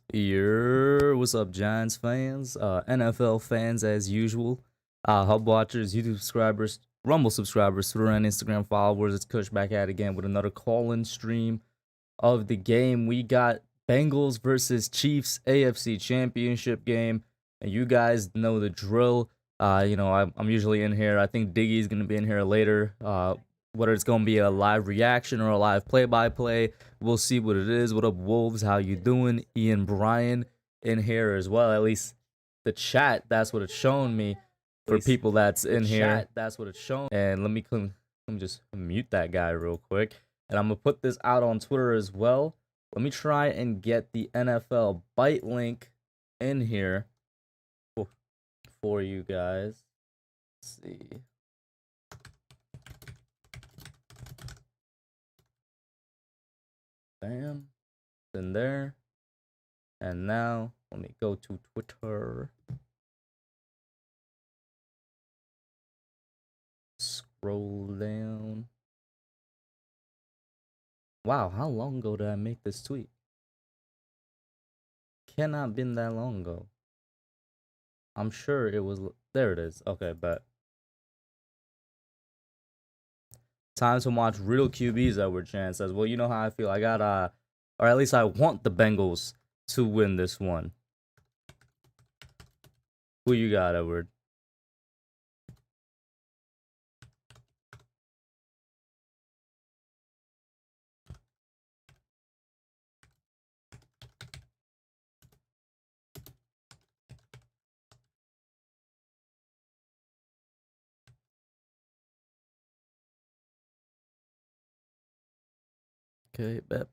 What's up, Giants fans, NFL fans as usual, Hub watchers, YouTube subscribers, Rumble subscribers, Twitter and Instagram followers. It's Kush back at it again with another call-in stream of the game. We got Bengals versus Chiefs AFC Championship game, and you guys know the drill. I'm usually in here. I think Diggy's gonna be in here later. Whether it's gonna be a live reaction or a live play-by-play, we'll see what it is. What up, Wolves? How you doing? Ian Bryan in here as well. At least the chat, that's what it's showing me. For people that's in here, that's what it's showing. And let me just mute that guy real quick. And I'm gonna put this out on Twitter as well. Let me try and get the NFL bite link in here for you guys. Let's see. Bam. It's in there. And now let me go to Twitter. Scroll down. Wow, how long ago did I make this tweet? Cannot been that long ago. I'm sure it was. There it is. Okay, bet. Time to watch real QBs, Edward Chan says. Well, you know how I feel. I got, or at least I want the Bengals to win this one. Who you got, Edward? Okay, bet.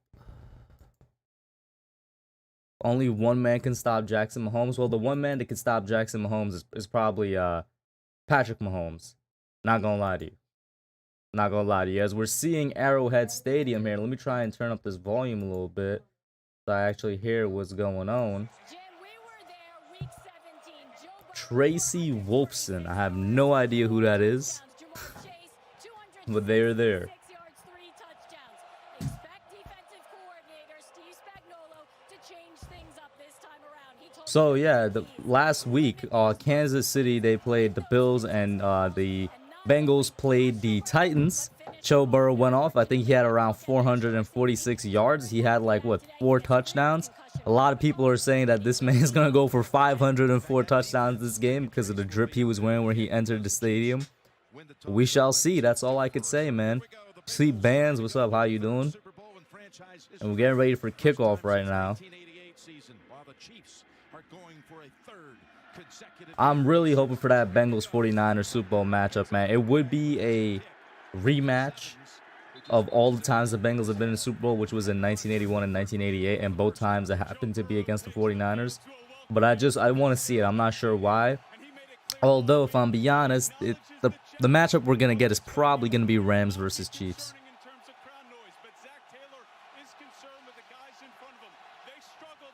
Only one man can stop Jackson Mahomes. Well, the one man that can stop Jackson Mahomes is probably Patrick Mahomes. Not gonna lie to you. Not gonna lie to you. As we're seeing Arrowhead Stadium here, let me try and turn up this volume a little bit so I actually hear what's going on. Tracy Wolfson. I have no idea who that is, but they are there. So yeah, the last week, Kansas City, they played the Bills, and the Bengals played the Titans. Joe Burrow went off. I think he had around 446 yards. He had like, what, 4 touchdowns? A lot of people are saying that this man is going to go for 504 touchdowns this game because of the drip he was wearing when he entered the stadium. We shall see. That's all I could say, man. Sleep Bands, what's up? How you doing? And we're getting ready for kickoff right now. I'm really hoping for that Bengals 49ers Super Bowl matchup, man. It would be a rematch of all the times the Bengals have been in the Super Bowl, which was in 1981 and 1988, and both times it happened to be against the 49ers. But I want to see it. I'm not sure why. Although, if I'm being honest, the matchup we're going to get is probably going to be Rams versus Chiefs.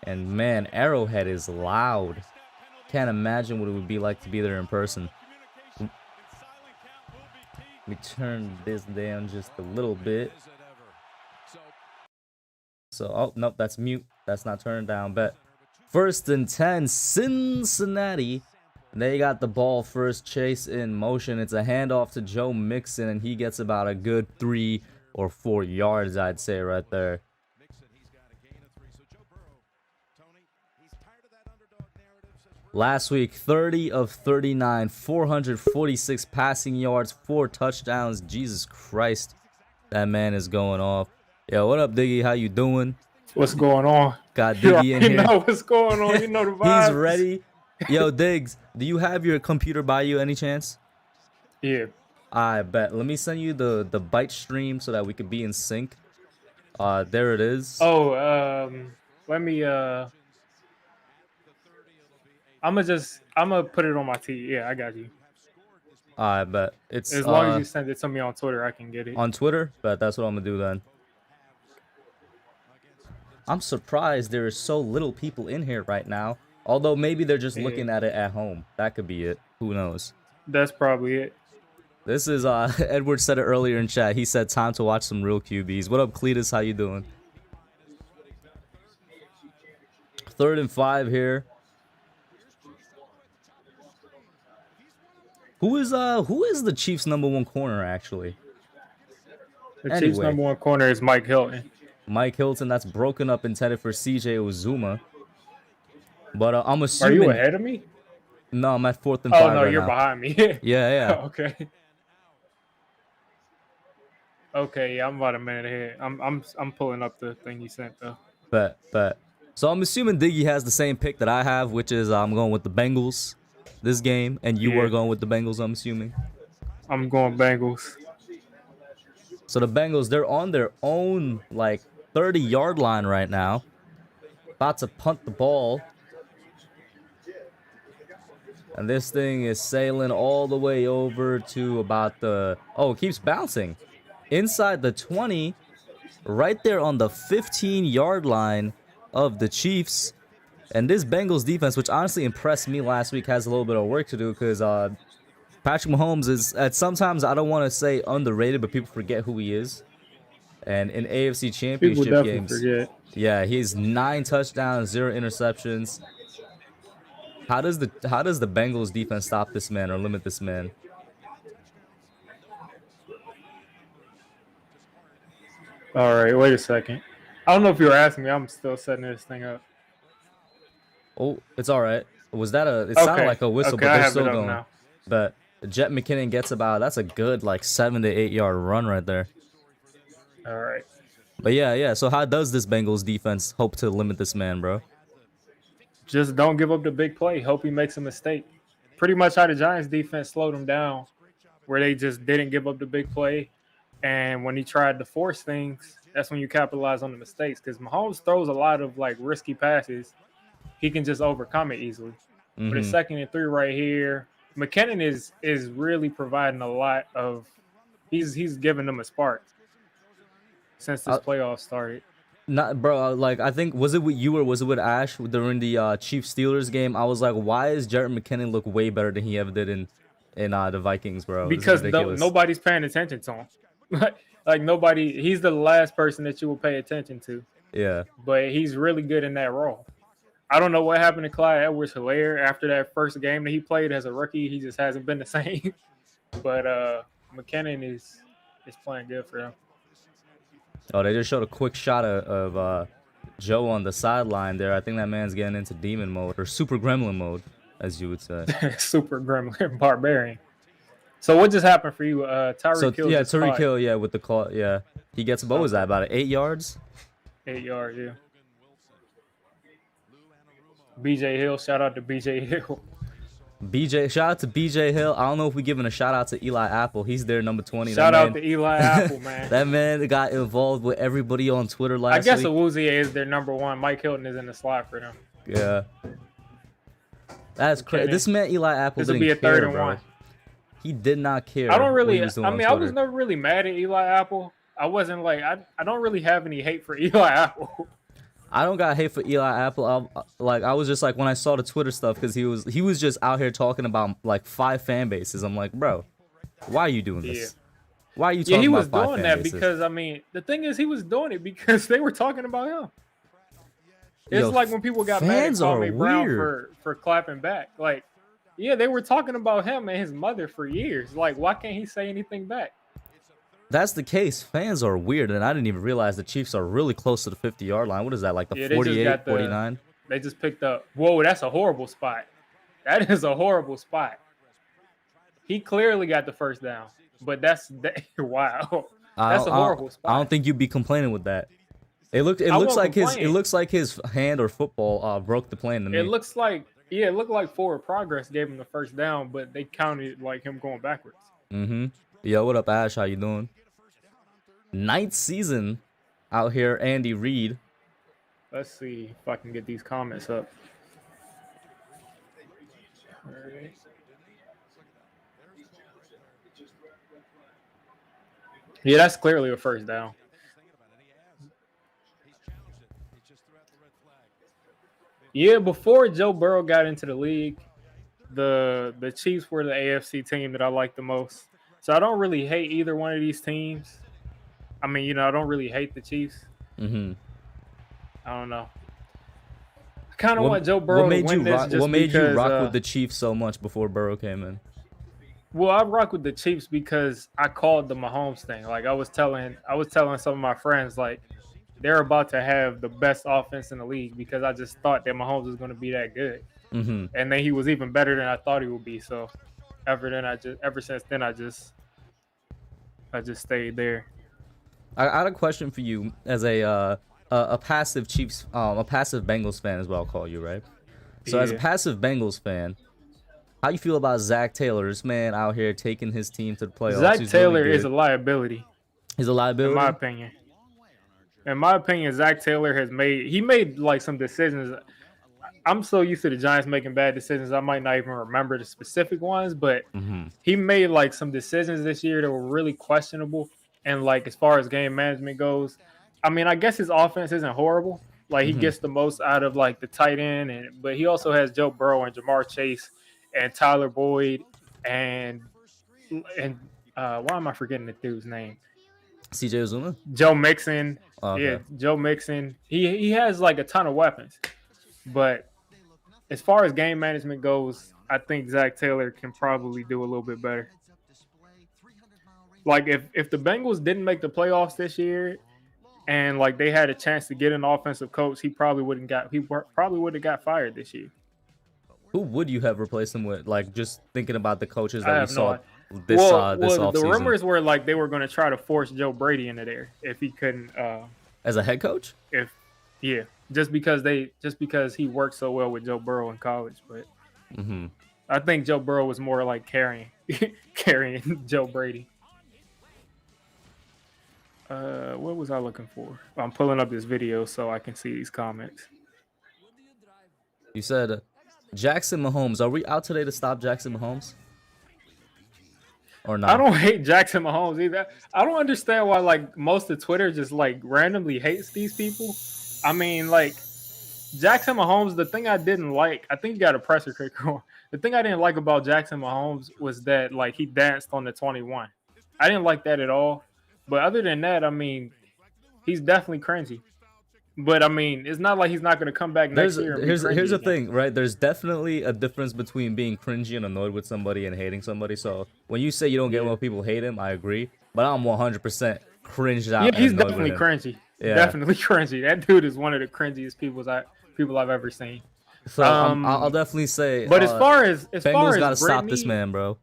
And man, Arrowhead is loud. Can't imagine what it would be like to be there in person. Let me turn this down just a little bit. So, oh, nope, that's mute. That's not turned down. Bet. 1st and 10, Cincinnati. They got the ball first, Chase in motion. It's a handoff to Joe Mixon, and he gets about a good 3 or 4 yards, I'd say, right there. Last week, 30 of 39, 446 passing yards, 4 touchdowns. Jesus Christ, that man is going off. Yo, what up, Diggy? How you doing? What's going on? Got Diggy in here. You know what's going on. You know the vibes. He's ready. Yo, Diggs, do you have your computer by you any chance? Yeah. I bet. Let me send you the bite stream so that we could be in sync. There it is. Oh, let me I'm gonna put it on my TV. Yeah, I got you. I bet. It's as long as you send it to me on Twitter, I can get it. On Twitter? But that's what I'm gonna do then. I'm surprised there is so little people in here right now. Although maybe they're just looking at it at home. That could be it. Who knows? That's probably it. This is Edward said it earlier in chat. He said time to watch some real QBs. What up, Cletus? How you doing? 3rd and 5 here. Who is the Chiefs' #1 corner actually? The Chiefs' #1 corner is Mike Hilton. Mike Hilton, that's broken up, intended for CJ Uzuma. But I'm Are assuming. you ahead of me? No, I'm at 4th and 5 Oh no, right you're now. behind me. Yeah. Okay. Okay, yeah, I'm about a minute ahead. I'm pulling up the thing you sent though. Bet. So I'm assuming Diggy has the same pick that I have, which is I'm going with the Bengals this game, and you are going with the Bengals, I'm assuming. I'm going Bengals. So the Bengals, they're on their own like 30-yard line right now. About to punt the ball. And this thing is sailing all the way over to about the... Oh, it keeps bouncing. Inside the 20, right there on the 15-yard line of the Chiefs. And this Bengals defense, which honestly impressed me last week, has a little bit of work to do because Patrick Mahomes is, at sometimes, I don't want to say underrated, but people forget who he is. And in AFC Championship games, forget. yeah, he has 9 touchdowns, 0 interceptions. How does the Bengals defense stop this man or limit this man? All right, wait a second. I don't know if you were asking me. I'm still setting this thing up. Oh, it's all right. Was that a... It sounded like a whistle, but they're still going. Now. But Jet McKinnon gets about... That's a good, like, 7 to 8 yard run right there. All right. But yeah. So how does this Bengals defense hope to limit this man, bro? Just don't give up the big play. Hope he makes a mistake. Pretty much how the Giants defense slowed him down, where they just didn't give up the big play. And when he tried to force things, that's when you capitalize on the mistakes. Because Mahomes throws a lot of like risky passes. He can just overcome it easily. But the 2nd and 3 right here, McKinnon is really providing a lot of. He's giving them a spark since this playoff started. Not, bro. Like, I think, was it with you or was it with Ash during the Chiefs Steelers game? I was like, why is Jared McKinnon look way better than he ever did in the Vikings, bro? Because nobody's paying attention to him. Like nobody, he's the last person that you will pay attention to. Yeah. But he's really good in that role. I don't know what happened to Clyde Edwards-Helaire after that first game that he played as a rookie. He just hasn't been the same. But McKinnon is playing good for him. Oh, they just showed a quick shot of Joe on the sideline there. I think that man's getting into demon mode or super gremlin mode, as you would say. Super gremlin barbarian. So what just happened for you? Tyreek Hill. Yeah, Tyreek Hill, yeah, with the call. Yeah. He gets, what was that, about 8 yards? 8 yards, yeah. BJ Hill, shout out to BJ Hill. Shout out to BJ Hill. I don't know if we're giving a shout out to Eli Apple. He's their number 20. Shout out to Eli Apple, man. That man got involved with everybody on Twitter last week. I guess Awuzie is their number 1. Mike Hilton is in the slot for them. Yeah. That's crazy. This man, Eli Apple, didn't be a care, 3rd and 1. He did not care. I don't really. I was never really mad at Eli Apple. I wasn't like I don't really have any hate for Eli Apple. I don't got hate for Eli Apple. I was just like, when I saw the Twitter stuff, because he was just out here talking about like 5 fan bases. I'm like, bro, why are you doing this? Yeah. Why are you talking about 5 fan bases? He was doing that because, I mean, the thing is, he was doing it because they were talking about him. It's like when people got mad at Kwame Brown for clapping back. Like, yeah, they were talking about him and his mother for years. Like, why can't he say anything back? That's the case. Fans are weird, and I didn't even realize the Chiefs are really close to the 50-yard line. What is that, like the 48, 49? They just picked up. Whoa, that's a horrible spot. That is a horrible spot. He clearly got the first down, but wow. That's a horrible spot. I don't think you'd be complaining with that. It looks like his hand or football broke the plane to me. It looks like it looked like forward progress gave him the first down, but they counted like him going backwards. Yo, what up, Ash? How you doing? 9th season out here, Andy Reid. Let's see if I can get these comments up. All right. Yeah, that's clearly a first down. Yeah, before Joe Burrow got into the league, the Chiefs were the AFC team that I liked the most. So I don't really hate either one of these teams. I mean, I don't really hate the Chiefs. I don't know. kind of want Joe What Burrow to made you win this rock? just What made you because. rock with the Chiefs so much before Burrow came in? Well, I rock with the Chiefs because I called the Mahomes thing. Like I was telling some of my friends like they're about to have the best offense in the league because I just thought that Mahomes was going to be that good, Mm-hmm. and then he was even better than I thought he would be. So ever since then I just stayed there. I had a question for you as a passive Chiefs, a passive Bengals fan as well. I'll call you, right? So as a Yeah, passive Bengals fan, how you feel about Zach Taylor? This man out here taking his team to the playoffs. Zach He's really Taylor is a good. liability He's a in my liability. opinion. In my opinion, Zach Taylor made like some decisions. I'm so used to the Giants making bad decisions, I might not even remember the specific ones, but Mm-hmm. he made like some decisions this year that were really questionable. And like as far as game management goes, I mean, I guess his offense isn't horrible. Like he Mm-hmm. gets the most out of like the tight end, but he also has Joe Burrow and Jamar Chase and Tyler Boyd and why am I forgetting the dude's name? CJ Uzuma. Joe Mixon. Oh, Yeah, okay. Joe Mixon. He has like a ton of weapons, but as far as game management goes, I think Zach Taylor can probably do a little bit better. Like if the Bengals didn't make the playoffs this year and like they had a chance to get an offensive coach, he probably would have got fired this year. Who would you have replaced him with? Like just thinking about the coaches I that we have no saw idea. this The offseason. rumors were like they were going to try to force Joe Brady into there if he couldn't. As a head coach? If yeah, just because he worked so well with Joe Burrow in college, but Mm-hmm. I think Joe Burrow was more like carrying Joe Brady. What was I looking for? I'm pulling up this video so I can see these comments. You said Jackson Mahomes. Are we out today to stop Jackson Mahomes? Or I not? don't hate Jackson Mahomes either. I don't understand why like most of Twitter just like randomly hates these people. I mean, like Jackson Mahomes, the thing I didn't like, I think you got a pressure kicker. The thing I didn't like about Jackson Mahomes was that like he danced on the 21. I didn't like that at all. But other than that, I mean, he's definitely cringy. But I mean, it's not like he's not going to come back next year and be Here's cringy the again. thing, right? There's definitely a difference between being cringy and annoyed with somebody and hating somebody. So when you say you don't get Yeah. why people hate him, I agree. But I'm 100% cringed Yeah, out and he's annoyed with definitely him. cringy. Yeah. Definitely cringy. That dude is one of the cringiest people I've ever seen. So I'll definitely say But as far Bengals as gotta stop this Brittany, man, bro.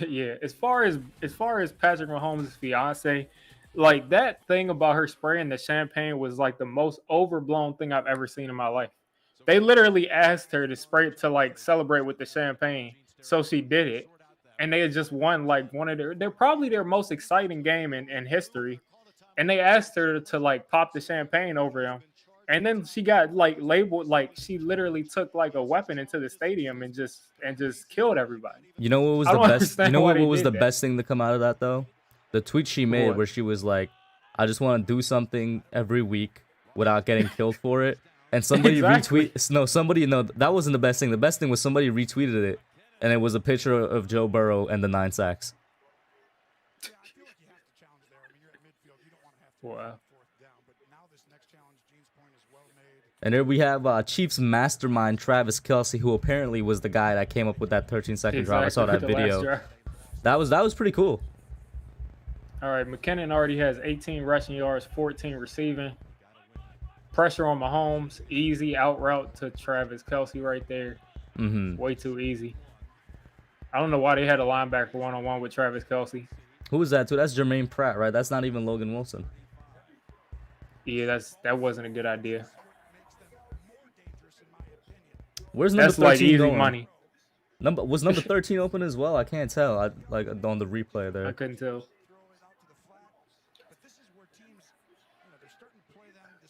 yeah, as far as Patrick Mahomes' fiance, like that thing about her spraying the champagne was like the most overblown thing I've ever seen in my life. They literally asked her to spray it to like celebrate with the champagne, so she did it, and they had just won like one of they're probably their most exciting game in history, and they asked her to like pop the champagne over them. And then she got like labeled like she literally took like a weapon into the stadium and just killed everybody. You know what was I the don't best? You understand know why what they was did the that. best thing to come out of that though? The tweet she made What? where she was like, "I just want to do something every week without getting killed for it." And somebody Exactly. retweet. No, somebody no, that wasn't the best thing. The best thing was somebody retweeted it, and it was a picture of Joe Burrow and the 9 sacks. Wow. And there we have Chiefs mastermind Travis Kelce, who apparently was the guy that came up with that 13-second drive. I saw Exactly. that The last video. drive. That was pretty cool. All right. McKinnon already has 18 rushing yards, 14 receiving. Pressure on Mahomes. Easy out route to Travis Kelce right there. Mm-hmm. Way too easy. I don't know why they had a linebacker one-on-one with Travis Kelce. Who was that too? That's Jermaine Pratt, right? That's not even Logan Wilson. Yeah, that wasn't a good idea. Where's number That's like 13 easy going? money. Was number 13 open as well? I can't tell. I like on the replay I there. couldn't tell.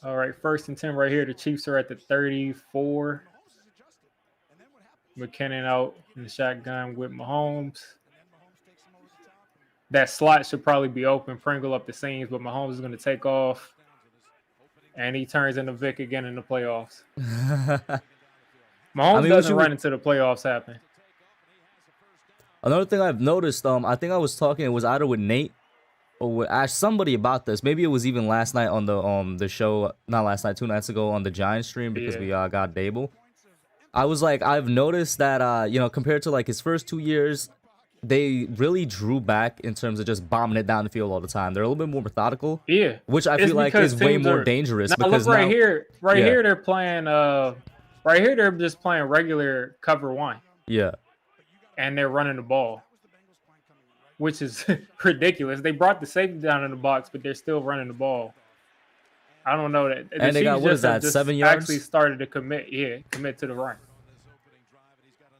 All right, 1st and 10 right here. The Chiefs are at the 34. McKinnon out in the shotgun with Mahomes. That slot should probably be open. Pringle up the seams, but Mahomes is going to take off. And he turns into Vic again in the playoffs. Mahomes doesn't run into the playoffs happen. Another thing I've noticed, I think I was talking, it was either with Nate asked somebody about this. Maybe it was even last night on the show, not last night, 2 nights ago on the Giants stream because we got Dable. I was like, I've noticed that compared to like his first 2 years, they really drew back in terms of just bombing it down the field all the time. They're a little bit more methodical. Yeah, which I feel like is way more dangerous. Now because look here they're playing. Right here they're just playing regular cover 1. Yeah, and they're running the ball, which is ridiculous. They brought the safety down in the box, but they're still running the ball. I don't know that. And they got, what is that, 7 yards? Actually started to commit to the run.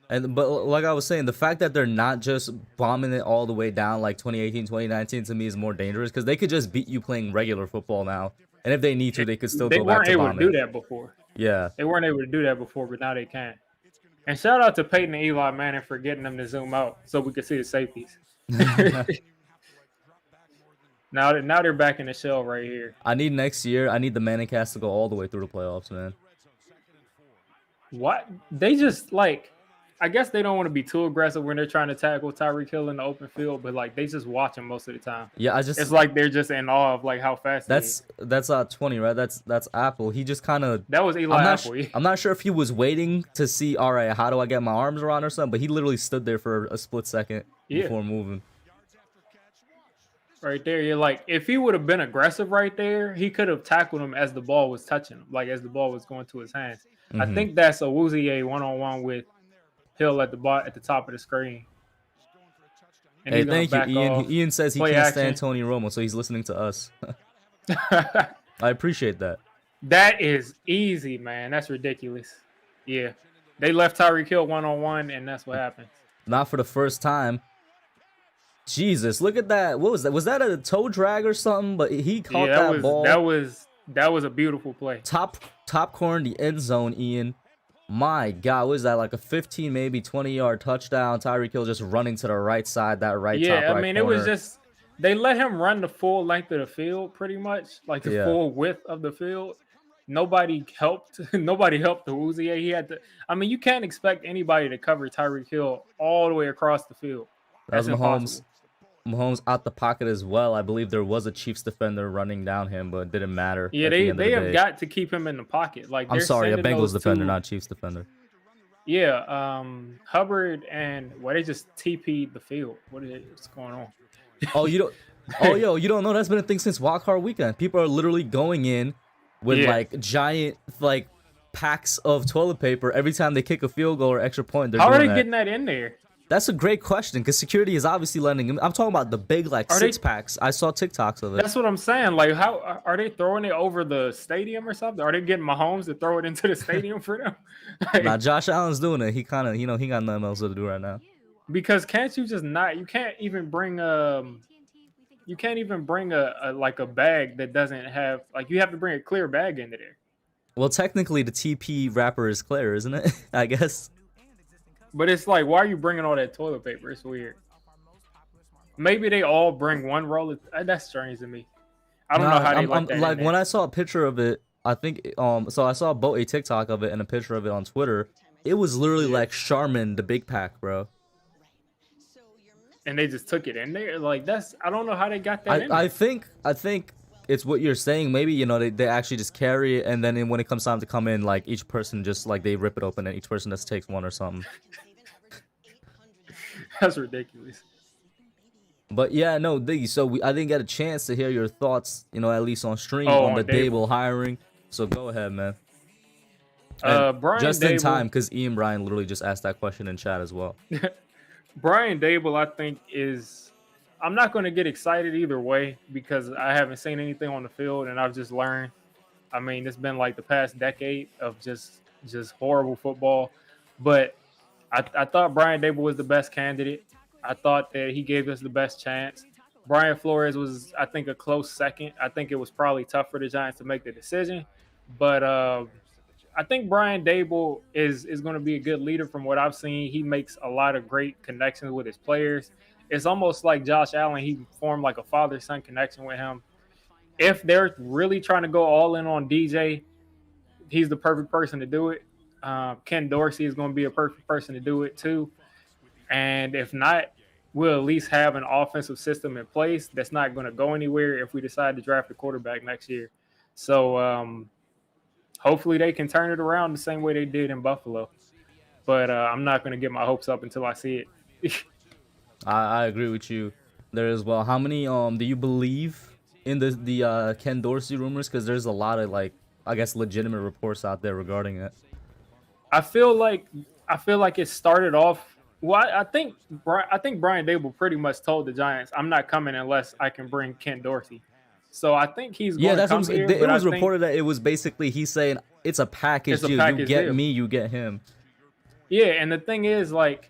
But like I was saying, the fact that they're not just bombing it all the way down like 2018, 2019 to me is more dangerous because they could just beat you playing regular football now. And if they need to, they could still go back to bombing. They weren't able to do that before. Yeah. They weren't able to do that before, but now they can. And shout out to Peyton and Eli Manning for getting them to zoom out so we could see the safeties. Now they're back in the shell right here. I need next year. I need the Manning cast to go all the way through the playoffs, man. What? They just like, I guess they don't want to be too aggressive when they're trying to tackle Tyreek Hill in the open field, but like they just watch him most of the time. Yeah, it's like they're just in awe of like how fast. That's 20, right? That's Apple. He just kind of, that was Eli Apple. I'm not sure if he was waiting to see, all right, how do I get my arms around or something, but he literally stood there for a split second before moving. Right there, you're like, if he would have been aggressive right there, he could have tackled him as the ball was touching him, like as the ball was going to his hands. I think that's a Woozier one-on-one with Hill at the top of the screen. And hey, thank you, Ian. Ian says he can't stand Tony Romo, so he's listening to us. I appreciate that. That is easy, man. That's ridiculous. Yeah. They left Tyreek Hill one-on-one, and that's what happened. Not for the first time. Jesus, look at that. What was that? Was that a toe drag or something? But he caught that ball. That was a beautiful play. Top corner in the end zone, Ian. My God, was that like a 15, maybe 20-yard touchdown? Tyreek Hill just running to the right side, that top right corner. Yeah, I mean, it was just, they let him run the full length of the field, pretty much, like the full width of the field. Nobody helped. Nobody helped the Woozier. He had to. I mean, you can't expect anybody to cover Tyreek Hill all the way across the field. That's Mahomes. Mahomes out the pocket as well. I believe there was a Chiefs defender running down him, but it didn't matter. Yeah, they have got to keep him in the pocket. Like, I'm sorry, a Bengals defender, not Chiefs defender. Yeah, Hubbard and they just TP'd the field. What's going on? Oh, you don't. Oh, yo, you don't know that's been a thing since Wild Card Weekend. People are literally going in with like giant like packs of toilet paper every time they kick a field goal or extra point. How are they getting that in there? That's a great question because security is obviously letting him. I'm talking about the big like six-packs. I saw TikToks of it. That's what I'm saying. Like, how are they throwing it over the stadium or something? Are they getting Mahomes to throw it into the stadium for them? Like, nah, Josh Allen's doing it. He kind of, he got nothing else to do right now. Because can't you just not? You can't even bring a like a bag that doesn't have, like, you have to bring a clear bag into there. Well, technically the TP wrapper is clear, isn't it? I guess. But it's like, why are you bringing all that toilet paper? It's weird. Maybe they all bring one roll. That's strange to me. I don't know how they like that. Like, when I saw a picture of it, I think so I saw a TikTok of it and a picture of it on Twitter. It was literally like Charmin, the big pack, bro. And they just took it in there. Like, I don't know how they got that in there. I think it's what you're saying. Maybe, they actually just carry it, and then when it comes time to come in, like, each person just, like, they rip it open, and each person just takes one or something. That's ridiculous. But, yeah, no, Diggy, so I didn't get a chance to hear your thoughts, at least on stream, on the Dable hiring. So go ahead, man. Brian just Dable, in time, because Ian Bryan literally just asked that question in chat as well. Brian Dable, I think, I'm not going to get excited either way because I haven't seen anything on the field, and I've just learned. I mean, it's been like the past decade of just horrible football. But I thought Brian Dable was the best candidate. I thought that he gave us the best chance. Brian Flores was, I think, a close second. I think it was probably tough for the Giants to make the decision. But I think Brian Dable is going to be a good leader from what I've seen. He makes a lot of great connections with his players. It's almost like Josh Allen. He formed like a father-son connection with him. If they're really trying to go all in on DJ, he's the perfect person to do it. Ken Dorsey is going to be a perfect person to do it too. And if not, we'll at least have an offensive system in place that's not going to go anywhere if we decide to draft a quarterback next year. So hopefully they can turn it around the same way they did in Buffalo. But I'm not going to get my hopes up until I see it. I agree with you there as well. How many do you believe in the Ken Dorsey rumors? Because there's a lot of like I guess legitimate reports out there regarding it. I feel like it started off. Well, I think Brian Dable pretty much told the Giants, "I'm not coming unless I can bring Ken Dorsey." So I think he's Yeah, going to that's what come here. it But I was think reported that it was basically he's saying it's a package it's a deal. You package get deal. me, you get him. Yeah, and the thing is, like,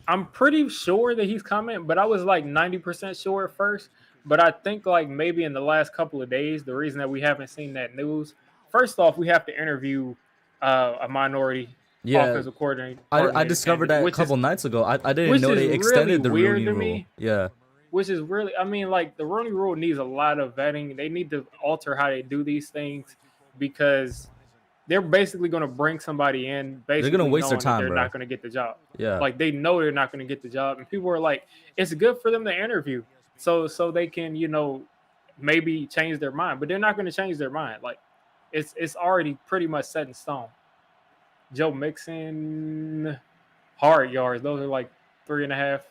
I'm pretty sure that he's coming, but I was like 90% sure at first. But I think like maybe in the last couple of days, the reason that we haven't seen that news, first off, we have to interview a minority Yeah, offensive coordinator I discovered candidate, that a couple nights ago. I didn't which know is they really extended the weird Rooney to Rule. me. Yeah, Which is really, I mean, like the Rooney Rule needs a lot of vetting. They need to alter how they do these things because they're basically going to bring somebody in, they're gonna basically waste their knowing that time, they're bro. not going to get the job. Yeah, Like they know they're not going to get the job, and people are like, it's good for them to interview, so they can maybe change their mind, but they're not going to change their mind. Like it's already pretty much set in stone. Joe Mixon, hard yards. Those are like 3.5,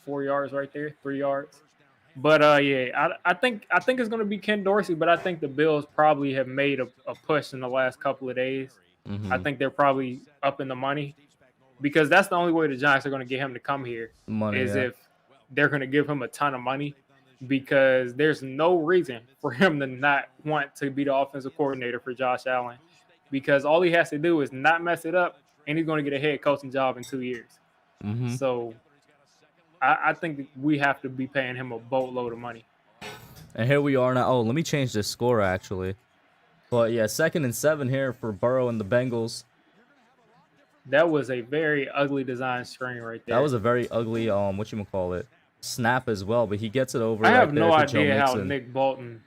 4 yards right there, 3 yards. But yeah, I think it's going to be Ken Dorsey, but I think the Bills probably have made a push in the last couple of days. I think they're probably up in the money because that's the only way the Giants are going to get him to come here money. is Yeah, if they're going to give him a ton of money because there's no reason for him to not want to be the offensive coordinator for Josh Allen because all he has to do is not mess it up and he's going to get a head coaching job in 2 years. So I think we have to be paying him a boatload of money. and here we are now. Oh, let me change this score actually. But yeah, 2nd and 7 here for Burrow and the Bengals. That was a very ugly design screen right there. That was a very ugly whatchamacallit, snap as well, but he gets it over I right have there no to Joe idea how Mixon. Nick Bolton.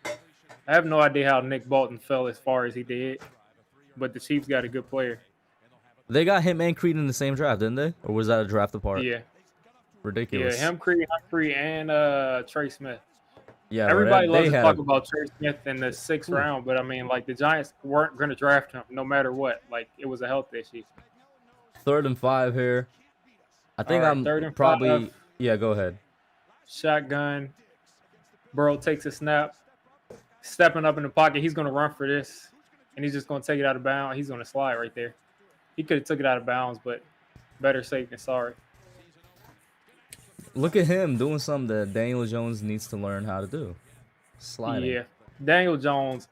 I have no idea how Nick Bolton fell as far as he did, but the Chiefs got a good player. They got him and Creed in the same draft, didn't they? Or was that a draft apart? Yeah, Ridiculous. him, Creed Humphrey, and Trey Smith. Yeah, Everybody bro, loves to talk about Trey Smith in the 6th round, but I mean, like the Giants weren't going to draft him no matter what. Like it was a health issue. 3rd and 5 here. I think All right, I'm 3rd and probably 5. Yeah. Go ahead. Shotgun. Burrow takes a snap, stepping up in the pocket. He's going to run for this, and he's just going to take it out of bounds. He's going to slide right there. He could have took it out of bounds, but better safe than sorry. Look at him doing something that Daniel Jones needs to learn how to do. Sliding. Yeah, Daniel Jones.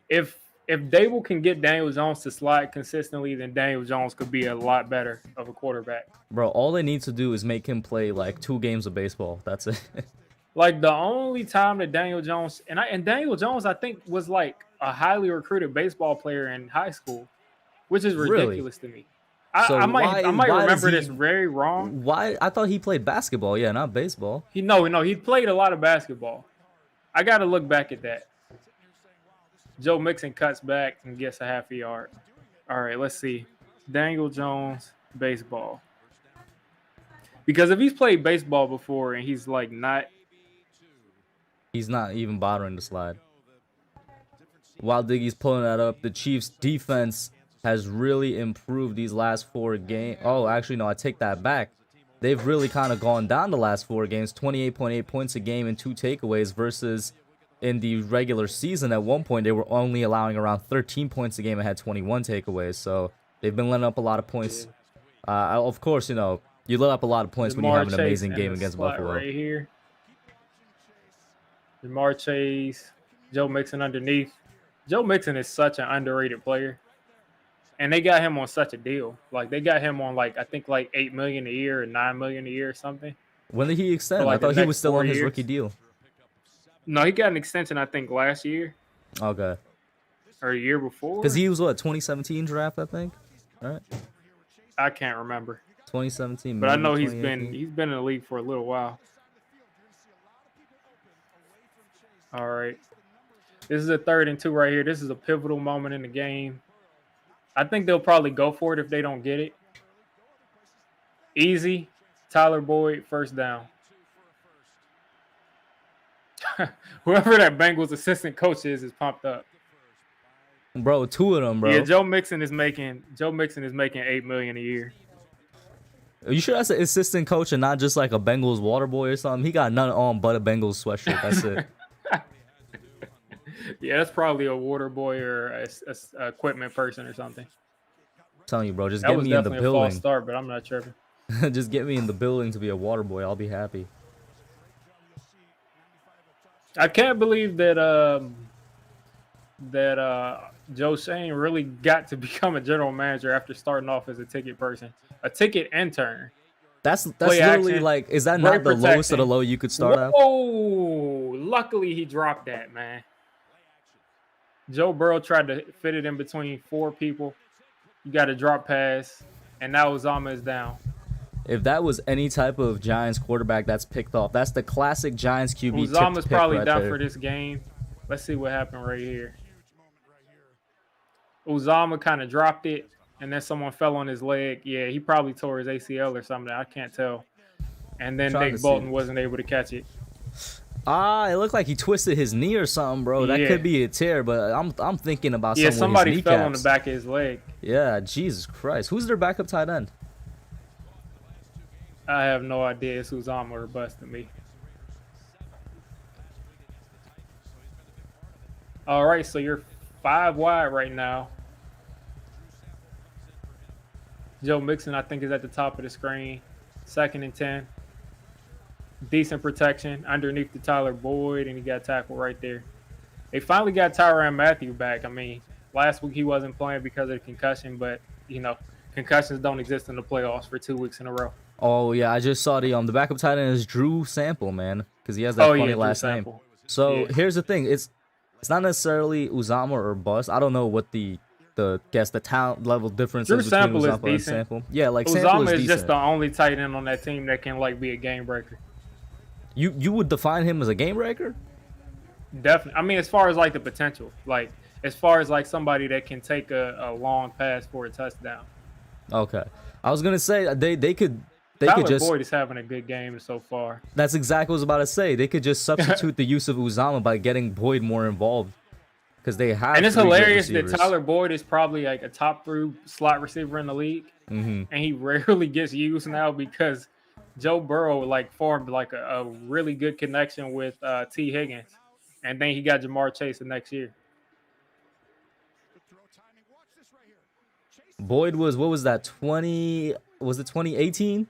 If Dable can get Daniel Jones to slide consistently, then Daniel Jones could be a lot better of a quarterback. Bro, all they need to do is make him play like 2 games of baseball. That's it. Like the only time that Daniel Jones and Daniel Jones, I think, was like a highly recruited baseball player in high school, which is ridiculous to me. So I might why remember this very wrong. Why? I thought he played basketball. Yeah, not baseball. He played a lot of basketball. I got to look back at that. Joe Mixon cuts back and gets a half a yard. All right, let's see. Daniel Jones, baseball. Because if he's played baseball before and he's like not. He's not even bothering to slide. While Diggy's pulling that up, the Chiefs' defense has really improved these last 4 games. Oh, actually, no, I take that back. They've really kind of gone down the last 4 games, 28.8 points a game and 2 takeaways versus in the regular season. At one point, they were only allowing around 13 points a game and had 21 takeaways. So they've been letting up a lot of points. Of course, you let up a lot of points when you have an amazing game against Buffalo. Right here. Jamar Chase, Joe Mixon underneath. Joe Mixon is such an underrated player. And they got him on such a deal. Like they got him on like I think like $8 million a year or $9 million a year or something. When did he extend? Like I thought he was still on his rookie deal. No, he got an extension I think last year. Okay. Or a year before. Because he was 2017 draft, I think. All right. I can't remember. 2017. But I know he's been in the league for a little while. All right. This is a 3rd and 2 right here. This is a pivotal moment in the game. I think they'll probably go for it if they don't get it. Easy. Tyler Boyd, first down. whoever that Bengals assistant coach is pumped up. Bro, 2 of them, bro. Yeah, Joe Mixon is making $8 million a year. Are you sure that's an assistant coach and not just like a Bengals water boy or something? He got none on but a Bengals sweatshirt. That's it. Yeah, that's probably a water boy or a equipment person or something. I'm telling you, bro, just That get was me in the definitely a false building. start, but I'm not tripping. Just get me in the building to be a water boy. I'll be happy. I can't believe that Joe Shane really got to become a general manager after starting off as a ticket person, a ticket intern. That's Play literally action, like, is that great not the lowest of the protection. low you could start at? Oh, luckily he dropped that, man. Joe Burrow tried to fit it in between 4 people. You got a drop pass, and now Uzama is down. If that was any type of Giants quarterback that's picked off, that's the classic Giants QB. Uzama's probably right down there. for this game. Let's see what happened right here. Uzama kind of dropped it, and then someone fell on his leg. Yeah, he probably tore his ACL or something. I can't tell. And then Nick Bolton wasn't able to catch it. It looked like he twisted his knee or something, bro. That could be a tear, but I'm thinking about somebody fell on the back of his leg. Yeah, Jesus Christ. Who's their backup tight end? I have no idea. It's Uzama or bust to me. All right, so you're 5 wide right now. Joe Mixon, I think, is at the top of the screen. 2nd and 10. Decent protection underneath the Tyler Boyd, and he got tackled right there. They finally got Tyrann Mathieu back. I mean, last week he wasn't playing because of the concussion, but, you know, concussions don't exist in the playoffs for 2 weeks in a row. Oh, yeah, I just saw the back of tight end is Drew Sample, man, because he has that funny last name. So here's the thing. It's not necessarily Uzama or bust. I don't know what the talent level difference is between Uzama and Sample. Yeah, like Uzama is just the only tight end on that team that can, like, be a game breaker. You would define him as a game breaker? Definitely. I mean, as far as like the potential, like as far as like somebody that can take a long pass for a touchdown. Okay, I was gonna say they could Boyd is having a good game so far. That's exactly what I was about to say. They could just substitute the use of Uzama by getting Boyd more involved because they have. And it's hilarious that Tyler Boyd is probably like a top 3 slot receiver in the league, and he rarely gets used now because Joe Burrow like formed like a really good connection with T. Higgins, and then he got Jamar Chase the next year. Boyd was, what was that, 2018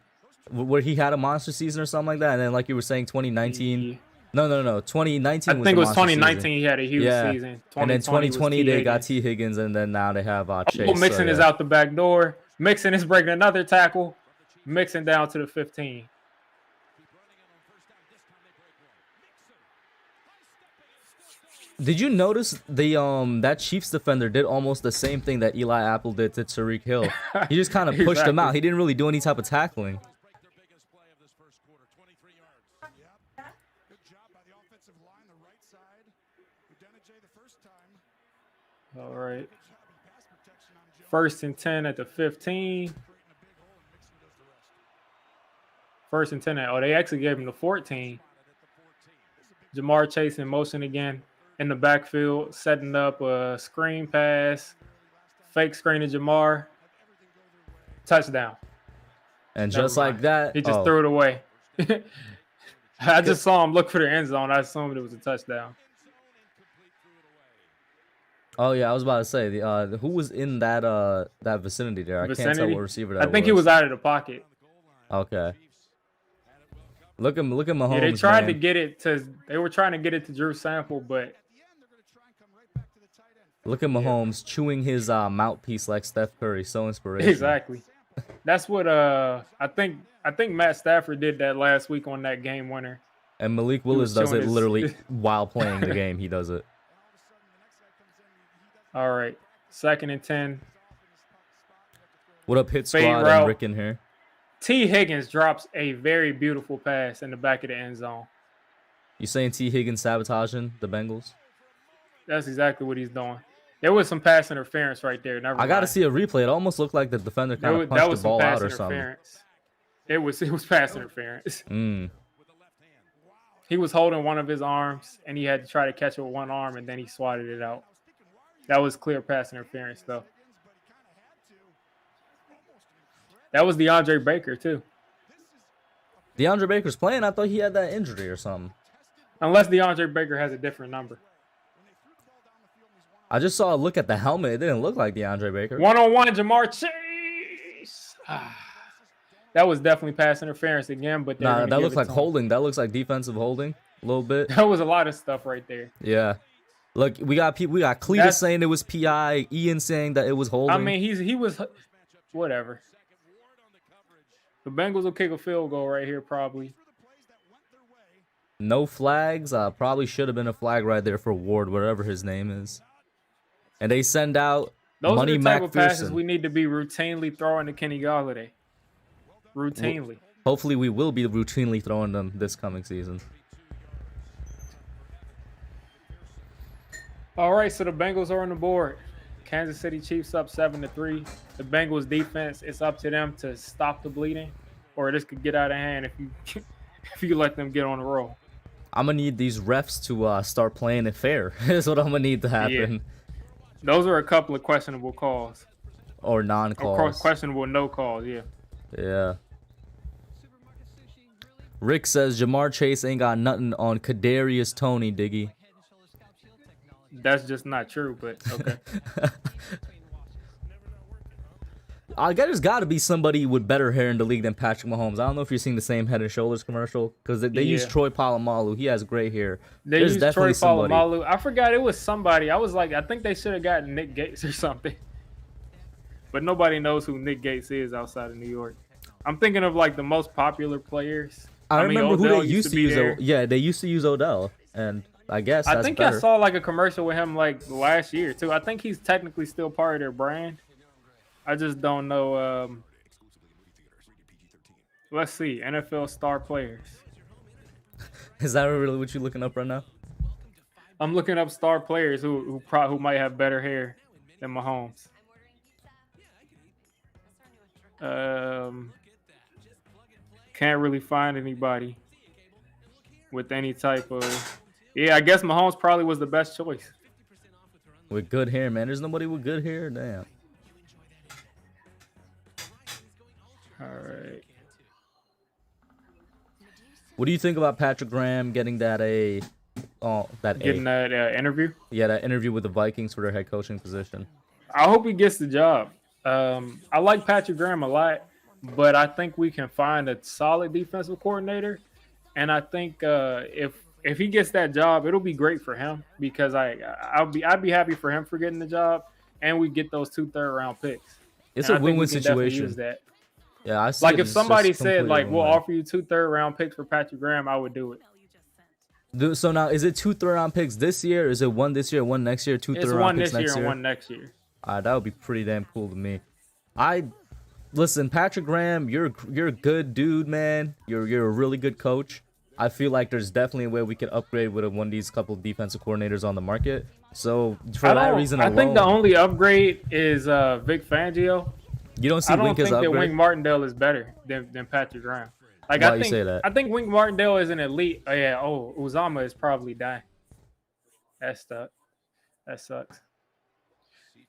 where he had a monster season or something like that, and then like you were saying 2019. No, 2019 I think it was 2019 season. He had a huge season. And then 2020 they got T. Higgins, and then now they have Chase. Mixon is out the back door. Mixon is breaking another tackle. Mixon down to the 15. Did you notice that Chiefs defender did almost the same thing that Eli Apple did to Tyreek Hill? He just kind of pushed him out. He didn't really do any type of tackling. All right. 1st and 10 at the 15. 1st and 10 they actually gave him the 14. Jamar Chase in motion again in the backfield, setting up a screen pass, fake screen to Jamar, touchdown. And just like that, he just threw it away. I just saw him look for the end zone. I assumed it was a touchdown. Oh yeah, I was about to say who was in that vicinity there. I can't tell what receiver that was. I think he was out of the pocket. Okay. Look at Mahomes. Yeah, they tried to get it to. They were trying to get it to Drew Sample, but look at Mahomes chewing his mouthpiece like Steph Curry. So inspirational. Exactly. That's what I think Matt Stafford did that last week on that game winner. And Malik Willis does it literally while playing the game. He does it. All right, 2nd and 10. What up, Hit Squad and Rick in here? T. Higgins drops a very beautiful pass in the back of the end zone. You saying T. Higgins sabotaging the Bengals? That's exactly what he's doing. There was some pass interference right there. I got to see a replay. It almost looked like the defender kind of punched the ball out or something. It was pass interference. He was holding one of his arms, and he had to try to catch it with one arm, and then he swatted it out. That was clear pass interference, though. That was DeAndre Baker, too. DeAndre Baker's playing? I thought he had that injury or something. Unless DeAndre Baker has a different number. I just saw a look at the helmet. It didn't look like DeAndre Baker. One-on-one, Jamar Chase. That was definitely pass interference again, but nah, that looks like holding. That looks like defensive holding a little bit. That was a lot of stuff right there. Yeah. Look, we got people. We got Cletus saying it was PI. Ian saying that it was holding. I mean, he was whatever. The Bengals will kick a field goal right here, probably. No flags. Probably should have been a flag right there for Ward, whatever his name is. And they send out Money are the type of passes McPherson. we need to be routinely throwing to Kenny Golladay. Routinely. Hopefully, we will be routinely throwing them this coming season. All right, so the Bengals are on the board. Kansas City Chiefs up 7-3. The Bengals defense, it's up to them to stop the bleeding, or this could get out of hand if you let them get on the roll. I'm gonna need these refs to start playing it fair. Is what I'm gonna need to happen. Yeah. Those are a couple of questionable calls. Or non-calls. Questionable no calls, yeah. Yeah. Rick says Jamar Chase ain't got nothing on Kadarius Toney, Diggy. That's just not true, but okay. There's got to be somebody with better hair in the league than Patrick Mahomes. I don't know if you're seeing the same Head and Shoulders commercial because they use Troy Polamalu. He has gray hair. There's definitely Troy Polamalu. I forgot it was somebody. I was like, I think they should have gotten Nick Gates or something. But nobody knows who Nick Gates is outside of New York. I'm thinking of like the most popular players. I remember who they used to use. Yeah, they used to use Odell, and I guess that's better. I saw like a commercial with him like last year too. I think he's technically still part of their brand. I just don't know. Let's see, NFL star players. Is that really what you're looking up right now? I'm looking up star players who might have better hair than Mahomes. Can't really find anybody with any type of. Yeah, I guess Mahomes probably was the best choice. With good hair, man. There's nobody with good hair. Damn. All right. What do you think about Patrick Graham getting that interview? Yeah, that interview with the Vikings for their head coaching position. I hope he gets the job. I like Patrick Graham a lot, but I think we can find a solid defensive coordinator, and I think if he gets that job, it'll be great for him because I'd be happy for him for getting the job, and we get those 2 third-round picks. It's a win-win situation. Use that. Yeah, I see. Like if somebody said like we'll offer you 2 third-round picks for Patrick Graham, I would do it. So now is it 2 third-round picks this year? Or is it 1 this year, 1 next year, 2 third-round picks next year? It's 1 this year and 1 next year. That would be pretty damn cool to me. Listen, Patrick Graham, you're a good dude, man. You're a really good coach. I feel like there's definitely a way we could upgrade with one of these couple of defensive coordinators on the market. So for that reason alone, I think the only upgrade is Vic Fangio. You don't see Wink as upgrade? I don't think that Wink Martindale is better than Patrick Graham. Like Why you say that? I think Wink Martindale is an elite. Uzama is probably dying. That sucks.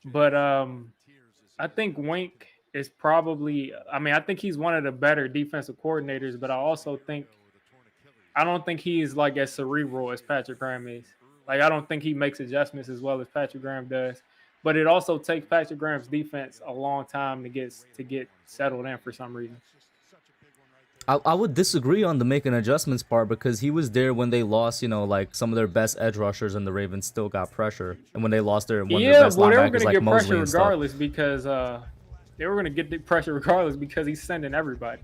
But I think Wink is probably. I mean, I think he's one of the better defensive coordinators. But I don't think he's like as cerebral as Patrick Graham is. Like I don't think he makes adjustments as well as Patrick Graham does. But it also takes Patrick Graham's defense a long time to get settled in for some reason. I would disagree on the making adjustments part because he was there when they lost, like some of their best edge rushers, and the Ravens still got pressure. And when they lost one of their best linebackers like Mosley and stuff. They were going to get the pressure regardless because he's sending everybody.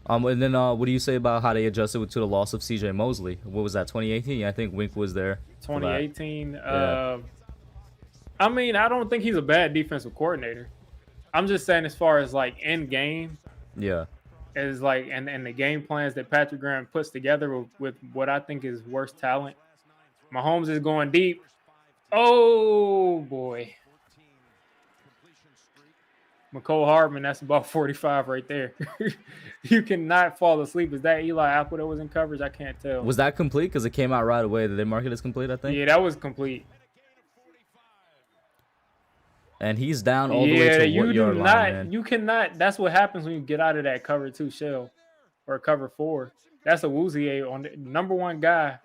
And then what do you say about how they adjusted to the loss of C.J. Mosley? What was that, 2018? I think Wink was there. 2018. I mean, I don't think he's a bad defensive coordinator. I'm just saying as far as like end game. Yeah. Is like and the game plans that Patrick Graham puts together with what I think is worse talent. Mahomes is going deep. Oh boy. McCole Hardman, that's about 45 right there. You cannot fall asleep. Is that Eli Apple that was in coverage? I can't tell. Was that complete? Because it came out right away. Did they mark it as complete, I think? Yeah, that was complete. And he's down all the way to you what do yard not, line, man? you cannot. That's what happens when you get out of that cover 2 shell or cover 4. That's a Woozier on the number 1 guy.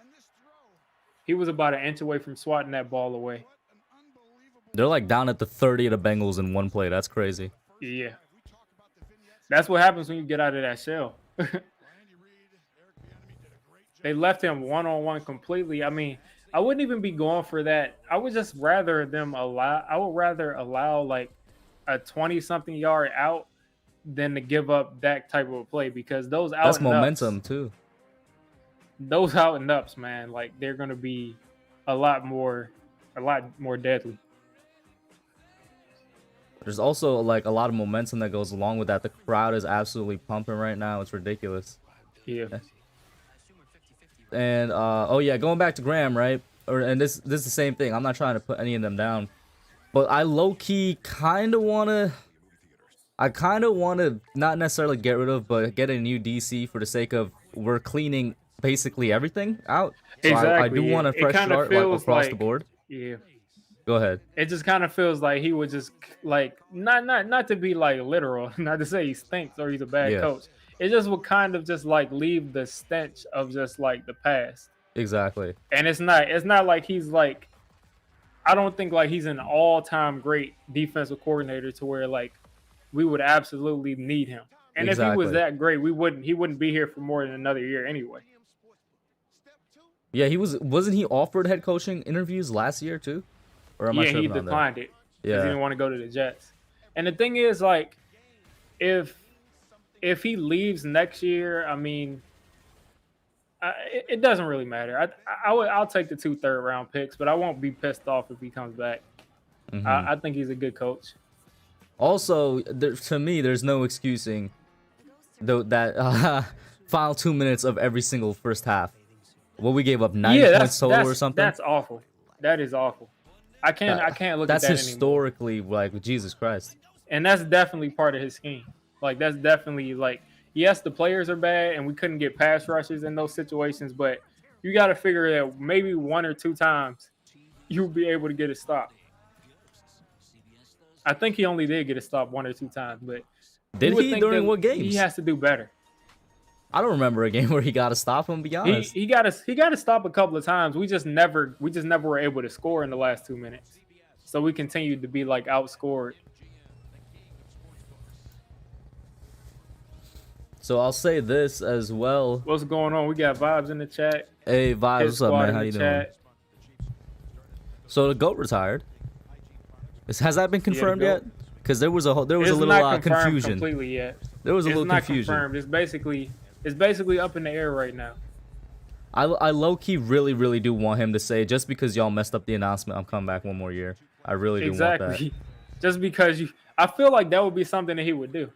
He was about an inch away from swatting that ball away. They're like down at the 30 of the Bengals in one play. That's crazy. Yeah. That's what happens when you get out of that shell. They left him one-on-one completely. I mean, I wouldn't even be going for that. I would just rather allow like a 20-something yard out than to give up that type of a play, because those out That's and momentum ups, too. those out and ups, man, like they're gonna be a lot more deadly. There's also like a lot of momentum that goes along with that. The crowd is absolutely pumping right now. It's ridiculous. Yeah. And oh yeah, going back to Graham, right? And this is the same thing. I'm not trying to put any of them down, but I low key kind of wanna not necessarily get rid of, but get a new DC for the sake of we're cleaning basically everything out. So Exactly. I do want a fresh start like across the board. Yeah. Go ahead. It just kind of feels like he would just like not to be like literal, not to say he stinks or he's a bad coach. It just would kind of just like leave the stench of just like the past. Exactly. And it's not like he's like, I don't think like he's an all-time great defensive coordinator to where like we would absolutely need him. And if he was that great, he wouldn't be here for more than another year anyway. Yeah, wasn't he offered head coaching interviews last year too? Or am I he declined it. Yeah, he didn't want to go to the Jets. And the thing is, like, if he leaves next year, I mean, it doesn't really matter. I'll take the 2 third-round picks, but I won't be pissed off if he comes back. Mm-hmm. I think he's a good coach. Also, to me, there's no excusing that final 2 minutes of every single first half. Well, we gave up 9 points total or something. That's awful. That is awful. I can't look at that anymore. That's historically like Jesus Christ. And that's definitely part of his scheme. Like that's definitely like, yes, the players are bad and we couldn't get pass rushes in those situations, but you got to figure that maybe 1 or 2 times you'll be able to get a stop. I think he only did get a stop 1 or 2 times, but did he during what games? He has to do better. I don't remember a game where he got to stop him. Be honest, he got to stop a couple of times. We just never were able to score in the last 2 minutes, so we continued to be like outscored. So I'll say this as well. What's going on? We got Vibes in the chat. Hey Vibes, what's up, man? How you doing? So the GOAT retired. Has that been confirmed yet? Because there was a little confusion. Completely yet. There was a little confusion. Confirmed. It's basically up in the air right now. I low key really do want him to say, just because y'all messed up the announcement, I'm coming back 1 more year. I really do want that. Just because I feel like that would be something that he would do.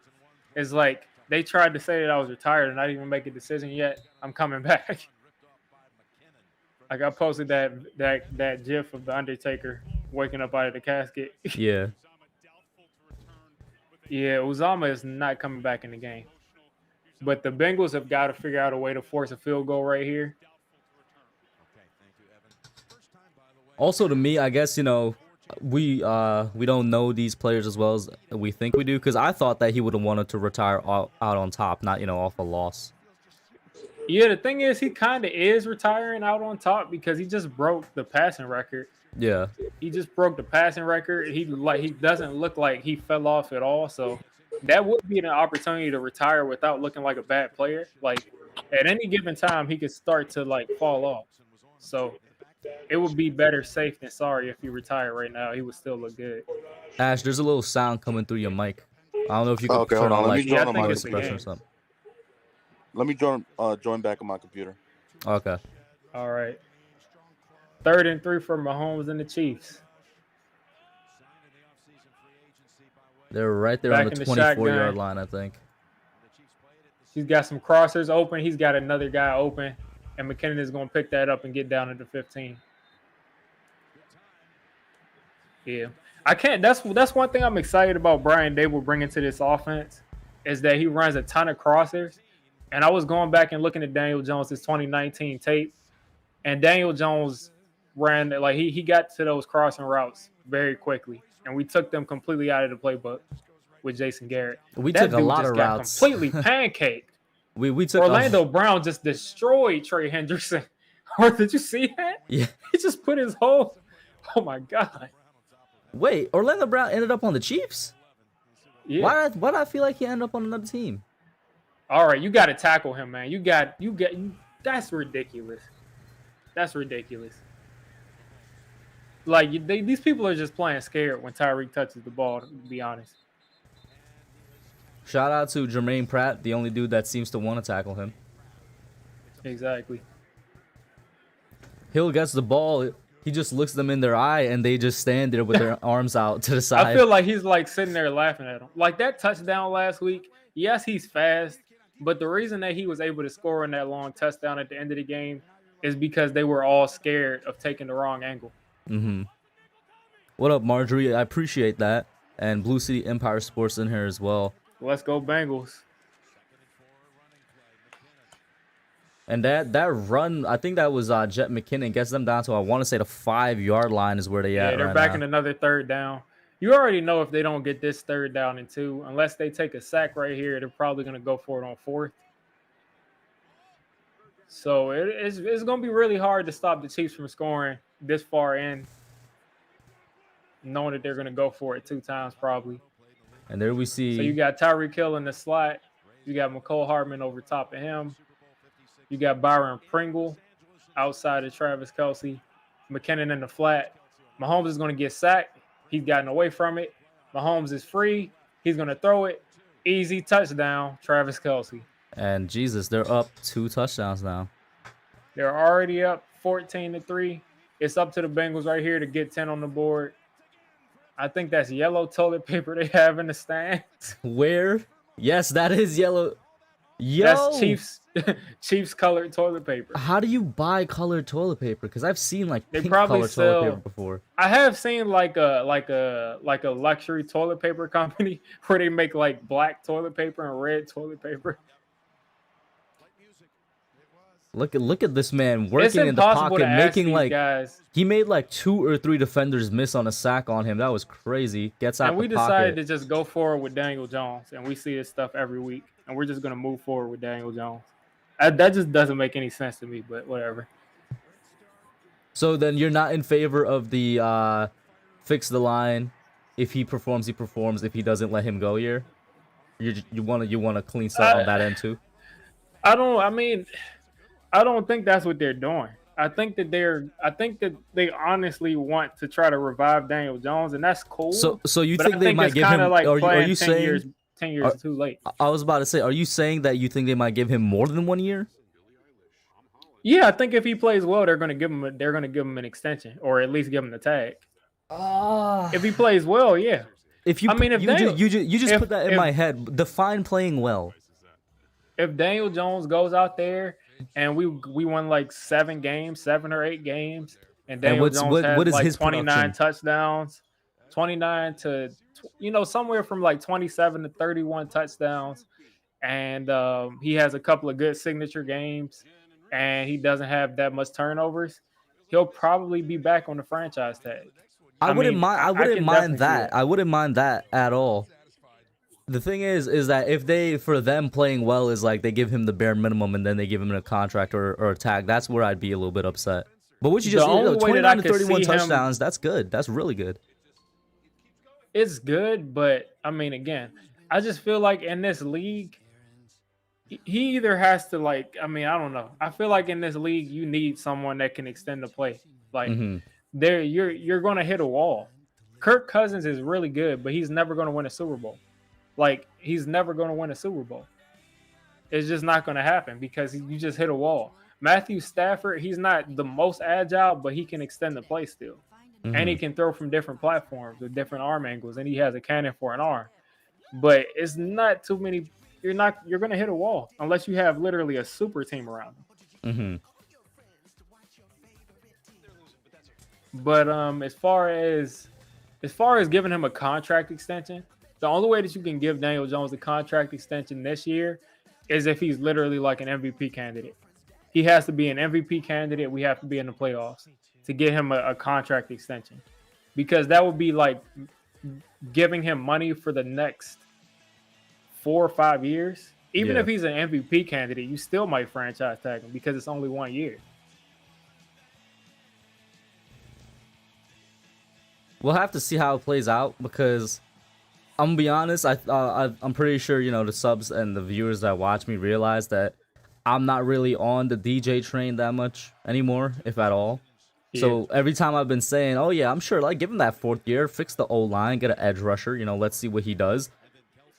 It's like they tried to say that I was retired and I didn't even make a decision yet. I'm coming back. Like I posted that GIF of the Undertaker waking up out of the casket. Yeah. Yeah, Uzama is not coming back in the game. But the Bengals have got to figure out a way to force a field goal right here. Also, to me, I guess, we don't know these players as well as we think we do, because I thought that he would have wanted to retire out on top, not, off a loss. Yeah, the thing is, he kind of is retiring out on top because he just broke the passing record. Yeah. He just broke the passing record. He doesn't look like he fell off at all. So that would be an opportunity to retire without looking like a bad player. Like at any given time, he could start to fall off. So it would be better safe than sorry if he retired right now. He would still look good. Ash, there's a little sound coming through your mic. I don't know if you can turn on my suppression or something. Let me join back on my computer. Okay. All right. 3rd and 3 for Mahomes and the Chiefs. They're right there on the 24-yard line, I think. He's got some crossers open. He's got another guy open. And McKinnon is going to pick that up and get down to the 15. Yeah, I can't. That's one thing I'm excited about Brian Dable bringing to this offense is that he runs a ton of crossers. And I was going back and looking at Daniel Jones' 2019 tape, and Daniel Jones ran like he got to those crossing routes very quickly, and we took them completely out of the playbook with Jason Garrett. We took That a dude lot just of got routes. completely pancaked. we took Orlando Brown just destroyed Trey Hendrickson. Or did you see that? Yeah. He just put his whole. Oh my god. Wait, Orlando Brown ended up on the Chiefs? Yeah. Why did I feel like he ended up on another team? All right, you got to tackle him, man. That's ridiculous. That's ridiculous. Like these people are just playing scared when Tyreek touches the ball. To be honest. Shout out to Jermaine Pratt, the only dude that seems to want to tackle him. Exactly. Hill gets the ball. He just looks them in their eye, and they just stand there with their arms out to the side. I feel like he's like sitting there laughing at him. Like that touchdown last week. Yes, he's fast, but the reason that he was able to score in that long touchdown at the end of the game is because they were all scared of taking the wrong angle. Mm-hmm. What up, Marjorie? I appreciate that. And Blue City Empire Sports in here as well. Let's go Bengals. And that run, I think that was Jet McKinnon, gets them down to, I want to say, the 5-yard line is where they at. Yeah, they're right back now. in another third down. You already know if they don't get this third down and 2, unless they take a sack right here, they're probably going to go for it on 4th. So it's going to be really hard to stop the Chiefs from scoring this far in, knowing that they're going to go for it 2 times probably. And there we see. So you got Tyreek Hill in the slot. You got McCole Hardman over top of him. You got Byron Pringle outside of Travis Kelce. McKinnon in the flat. Mahomes is going to get sacked. He's gotten away from it. Mahomes is free. He's going to throw it. Easy touchdown, Travis Kelce. And Jesus, they're up 2 touchdowns now. They're already up 14-3. It's up to the Bengals right here to get 10 on the board. I think that's yellow toilet paper they have in the stands. Where? Yes, that is yellow. Yo! That's Chiefs colored toilet paper. How do you buy colored toilet paper? Because I've seen like They pink probably colored sell- toilet paper before. I have seen like a luxury toilet paper company where they make like black toilet paper and red toilet paper. Look at this man It's working in the impossible pocket, to ask making these like guys. he made like 2 or 3 defenders miss on a sack on him. That was crazy. Gets out And we the decided pocket. to just go forward with Daniel Jones, and we see this stuff every week, and we're just gonna move forward with Daniel Jones. That just doesn't make any sense to me, but whatever. So then you're not in favor of the fix the line. If he performs, he performs. If he doesn't, let him go here. You want a clean start on that end too. I don't think that's what they're doing. I think that they honestly want to try to revive Daniel Jones, and that's cool. So you but think I they think might it's give kind him? of like Are playing you 10 saying? years 10 years too late? I was about to say, are you saying that you think they might give him more than 1 year? Yeah, I think if he plays well, they're going to give him an extension, or at least give him the tag. If he plays well, yeah. If you, I mean, if you just if- put that in if- my head. Define playing well. If Daniel Jones goes out there and we won like 7 or 8 games, and Daniel what's- Jones what- has what is like his 29 production? touchdowns, 29 to somewhere from like 27 to 31 touchdowns, and he has a couple of good signature games, and he doesn't have that much turnovers, he'll probably be back on the franchise tag. I wouldn't mean, mind. I I wouldn't can mind definitely see that. it. I wouldn't mind that at all. The thing is that if for them playing well is like they give him the bare minimum and then they give him a contract or a tag, that's where I'd be a little bit upset. But what you just The only way that 29 I to could 31 see him- touchdowns, that's good. That's really good. It's good, but I mean, again, I just feel like in this league, he either has to I don't know. I feel like in this league, you need someone that can extend the play. Like Mhm. you're going to hit a wall. Kirk Cousins is really good, but he's never going to win a Super Bowl. Like he's never going to win a Super Bowl. It's just not going to happen because you just hit a wall. Matthew Stafford, he's not the most agile, but he can extend the play still. And he can throw from different platforms with different arm angles, and he has a cannon for an arm. But it's not too many. You're going to hit a wall unless you have literally a super team around him. But as far as as far as giving him a contract extension, the only way that you can give Daniel Jones a contract extension this year is if he's literally like an MVP candidate. He has to be an MVP candidate. We have to be in the playoffs to get him a contract extension, because that would be like giving him money for the next 4 or 5 years. Even Yeah. if he's an MVP candidate, you still might franchise tag him because it's only 1 year. We'll have to see how it plays out, because I'm gonna be honest. I'm pretty sure the subs and the viewers that watch me realize that I'm not really on the DJ train that much anymore, if at all. Yeah. So every time I've been saying, "Oh yeah, I'm sure," like give him that 4th year, fix the O line, get an edge rusher. Let's see what he does.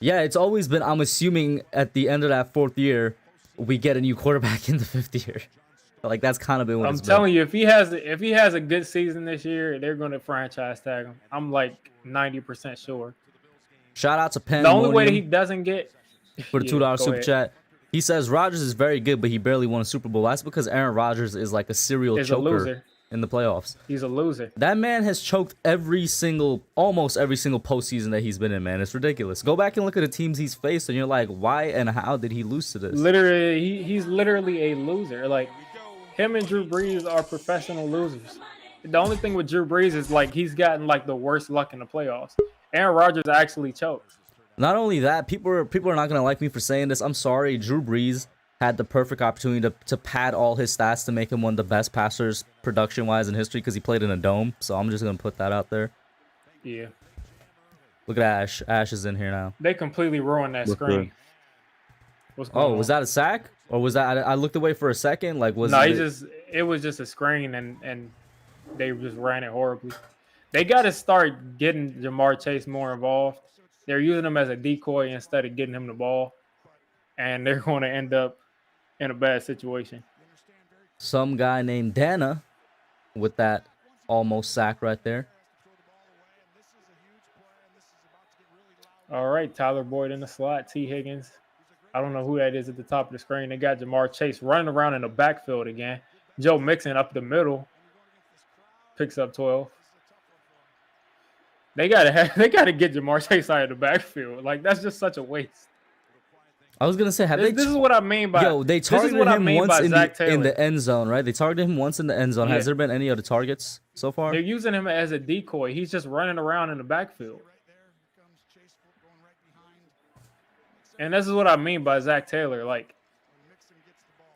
Yeah, it's always been. I'm assuming at the end of that 4th year, we get a new quarterback in the 5th year. Like that's kind of been what I'm it's telling you, if he has a good season this year, they're going to franchise tag him. I'm like 90% sure. Shout out to Penn. The only way that he doesn't get for the $2 super chat. He says Rodgers is very good, but he barely won a Super Bowl. That's because Aaron Rodgers is like a serial choker in the playoffs. He's a loser. That man has choked almost every single postseason that he's been in, man. It's ridiculous. Go back and look at the teams he's faced, and you're like, why and how did he lose to this? Literally, he's literally a loser. Like, him and Drew Brees are professional losers. The only thing with Drew Brees is like he's gotten like the worst luck in the playoffs. Aaron Rodgers actually choked. Not only that, people are not gonna like me for saying this. I'm sorry. Drew Brees had the perfect opportunity to pad all his stats to make him one of the best passers production-wise in history, because he played in a dome. So I'm just gonna put that out there. Yeah. Look at Ash. Ash is in here now. They completely ruined that screen. What's going on? Was that a sack? Or was that? I looked away for a second. Like was no? it? It was just a screen, and they just ran it horribly. They got to start getting Jamar Chase more involved. They're using him as a decoy instead of getting him the ball, and they're going to end up in a bad situation. Some guy named Dana with that almost sack right there. All right, Tyler Boyd in the slot. T. Higgins. I don't know who that is at the top of the screen. They got Jamar Chase running around in the backfield again. Joe Mixon up the middle. Picks up 12. They gotta get Jamar Chase out of the backfield. Like, that's just such a waste. I was gonna say, this is what I mean by they targeted him once in the end zone, right? They targeted him once in the end zone. Yeah. Has there been any other targets so far? They're using him as a decoy. He's just running around in the backfield. And this is what I mean by Zach Taylor. Like,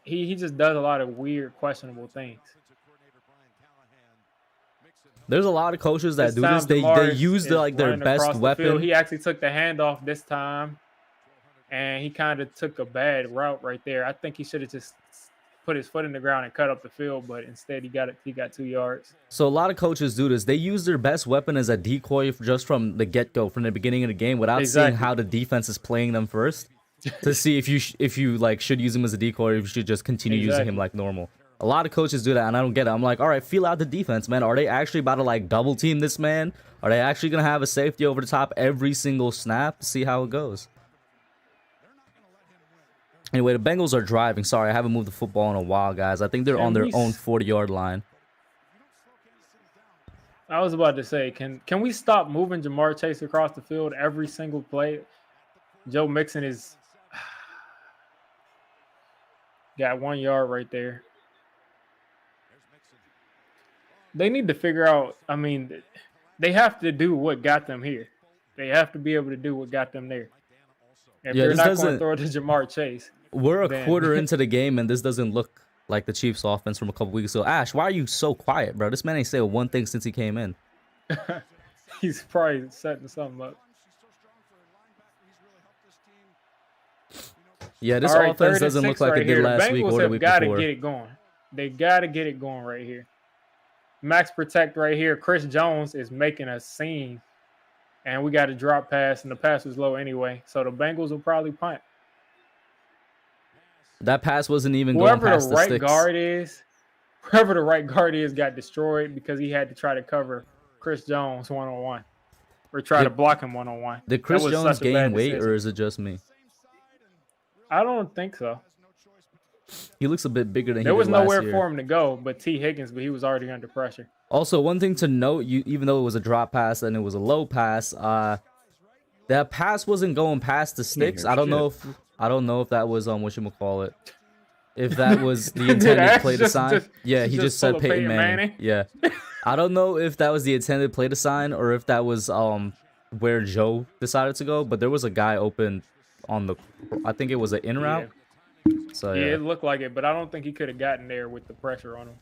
he just does a lot of weird, questionable things. There's a lot of coaches that do this. They use their best weapon. He actually took the handoff this time, and he kind of took a bad route right there. I think he should have just put his foot in the ground and cut up the field, but instead he got 2 yards. So a lot of coaches do this. They use their best weapon as a decoy just from the get-go, from the beginning of the game, without seeing how the defense is playing them first, to see if you like should use him as a decoy, or if you should just continue using him like normal. A lot of coaches do that, and I don't get it. I'm like, all right, feel out the defense, man. Are they actually about to like double team this man? Are they actually gonna have a safety over the top every single snap? See how it goes. Anyway, the Bengals are driving. Sorry, I haven't moved the football in a while, guys. I think they're on their own 40-yard line. I was about to say, can we stop moving Jamar Chase across the field every single play? Joe Mixon is got 1 yard right there. They need to figure out, I mean, they have to do what got them here. They have to be able to do what got them there. If they're not going to throw it to Jamar Chase. We're a quarter into the game, and this doesn't look like the Chiefs offense from a couple weeks ago. Ash, why are you so quiet, bro? This man ain't said one thing since he came in. He's probably setting something up. Yeah, this offense doesn't look like it did last week or the week before. They got to get it going. They got to get it going right here. Max protect right here. Chris Jones is making a scene. And we got a drop pass, and the pass was low anyway. So the Bengals will probably punt. That pass wasn't even going past the sticks. Whoever the right guard is got destroyed because he had to try to cover Chris Jones one-on-one. Or try to block him one-on-one. Did Chris Jones gain weight, or is it just me? I don't think so. He looks a bit bigger than There he was did last nowhere year. for him to go but T. Higgins, but he was already under pressure. Also, one thing to note, even though it was a drop pass and it was a low pass, that pass wasn't going past the sticks. I don't know if that was whatchamacallit. If that was the intended play to sign. Yeah, he just said Peyton Manning. Yeah. I don't know if that was the intended play to sign or if that was where Joe decided to go, but there was a guy open on the, I think it was an in route. So yeah, yeah. it looked like it, but I don't think he could have gotten there with the pressure on him.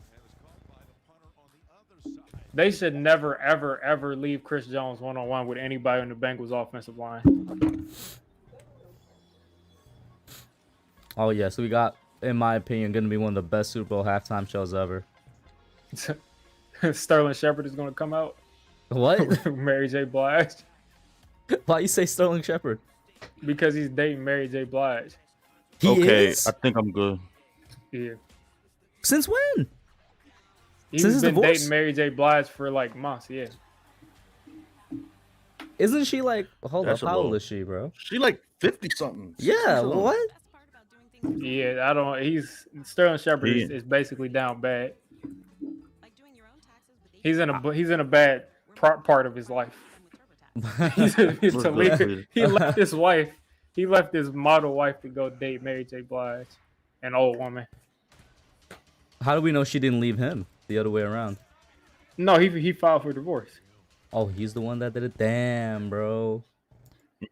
They should never, ever, ever leave Chris Jones one-on-one with anybody on the Bengals offensive line. Oh yeah, so we got, in my opinion, going to be one of the best Super Bowl halftime shows ever. Sterling Shepard is going to come out. What? Mary J. Blige. Why you say Sterling Shepard? Because he's dating Mary J. Blige. He is? I think I'm good. Yeah. Since when? He's Since his been divorce? dating Mary J. Blige for like months, yeah. Isn't she like, hold up, That's a how old little- is she, bro? She like 50 something. Yeah, what? Yeah, I don't. Sterling Shepard is basically down bad. He's in a bad part of his life. He left his wife. He left his model wife to go date Mary J. Blige, an old woman. How do we know she didn't leave him the other way around? No, he filed for divorce. Oh, he's the one that did it. Damn, bro.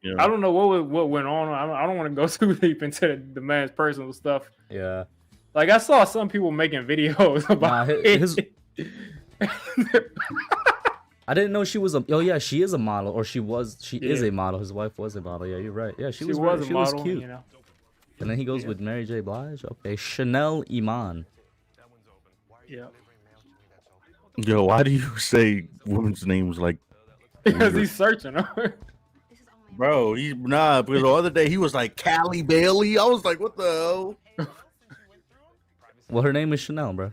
Yeah. I don't know what went on. I don't want to go too deep into the man's personal stuff. Yeah. Like I saw some people making videos about it. I didn't know she was a. Oh yeah, she is a model, or she is a model. His wife was a model. Yeah, you're right. Yeah, she was a model. Cute. You know. And then he goes with Mary J. Blige. Okay, Chanel Iman. Yeah. Yo, why do you say women's names like? Because he's searching her. Bro, because the other day he was like Callie Bailey. I was like, what the hell? Well, her name is Chanel, bro.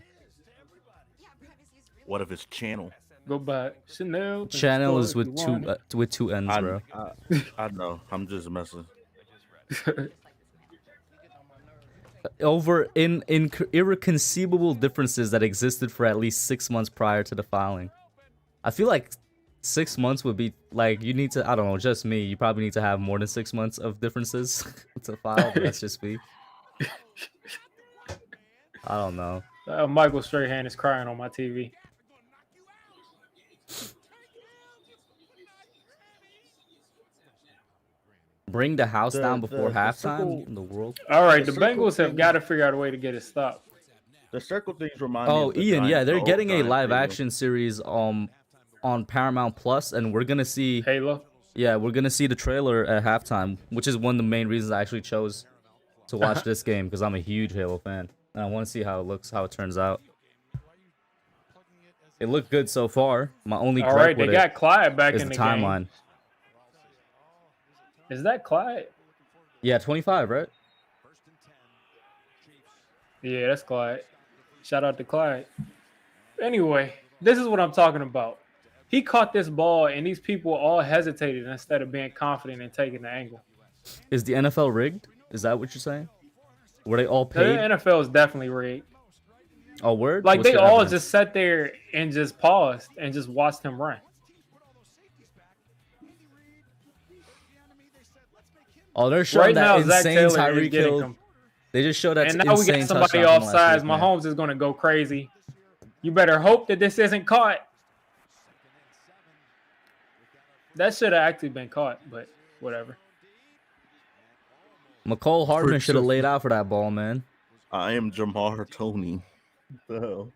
What if it's Channel? Go back. Chanel. Channel is with two N's, bro. I know. I'm just messing. Over in irreconcilable differences that existed for at least 6 months prior to the filing. I feel like 6 months would be like, you need to, I don't know, just me, you probably need to have more than 6 months of differences to file, but that's just me. I don't know. Michael Strahan is crying on my TV. Bring the house down before halftime in the world. All right, the Bengals have got to figure out a way to get it stopped. The circle things remind me. Oh, of the Ian, yeah, Giants, they're the getting a Giants live thing. action series on Paramount Plus, and we're gonna see Halo. Yeah, we're gonna see the trailer at halftime, which is one of the main reasons I actually chose to watch this game, because I'm a huge Halo fan and I want to see how it looks, how it turns out. It looked good so far. My only All right, gripe they with got Clyde back is in the the timeline. game. Is that Clyde? Yeah, 25, right? Yeah, that's Clyde. Shout out to Clyde. Anyway, this is what I'm talking about. He caught this ball, and these people all hesitated instead of being confident and taking the angle. Is the NFL rigged? Is that what you're saying? Were they all The paid? NFL is definitely rigged. Oh, word? Like, What's they your all evidence? just sat there and just paused and just watched him run. Oh, they're showing Right that now, Zach insane Taylor is Tyreek getting Hill. him. They just showed that And now we insane got somebody touchdown from last offsides. week, man. Mahomes is going to go crazy. You better hope that this isn't caught. That should have actually been caught, but whatever. McCole Hardman should have laid out for that ball, man. I am Jamar Tony. What the hell?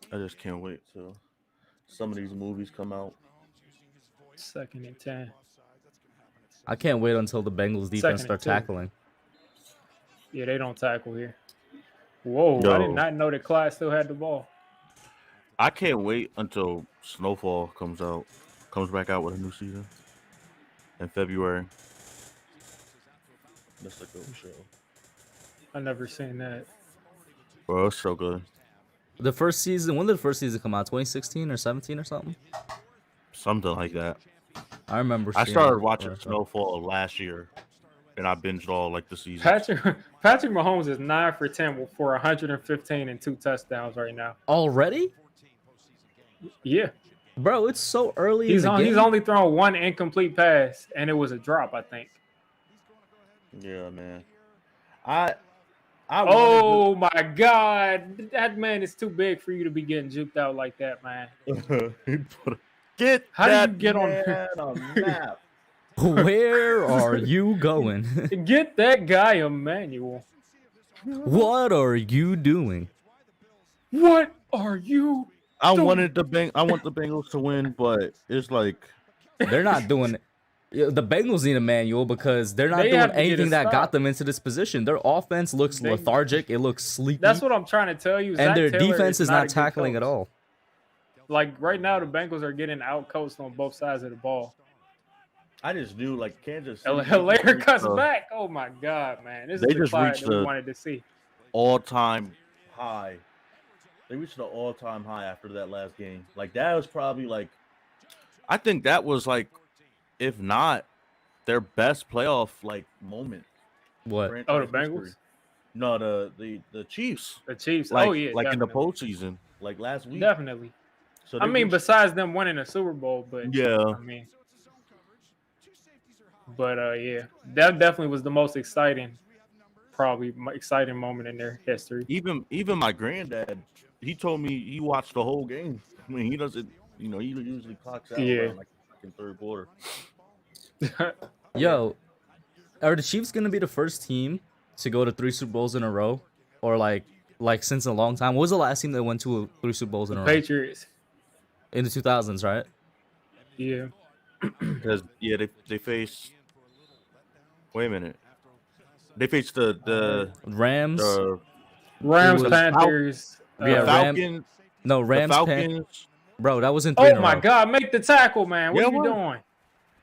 I just can't wait till some of these movies come out. 2nd and 10. I can't wait until the Bengals defense Second start and 2. tackling. Yeah, they don't tackle here. Whoa, I Yo. did not know that Clyde still had the ball. I can't wait until Snowfall comes back out with a new season in February. That's a good show. I never seen that. Bro, it's so good. The first season. When did the first season come out? 2016 or 17 or something? Something like that. I remember. I seeing started it watching for- Snowfall last year, and I binged all like the seasons. Patrick Mahomes is 9 for 10 for 115 and 2 touchdowns right now. Already, Yeah, bro. It's so early in the game. he's only thrown one incomplete pass, and it was a drop, I think. Yeah, man. I Oh my God, that man is too big for you to be getting juked out like that, man. Get How that do you get man on map. Where are you going? Get that guy a manual. What are you doing? What are you? I want the Bengals to win, but it's like They're not doing it. Yeah, the Bengals need a manual because they're not They doing have to get a anything that got stop. them into this position. Their offense looks lethargic. It looks sleepy. That's what I'm trying to tell you. and Zach their Taylor defense is not a not good tackling coach. at all. Like right now, the Bengals are getting outcoached on both sides of the ball. I just knew like Kansas City. Hilaire cuts back. Oh my God, man! This is the fight that we wanted to see. All-time high. They reached the all-time high after that last game. Like that was probably like, I think that was like, if not their best playoff like moment. What? Oh, the Bengals? No, the Chiefs. The Chiefs. Like, oh yeah, like in the definitely. postseason, like last week. Definitely. So I mean, besides them winning a Super Bowl, but yeah, I mean, but yeah, that definitely was the most exciting, probably exciting moment in their history. even my granddad, he told me he watched the whole game. I mean, he doesn't, he usually clocks out around like in third quarter. Yo, are the Chiefs gonna be the first team to go to 3 Super Bowls in a row, or like since a long time? What was the last team that went to 3 Super Bowls in a row? Patriots. In the 2000s, right? Yeah. Because they faced. Wait a minute. They faced the Rams. Rams, was- Panthers. Yeah, Falcons. No, Rams. The Falcons. Bro, that was in 3 in Oh a my row. God! Make the tackle, man. What Yeah, are you what? doing?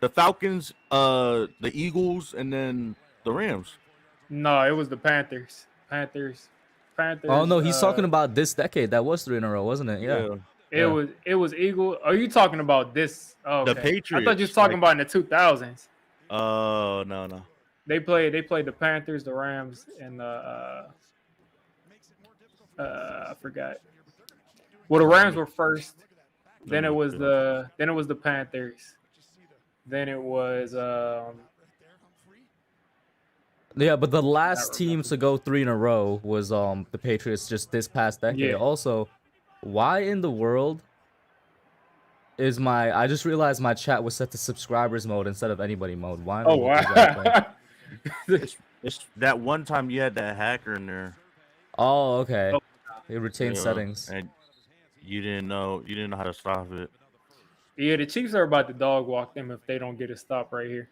The Falcons, the Eagles, and then the Rams. No, it was the Panthers. Panthers. Oh no, he's talking about this decade. That was 3 in a row, wasn't it? Yeah. It was Eagle. Are you talking about this? Oh, okay. The Patriots. I thought you was talking about in the 2000s. Oh no. They played the Panthers, the Rams, and the I forgot. Well, the Rams were first. Then it was the Panthers. Then it was Yeah, but the last team to go 3 in a row was the Patriots just this past decade. Yeah. Also, why in the world is I just realized my chat was set to subscribers mode instead of anybody mode. Why? oh wow. It's that one time you had that hacker in there. Oh, okay. Oh. It retained Yeah, settings. and you didn't know how to stop it. Yeah, the Chiefs are about to dog walk them if they don't get a stop right here.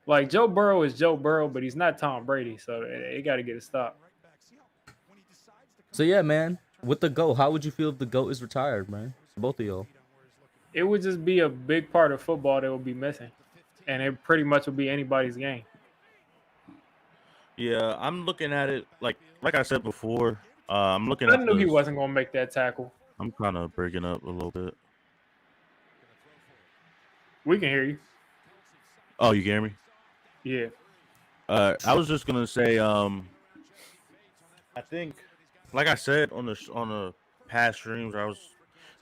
Like Joe Burrow is Joe Burrow, but he's not Tom Brady, so they got to get a stop. So yeah, man, with the GOAT, how would you feel if the GOAT is retired, man? Both of y'all. It would just be a big part of football that would be missing, and it pretty much would be anybody's game. Yeah, I'm looking at it like I said before. I'm looking. I at knew he this- wasn't going to make that tackle. I'm kind of breaking up a little bit. We can hear you. Oh, you can hear me? Yeah. I was just gonna say, I think, like I said on the past streams, I was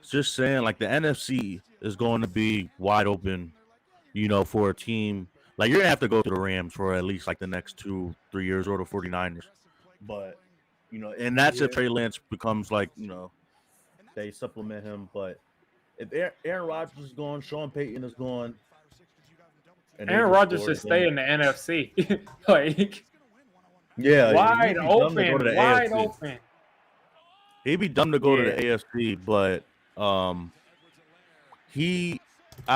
just saying like the NFC is going to be wide open, for a team. Like you're gonna have to go to the Rams for at least like the next 2-3 years, or the 49ers. But and that's if Trey Lance becomes like they supplement him. But if Aaron Rodgers is gone, Sean Payton is gone. And Aaron Rodgers should stay in the NFC. Like, yeah, wide open. He'd be dumb to go to the AFC, but I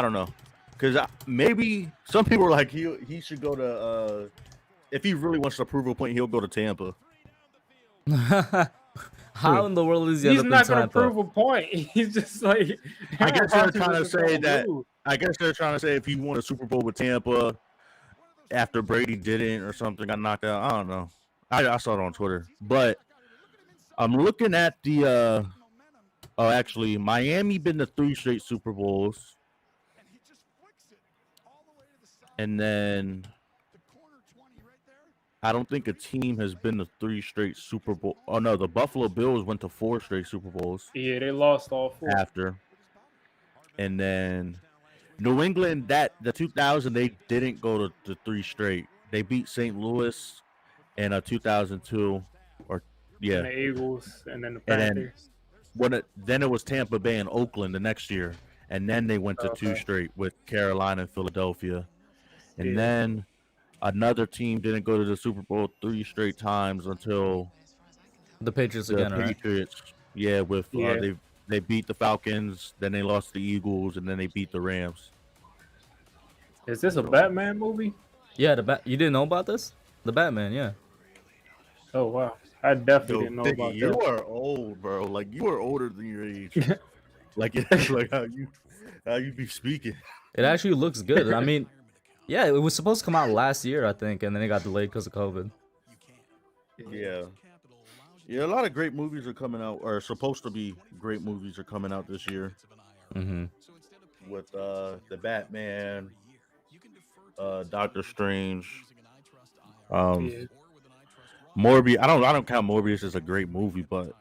don't know, because maybe some people are like he should go to if he really wants to prove a point, he'll go to Tampa. How in the world is he? He's not going to prove a point. He's just like. I guess they're trying to say that. I guess they're trying to say if he won a Super Bowl with Tampa after Brady didn't or something, got knocked out. I don't know. I saw it on Twitter, but I'm looking at the. Actually, Miami been to 3 straight Super Bowls, and then I don't think a team has been to 3 straight Super Bowl. Oh no, the Buffalo Bills went to 4 straight Super Bowls Yeah, they lost all 4. after, and then New England the 2000 they didn't go to 3 straight. They beat St. Louis in a 2002, or yeah, And the Eagles, and then the and then Panthers. then it was Tampa Bay and Oakland the next year, and then they went to 2 Okay. straight with Carolina and Philadelphia, and Yeah. then another team didn't go to the Super Bowl 3 straight times until The Patriots the again, right? Patriots. Yeah, with Yeah. they beat the Falcons, then they lost the Eagles, and then they beat the Rams. Is this a Batman movie? Yeah, you didn't know about this? The Batman, yeah. Oh wow, I definitely Yo, didn't know Biggie, about you that. are old, bro. Like you are older than your age. like like how you be speaking. It actually looks good. I mean, yeah, it was supposed to come out last year, I think, and then it got delayed because of COVID. Yeah. Yeah, a lot of great movies are coming out, or supposed to be great movies are coming out this year. Mm-hmm. With the Batman, Doctor Strange, Yeah. Morbius. I don't count Morbius as a great movie, but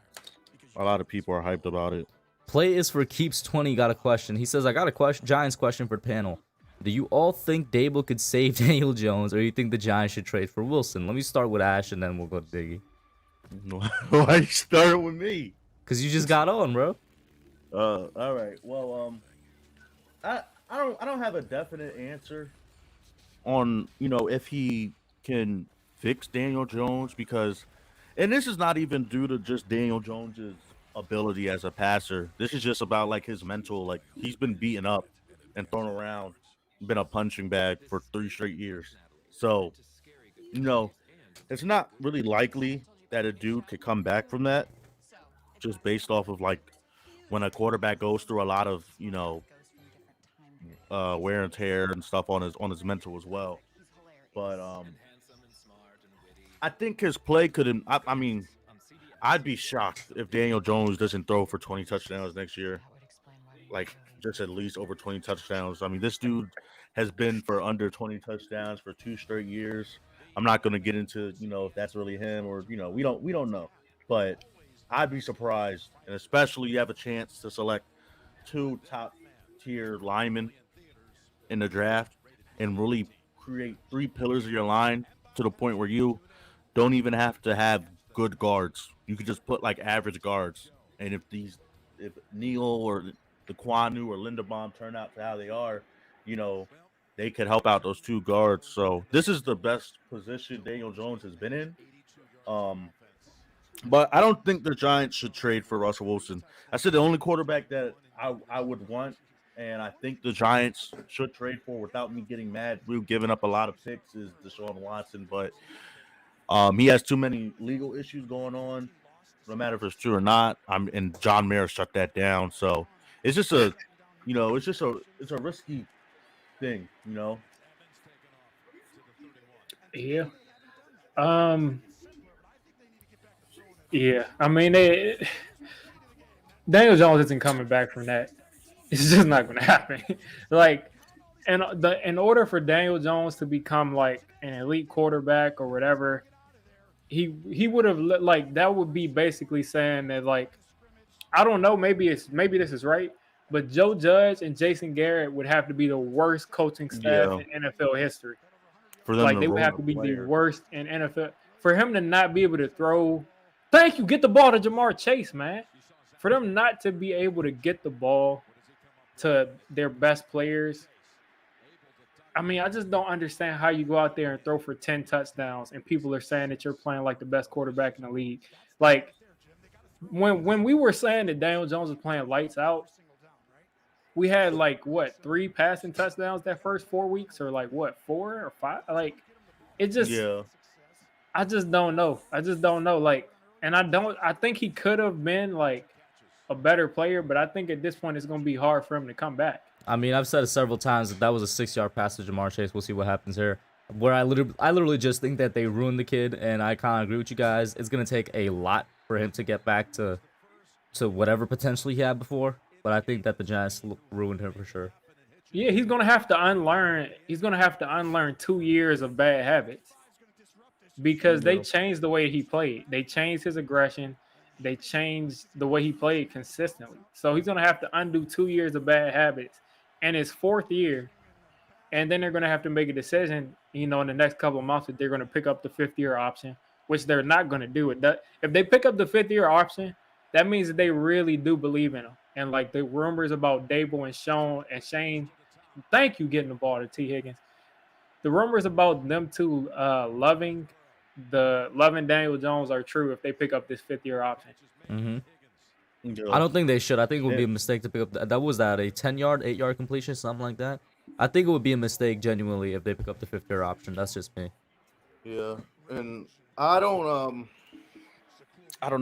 a lot of people are hyped about it. Play is for keeps 20 got a question. He says, I got a question, Giants question for the panel. Do you all think Dable could save Daniel Jones, or you think the Giants should trade for Wilson? Let me start with Ash, and then we'll go to Diggy. Why you started with me? Because you just got on, bro. All right. Well, I don't have a definite answer on if he can fix Daniel Jones, because, and this is not even due to just Daniel Jones's ability as a passer. This is just about like his mental. Like he's been beaten up and thrown around, been a punching bag for 3 straight years. So, it's not really likely that a dude could come back from that, just based off of like when a quarterback goes through a lot of wear and tear and stuff on his mental as well. But I think his play could. I mean, I'd be shocked if Daniel Jones doesn't throw for 20 touchdowns next year. Like just at least over 20 touchdowns. I mean, this dude has been for under 20 touchdowns for 2 straight years. I'm not going to get into if that's really him or we don't know. But I'd be surprised, and especially you have a chance to select 2 top tier linemen in the draft and really create 3 pillars of your line to the point where you don't even have to have good guards. You could just put like average guards, and if Neal or the Kwanu or Linderbaum turn out to how they are, they could help out those 2 guards. So this is the best position Daniel Jones has been in. But I don't think the Giants should trade for Russell Wilson. I said the only quarterback that I would want, and I think the Giants should trade for without me getting mad, we've given up a lot of picks, is Deshaun Watson. But he has too many legal issues going on, no matter if it's true or not. And John Mayer shut that down. So it's just it's a risky thing, Yeah. Yeah. I mean, Daniel Jones isn't coming back from that. It's just not going to happen. Like, in order for Daniel Jones to become like an elite quarterback or whatever, he would have like that would be basically saying that, like, I don't know, maybe this is right, but Joe Judge and Jason Garrett would have to be the worst coaching staff in NFL history. For them, like they would have to be the worst in NFL. For him to not be able to throw, thank you, get the ball to Jamar Chase, man. For them not to be able to get the ball to their best players, I mean, I just don't understand how you go out there and throw for 10 touchdowns and people are saying that you're playing like the best quarterback in the league. Like, when we were saying that Daniel Jones was playing lights out, we had like 3 passing touchdowns that first 4 weeks, or like 4 or 5. Like, it just, I just don't know. Like, and I think he could have been like a better player, but I think at this point it's going to be hard for him to come back. I mean, I've said it several times that was a 6-yard pass to Jamar Chase. We'll see what happens here. where I literally just think that they ruined the kid, and I kind of agree with you guys. It's gonna take a lot for him to get back to whatever potential he had before, but I think that the Giants ruined him for sure. Yeah, he's gonna have to unlearn. He's gonna have to unlearn 2 years of bad habits because they Yeah. changed the way he played. They changed his aggression. They changed the way he played consistently. So he's gonna have to undo 2 years of bad habits, and his fourth year, and then they're gonna have to make a decision. In the next couple of months, that they're gonna pick up the fifth-year option, which they're not gonna do. If they pick up the fifth-year option, that means that they really do believe in him. And like the rumors about Dable and Shane, thank you getting the ball to T. Higgins. The rumors about them two loving Daniel Jones are true if they pick up this fifth-year option. Mm-hmm. Yeah. I don't think they should. I think it would be a mistake to pick up that. Was that a 10-yard, 8-yard completion, something like that? I think it would be a mistake genuinely if they pick up the fifth-year option. That's just me. Yeah, and I don't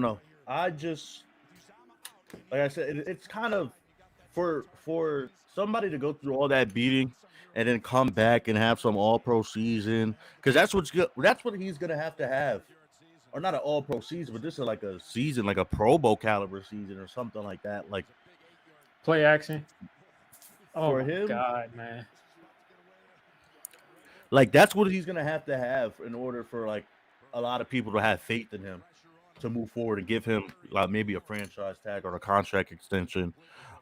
know. I just, like I said, it's kind of for somebody to go through all that beating and then come back and have some All-Pro season, because that's what he's gonna have to have, or not an All-Pro season, but this is like a season, like a Pro Bowl caliber season or something like that. Like Play action. Oh for my him, God, man. like that's what he's gonna have to have in order for like a lot of people to have faith in him to move forward and give him like maybe a franchise tag or a contract extension.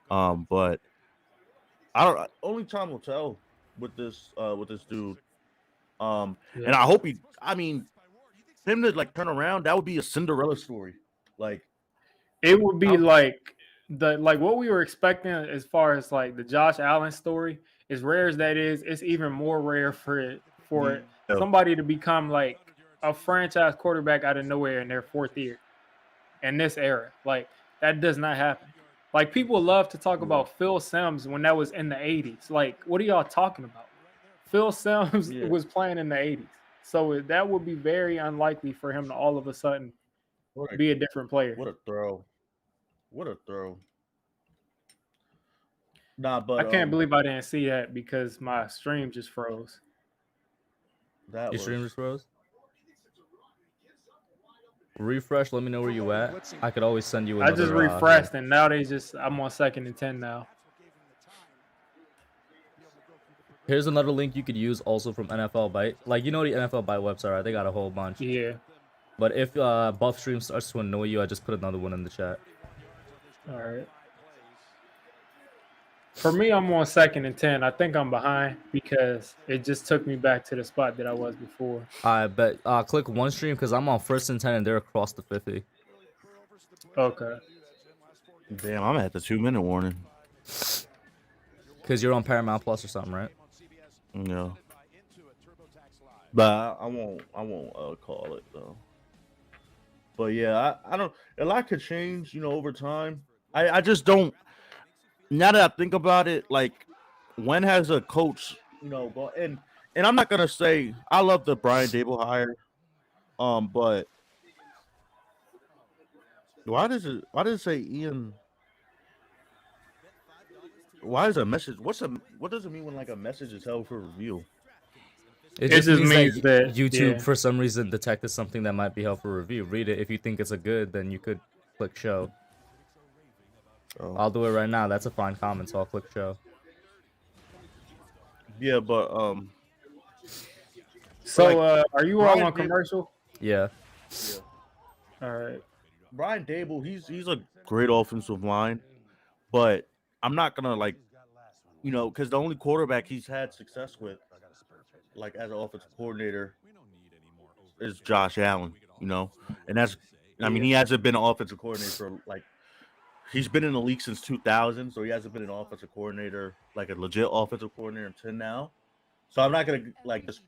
But I don't. Only time will tell with this dude. And I hope he. I mean, him to like turn around, that would be a Cinderella story. Like it would be like what we were expecting as far as like the Josh Allen story. As rare as that is, it's even more rare for somebody to become like a franchise quarterback out of nowhere in their fourth year in this era. Like that does not happen. Like people love to talk about Phil Simms when that was in the 80s. Like, what are y'all talking about? Phil Simms was playing in the 80s. So that would be very unlikely for him to all of a sudden be a different player. What a throw. What a throw. Nah, but I can't believe I didn't see that because my stream just froze. Your stream just froze? Refresh, let me know where you at. I could always send you another. I just refreshed and now I'm on 2nd and 10 now. Here's another link you could use also from NFL Byte. Like, the NFL Byte website, right? They got a whole bunch. Yeah. But if Buff Stream starts to annoy you, I just put another one in the chat. All right. For me, I'm on 2nd and 10. I think I'm behind because it just took me back to the spot that I was before. I bet. Click one stream because I'm on 1st and 10 and they're across the 50. Okay. Damn, I'm at the 2-minute warning. Because you're on Paramount Plus or something, right? Yeah. But I won't call it though. But yeah, I don't. A lot could change, over time. I just don't. Now that I think about it, like when has a coach, and I'm not gonna say I love the Brian Dable hire, but why does it say Ian? Why is a message? What does it mean when like a message is held for review? It just means that YouTube for some reason detected something that might be held for review. Read it. If you think it's a good, then you could click show. Oh. I'll do it right now. That's a fine comment, so I'll click show. Yeah, but So are you all on commercial? Yeah. All right. Brian Dable, he's a great offensive line, but I'm not gonna because the only quarterback he's had success with, like as an offensive coordinator, is Josh Allen. And that's, I mean, he hasn't been an offensive coordinator for he's been in the league since 2000, so he hasn't been an offensive coordinator, like a legit offensive coordinator until now. So I'm not gonna just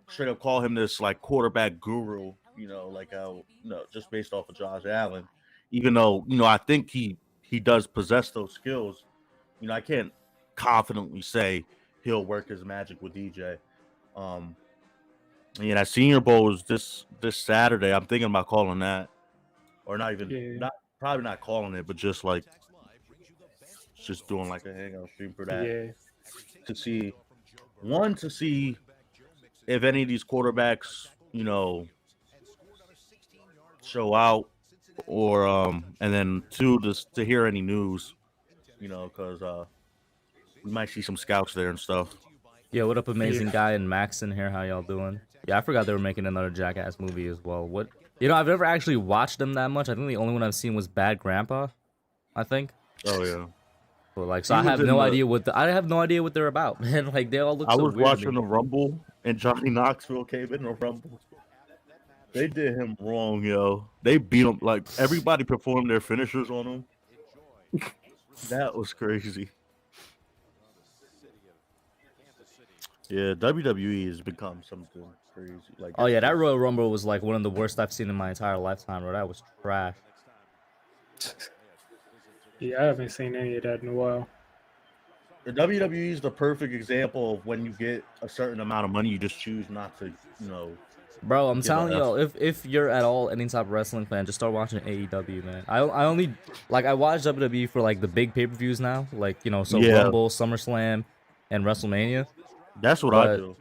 straight up call him this quarterback guru, just based off of Josh Allen. Even though I think he does possess those skills, I can't confidently say he'll work his magic with DJ. That Senior Bowl is this Saturday. I'm thinking about calling that, or not even probably not calling it, but just doing a hangout stream for that. Yeah. To see if any of these quarterbacks, show out, or and then two, just to hear any news, because we might see some scouts there and stuff. Yeah, what up, amazing guy and Max in here? How y'all doing? Yeah, I forgot they were making another Jackass movie as well. What? I've never actually watched them that much. I think the only one I've seen was Bad Grandpa. I think. Oh yeah. But like, so I have no idea what they're about, man. Like they all look. I so was weird to watching me. the Rumble, and Johnny Knoxville came in the Rumble. They did him wrong, yo. They beat him. Like everybody performed their finishers on him. That was crazy. Yeah, WWE has become something crazy. Like, Oh yeah, that Royal Rumble was like one of the worst I've seen in my entire lifetime, bro. That was trash. Yeah, I haven't seen any of that in a while. The WWE is the perfect example of when you get a certain amount of money, you just choose not to, Bro, I'm give telling a F. y'all, if you're at all any type of wrestling fan, just start watching AEW, man. I only like I watch WWE for like the big pay-per-views now, like so Yeah. Rumble, SummerSlam, and WrestleMania. That's what I But do.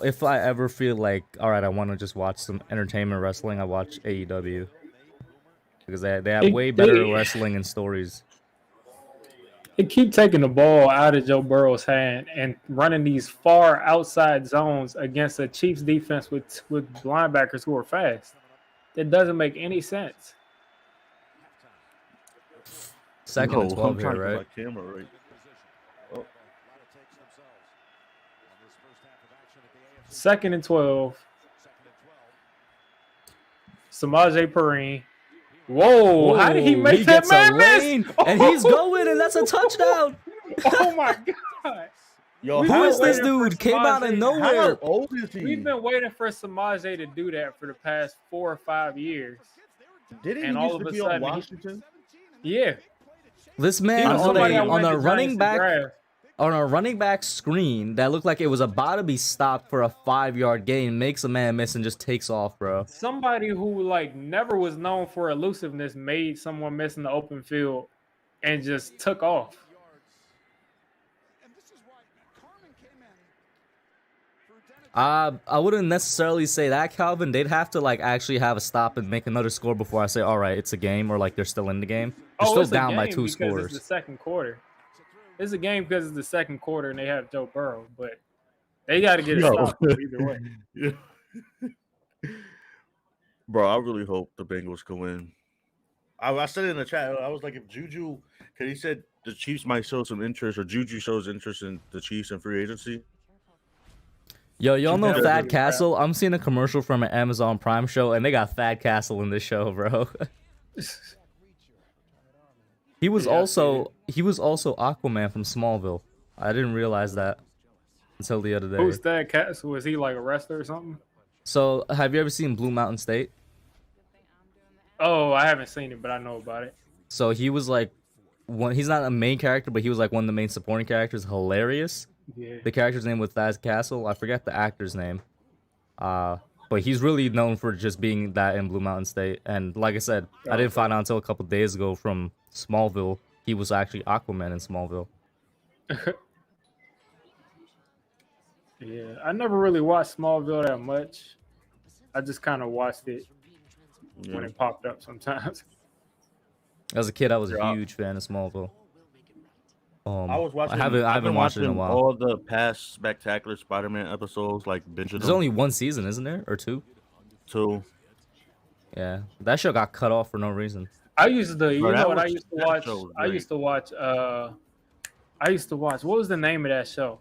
if I ever feel like, all right, I want to just watch some entertainment wrestling, I watch AEW because they have way better wrestling and stories. They keep taking the ball out of Joe Burrow's hand and running these far outside zones against a Chiefs defense with linebackers who are fast. It doesn't make any sense. Second and 12 I'm here, trying to get right? my camera right. Oh. Second and 12. Samaje Perine. Whoa, how did he make that man miss? And he's going, and that's a touchdown. Oh my God. Yo, Who is this dude? Came out of how nowhere. old is he? We've been waiting for Samaje to do that for the past 4 or 5 years. Didn't he and used all to of a be on sudden, Washington? Yeah. This man was on somebody I a wanted the running Giants to back draft. on a running back screen that looked like it was about to be stopped for a 5-yard gain makes a man miss and just takes off, bro. Somebody who like never was known for elusiveness made someone miss in the open field and just took off. I wouldn't necessarily say that, Calvin. They'd have to like actually have a stop and make another score before I say, all right, it's a game, or like they're still in the game. They're still It's a down by game 2 because scores. It's the second quarter. It's a game because it's the second quarter and they have Joe Burrow, but they got to get a stop either way. Yeah. Bro, I really hope the Bengals can win. I said it in the chat. I was like, if Juju, because he said the Chiefs might show some interest, or Juju shows interest in the Chiefs in free agency. Yo, y'all know That was Thad really Castle? I'm seeing a commercial from an Amazon Prime show, and they got Thad Castle in this show, bro. He was also Aquaman from Smallville. I didn't realize that until the other day. Who's that cat? So is he like a wrestler or something? So, have you ever seen Blue Mountain State? Oh, I haven't seen it, but I know about it. So he was like he's not a main character, but he was like one of the main supporting characters. Hilarious. Yeah. The character's name was Thad Castle. I forget the actor's name. But he's really known for just being that in Blue Mountain State. And like I said, I didn't find out until a couple days ago from Smallville. He was actually Aquaman in Smallville. Yeah, I never really watched Smallville that much. I just kind of watched it when it popped up sometimes. As a kid, I was a huge fan of Smallville. I was watching. I haven't watched it in a while. All the past spectacular Spider-Man episodes, like binging. There's only 1 season, isn't there, or 2? 2. Yeah, that show got cut off for no reason. I used to, I used to watch. What was the name of that show?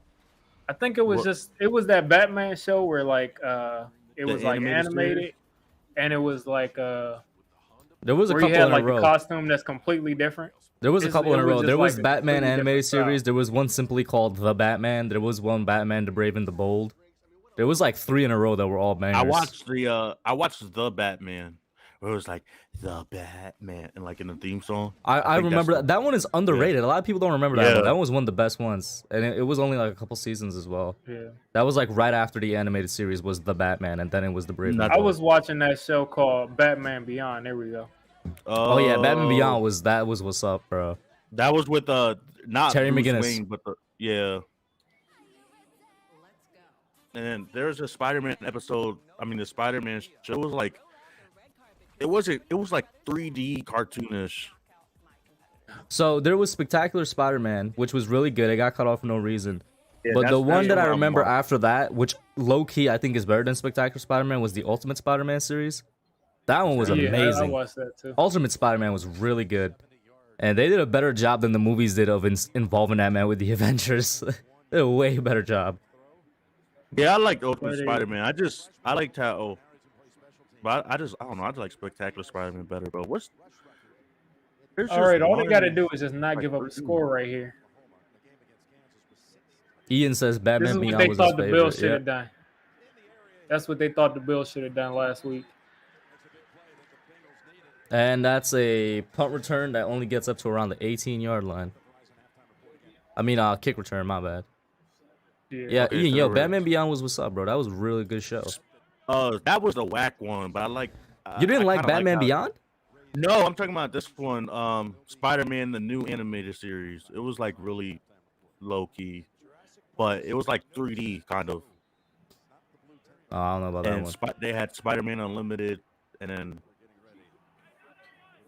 I think it was it was that Batman show where like it was like animated, and it was like there was a where couple you had in like a row. a costume that's completely different. There was a couple in a row. There was like Batman animated series. style. There was one simply called The Batman. There was one Batman the Brave and the Bold. There was like 3 in a row that were all bangers. I watched the Batman. Where it was like the Batman and like in the theme song. I remember that one is underrated. A lot of people don't remember that one. That was one of the best ones, and it was only like a couple seasons as well. Yeah, that was like right after the animated series was The Batman, and then it was the Brave. I was watching that show called Batman Beyond. There we go. Oh yeah, Batman Beyond was what's up, bro. That was with not Terry Bruce McGinnis, Wayne, but yeah. And there's a Spider-Man episode. I mean, the Spider-Man show was like it was like 3D cartoonish. So there was Spectacular Spider-Man, which was really good. It got cut off for no reason. Yeah, But the one that I what I'm remember on. after that, which low-key I think is better than Spectacular Spider-Man, was the Ultimate Spider-Man series. That one was I amazing. watched that too. Ultimate Spider-Man was really good. And they did a better job than the movies did of involving that man with the Avengers. They did a way better job. Yeah, I like Ultimate Spider-Man. I liked how. But I don't know. I just like Spectacular Spider-Man better. But all right? All they got to do is just not give up a score right here. Ian says This Batman is what Beyond they was his thought the Bills favorite. should Yeah. have done. That's what they thought the Bills should have done last week. And that's a punt return that only gets up to around the 18-yard line. I mean, kick return, my bad. Yeah, Okay, Ian, so yo, we're- Batman Beyond was what's up, bro. That was a really good show. That was the whack one, but I like. You didn't I like kinda Batman how- Beyond? No, I'm talking about this one. Spider-Man, the new animated series. It was like really low key, but it was like 3D kind of. Oh, I don't know about that And one. they had Spider-Man Unlimited, and then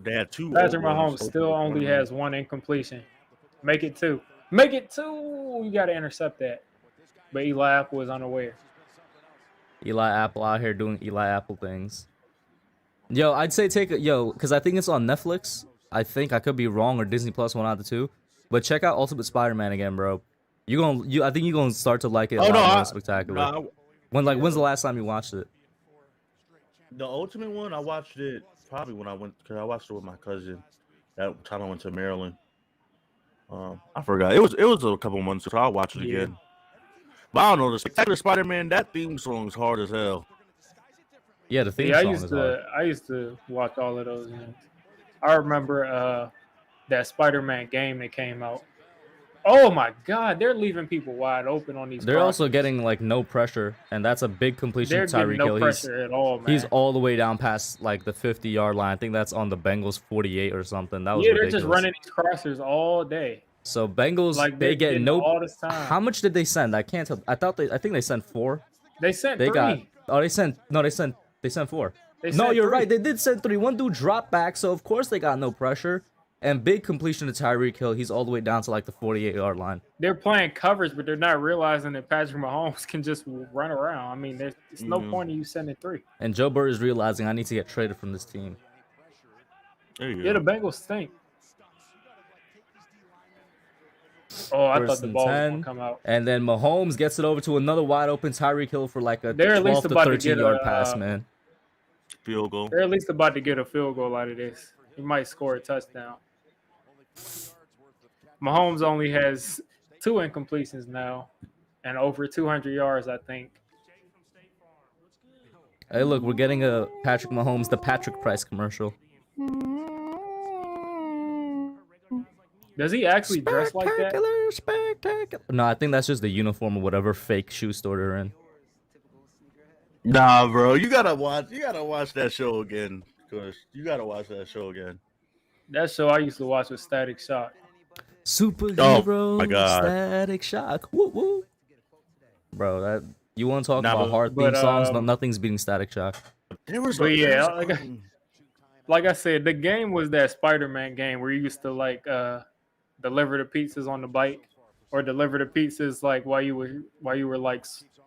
they had two. Patrick old ones. Mahomes still only has one incompletion. Make it two. Make it two. You got to intercept that. But Eli Apple is unaware. Eli Apple out here doing Eli Apple things. Yo, I'd say because I think it's on Netflix. I think I could be wrong, or Disney Plus, one out of the two. But check out Ultimate Spider-Man again, bro. I think you're gonna start to like it a lot more than Spectacular. No, When's the last time you watched it? the Ultimate one, I watched it probably when I watched it with my cousin. That time I went to Maryland. I forgot. It was a couple months ago. So I'll watch it again. But I don't know. The Spectacular Spider-Man, that theme song is hard as hell. Yeah, the theme Yeah, song is hard. I used to watch all of those games. I remember that Spider-Man game that came out. Oh my God, they're leaving people wide open on these. They're also getting like no pressure, and that's a big completion. They're to getting Tyreek no Hill. pressure at all, man. He's all the way down past like the 50-yard line. I think that's on the Bengals 48 or something. That was ridiculous. They're just running these crossers all day. So Bengals, Like they get no. all this time. How much did they send? I can't tell. I think they sent 4. They sent They 3. got. Oh, they sent 4. They No, sent you're 3. right. They did send 3. One dude dropped back, so of course they got no pressure. And big completion to Tyreek Hill. He's all the way down to like the 48-yard line. They're playing coverage, but they're not realizing that Patrick Mahomes can just run around. I mean, there's no point in you sending 3. And Joe Burrow is realizing I need to get traded from this team. There you Yeah, the go. Bengals stink. Oh, I thought First the and ball was 10. going to come out. And then Mahomes gets it over to another wide open Tyreek Hill for like a They're at 12 least to about to get 13-yard a, pass, man. Field goal. They're at least about to get a field goal out of this. He might score a touchdown. Mahomes only has 2 incompletions now and over 200 yards, I think. Hey, look, we're getting a Patrick Mahomes, the Patrick Price commercial. Does he actually dress like that? Spectacular. No, I think that's just the uniform or whatever fake shoe store they're in. Nah, bro, you gotta watch that show again. Cause you gotta watch that show again. That show I used to watch with Static Shock. Superhero my God. Static Shock. Woo woo. Bro, that you want to talk Nah, about hard theme but, songs? No, nothing's beating Static Shock. There was, But yeah, like I said, the game was that Spider-Man game where you used to like deliver the pizzas on the bike, or deliver the pizzas like while you were like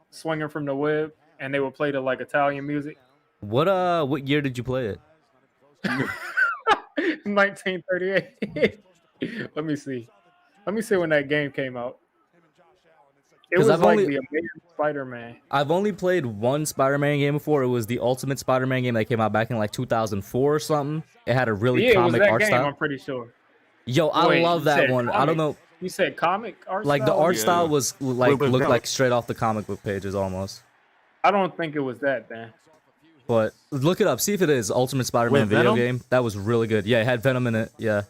swinging from the web, and they would play the like Italian music. What year did you play it? 1938. Let me see when that game came out. It 'Cause was I've like only- the Amazing Spider-Man. I've only played one Spider-Man game before. It was the Ultimate Spider-Man game that came out back in like 2004 or something. It had a really Yeah, it was comic that art game. style. I'm pretty sure. Yo, I Wait, love you that said one. I don't know. You said comic art Like the style? art Yeah. style was like Wait, looked no. like straight off the comic book pages almost. I don't think it was that, man. But look it up. See if it is Ultimate Spider-Man With video Venom? game. That was really good. Yeah, it had Venom in it. Yeah.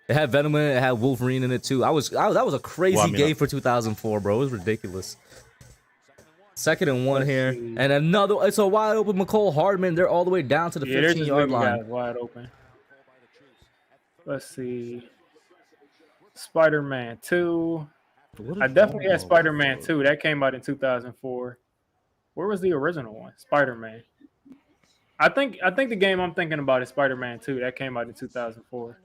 It had Venom in it. It had Wolverine in it too. That was a crazy Well, I mean, game for 2004, bro. It was ridiculous. 2nd and 1 here. see. And another. It's a wide open McCole Hardman. They're all the way down to the Yeah, they're just 15-yard leaving line. guys wide open. Let's see. Spider-Man 2. What is I definitely wrong had with Spider-Man Buffalo? 2. That came out in 2004. Where was the original one? Spider-Man. I think the game I'm thinking about is Spider-Man 2. That came out in 2004.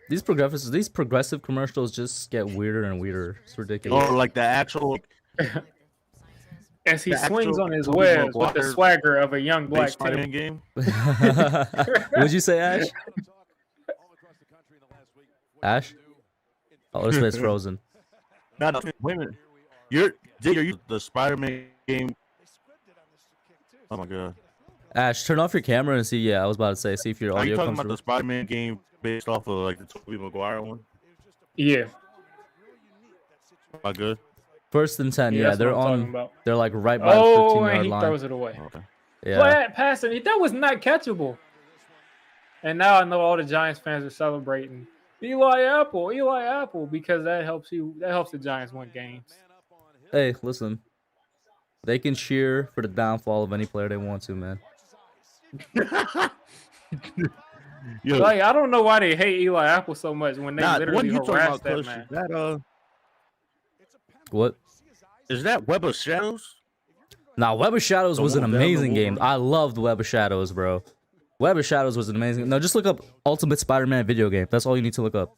These progressive commercials just get weirder and weirder. It's ridiculous. Or like the actual, As he the swings actual on his Tobey webs with the Maguire swagger of a young based black Spider-Man Tim. game. What'd you say, Ash? Ash? Oh, this face frozen. No, wait a minute. You're the Spider-Man game. Oh my god. Ash, turn off your camera and see. Yeah, I was about to say, see if your Are you audio talking comes about through. the Spider-Man game based off of like the Tobey Maguire one? Yeah. Am I good? First and 10, yeah, That's they're what I'm talking on. about. They're like right by the Oh, and 15-yard he line. throws it away. Okay. Yeah. Passing it. That was not catchable. And now I know all the Giants fans are celebrating Eli Apple, because that helps the Giants win games. Hey, listen. They can cheer for the downfall of any player they want to, man. Yo, Like, I don't know why they hate Eli Apple so much when they literally harass that man. What? Is that Web of Shadows? Nah, Web of Shadows The was an one down the amazing game. Wolverine? I loved Web of Shadows, bro. Web of Shadows was an amazing. No, just look up Ultimate Spider-Man video game. That's all you need to look up.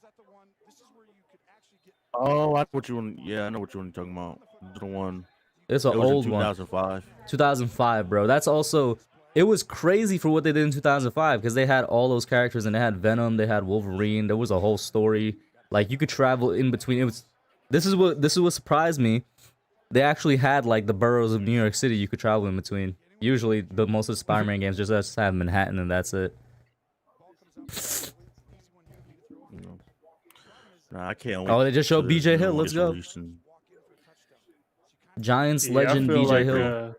Oh, I know what you want. Yeah, I know what you want to talking about. The one. It's an It was old in one. 2005. 2005, bro. That's also. It was crazy for what they did in 2005 because they had all those characters and they had Venom, they had Wolverine. There was a whole story. Like you could travel in between. It was. This is what surprised me. They actually had like the boroughs of New York City you could travel in between. Usually, most of the Spider-Man games just have Manhattan and that's it. Nah, I can't. Oh, they just showed wait till BJ the Hill. new one Let's gets go. released and- Giants Yeah, I legend feel BJ like, Hill.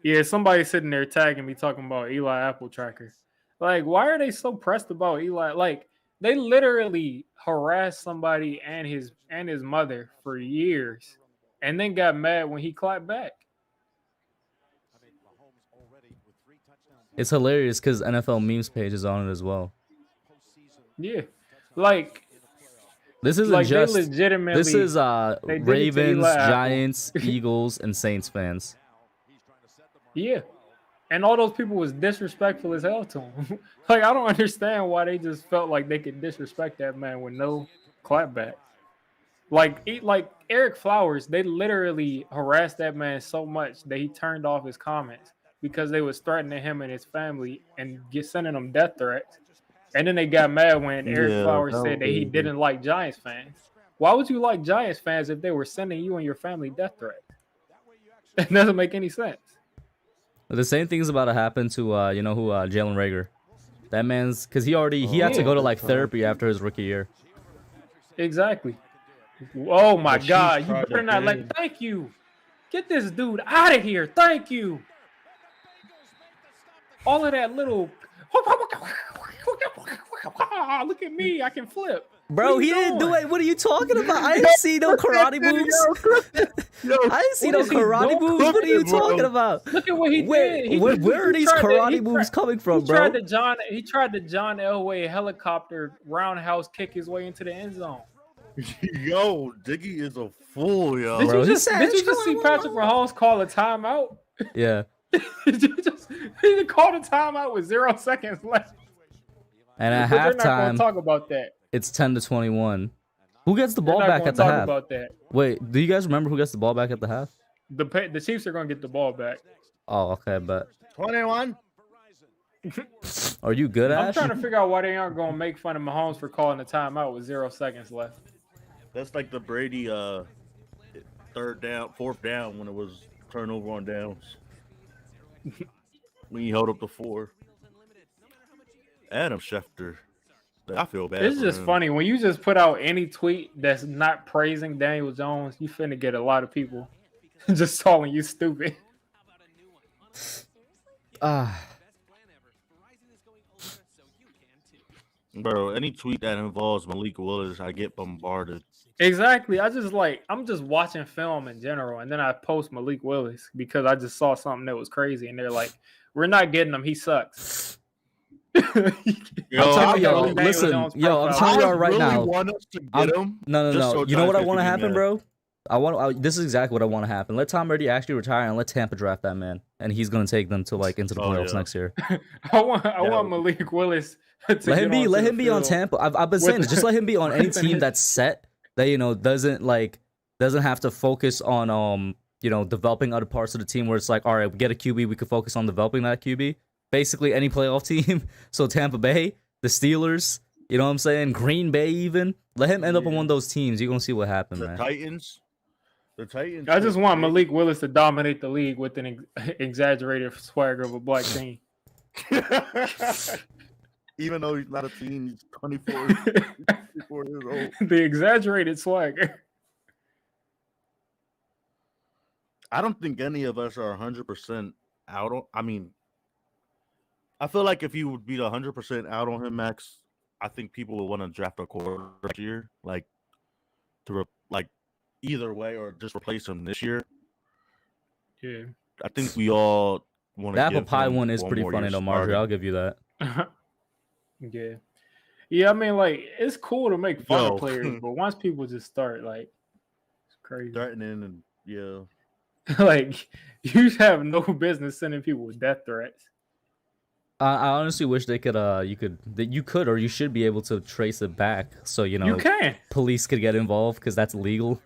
yeah, somebody's sitting there tagging me talking about Eli Apple tracker. Like, why are they so pressed about Eli? Like, they literally harassed somebody and his mother for years, and then got mad when he clapped back. It's hilarious because NFL memes page is on it as well. Yeah, like This isn't like they just. legitimately. This is they did it to Ravens, Eli Apple. Giants, Eagles, and Saints fans. Yeah, and all those people was disrespectful as hell to him. Like, I don't understand why they just felt like they could disrespect that man with no clapback. Like Eric Flowers, they literally harassed that man so much that he turned off his comments because they was threatening him and his family and sending them death threats. And then they got mad when Eric Flowers said that he didn't like Giants fans. Why would you like Giants fans if they were sending you and your family death threats? It doesn't make any sense. The same thing's about to happen to you know who, Jalen Rager. That man's because he had to go to like therapy after his rookie year. Exactly. Oh my The God! Chiefs You tried better to not ban- let. Thank you. Get this dude out of here. Thank you. All of that little. Look at me. I can flip. Bro, What are he you didn't do doing? it. What are you talking about? I didn't see no karate moves. I didn't see no What is he karate doing? moves. What are you talking about? Look at what he did. Where are these karate moves coming from, bro? He tried the John Elway helicopter roundhouse kick his way into the end zone. Yo, Diggy is a fool, yo. Did Bro, you he just see Patrick Mahomes call a timeout? Yeah. He called a timeout with 0 seconds left. And at But they're not going halftime, to talk about that. it's 10-21. Who gets the They're ball not back gonna at the talk half? about that. Wait, do you guys remember who gets the ball back at the half? The Chiefs are going to get the ball back. Oh, okay, but 21. are you good, I'm Ash? trying to figure out why they aren't going to make fun of Mahomes for calling a timeout with 0 seconds left. That's like the Brady fourth down when it was turnover on downs. When he held up the 4. Adam Schefter. I feel bad. It's for just him. funny. When you just put out any tweet that's not praising Daniel Jones, you finna get a lot of people just calling you stupid. Bro, any tweet that involves Malik Willis, I get bombarded. Exactly. I'm just watching film in general, and then I post Malik Willis because I just saw something that was crazy, and they're like, "We're not getting him. He sucks." Yo, I'm telling I y'all, really- listen, yo, I'm telling I y'all right really now. want us to I'm- get him. No. just so You know what I Giants want to fans can happen, be bro? mad. This is exactly what I want to happen. Let Tom Brady actually retire and let Tampa draft that man, and he's gonna take them to like into the Oh, playoffs yeah. next year. I want Malik Willis to Let him get be. Let onto him the be on field Tampa. I've been with- saying, just let him be on any within team his- that's set that doesn't have to focus on developing other parts of the team where it's like, all right, we get a QB, we could focus on developing that QB. Basically, any playoff team. So Tampa Bay, the Steelers, you know what I'm saying? Green Bay, even let him end up on one of those teams. You're gonna see what happens, The man. Titans. The Titans. I just want Malik Willis to dominate the league with an exaggerated swagger of a black team. Even though he's not a teen, he's 24, 24 years old. The exaggerated swagger. I don't think any of us are 100% out on. I mean, I feel like if you would be 100% out on him, Max, I think people would want to draft a quarterback next year, like either way, or just replace him this year. Yeah. I think we all want The to. apple pie one is pretty funny though, Marjorie. I'll give you that. Yeah. Yeah, I mean, like, it's cool to make fun Yo. of players, but once people just start, like, it's crazy. Threatening and yeah. Like, you have no business sending people death threats. I honestly wish they could. You could, or you should be able to trace it back, so You can. police could get involved because that's legal.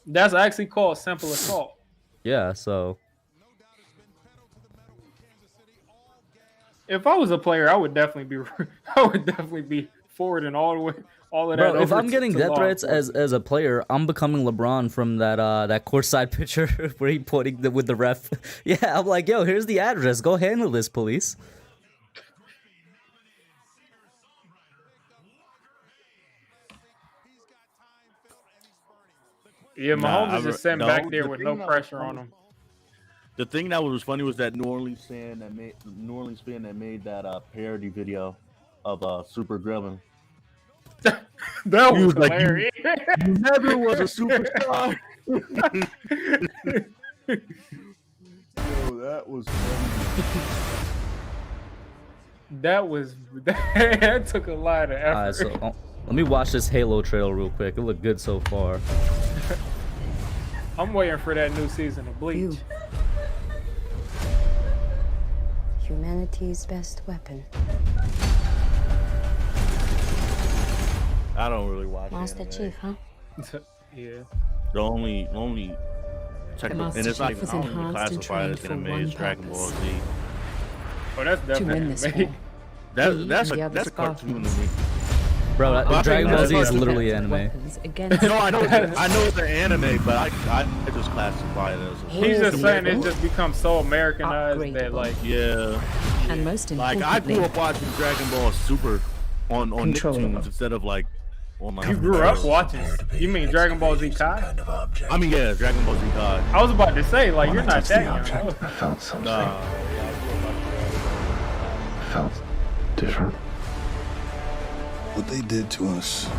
That's actually called simple assault. Yeah, so If I was a player, I would definitely be forwarding all of that. bro, if over I'm to- getting to death law threats enforcement. as a player, I'm becoming LeBron from that courtside picture where he pointing with the ref. Yeah, I'm like, yo, here's the address. Go handle this, police. Yeah, Nah, Mahomes is just sitting no, back there the with thing no that was pressure funny- on him. The thing that was funny was that New Orleans fan that made that parody video of Super Grillin'. That He was was like, you- hilarious. You never was a superstar. Yo, that was funny. That took a lot of effort. Alright, so let me watch this Halo trail real quick. It looked good so far. I'm waiting for that new season of Bleach. You. Humanity's best weapon. I don't really watch Master anime. Chief, huh? Yeah. The only technical, Master and it's not Chief even, was I don't even enhanced and classify it as trained for anime. It's one Dragon Ball purpose. Z. Oh, that's To definitely win this anime. war. That's the a other cartoon to Spartans. me. Bro, I think Dragon Ball that's Z is like- literally anime. Weapons against No, I know it's an anime, but I just classify it as a He's just saying it Upgradable. just becomes so Americanized that, Upgradable. like, yeah. and most Like importantly, I grew up watching Dragon Ball Super on Controllable. Nicktoons instead of like on my. you grew up watching. You mean Dragon Ball Z Kai? I mean, yeah, Dragon Ball Z God. I was about to say, like, you're not that young. I felt something. Nah. Felt different. What they did to us.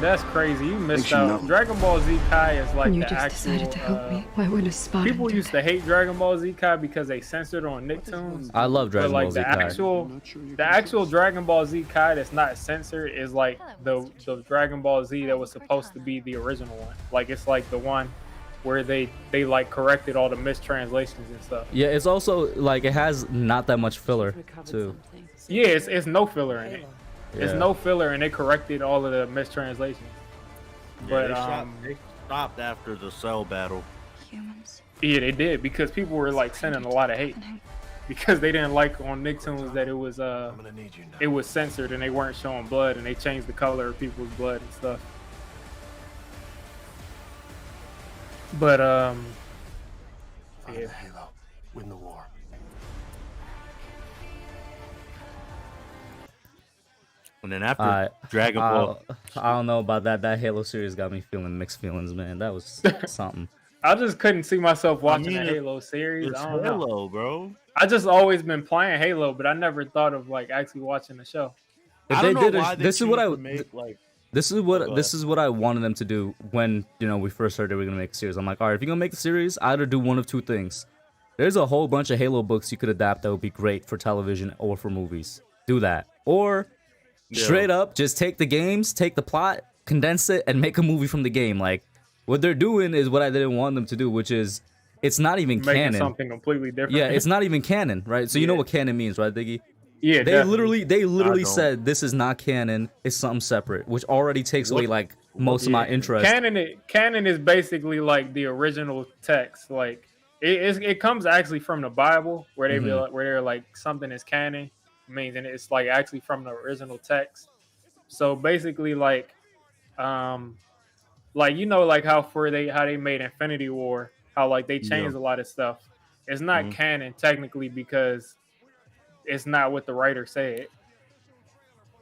That's crazy. You missed Makes you out. know. Dragon Ball Z Kai is like You the just actual. decided to help me. Why would a spy? People used to hate Dragon Ball Z Kai because they censored on Nicktoons. I love But Dragon like Ball Z the Kai. actual Dragon Ball Z Kai that's not censored is like the Dragon Ball Z that was supposed to be the original one. Like it's like the one where they like corrected all the mistranslations and stuff. Yeah, it's also like it has not that much filler too. Yeah, it's no filler in it. It's Yeah. no filler, and they corrected all of the mistranslations. But they stopped after the Cell battle. Humans. yeah, they did because people were like sending a lot of hate because they didn't like on Nicktoons that it was censored and they weren't showing blood and they changed the color of people's blood and stuff. But yeah. Halo. Win the war. And then after I Dragon Ball, I don't know about that. That Halo series got me feeling mixed feelings, man. That was something. I just couldn't see myself watching mean, the Halo series. it's I don't know. Halo, bro. I just always been playing Halo, but I never thought of like actually watching the show. If I they don't know did why it, they this is what I choose to would. make, like This is what I wanted them to do when we first heard they were gonna make a series. I'm like, all right, if you're gonna make the series, either do one of two things. There's a whole bunch of Halo books you could adapt that would be great for television or for movies. Do that, or straight up just take the games, take the plot, condense it, and make a movie from the game. Like what they're doing is what I didn't want them to do, which is it's not even Making canon. something completely different. Yeah, it's not even canon, right? So you know what canon means, right, Diggy? Yeah, They literally don't. said this is not canon. It's something separate, which already takes away like most of my interest. Canon is basically like the original text. Like it comes actually from the Bible, where they be like, where they're like something is canon means, and it's like actually from the original text. So basically, like like how they made Infinity War, how like they changed a lot of stuff. It's not canon technically because it's not what the writer said.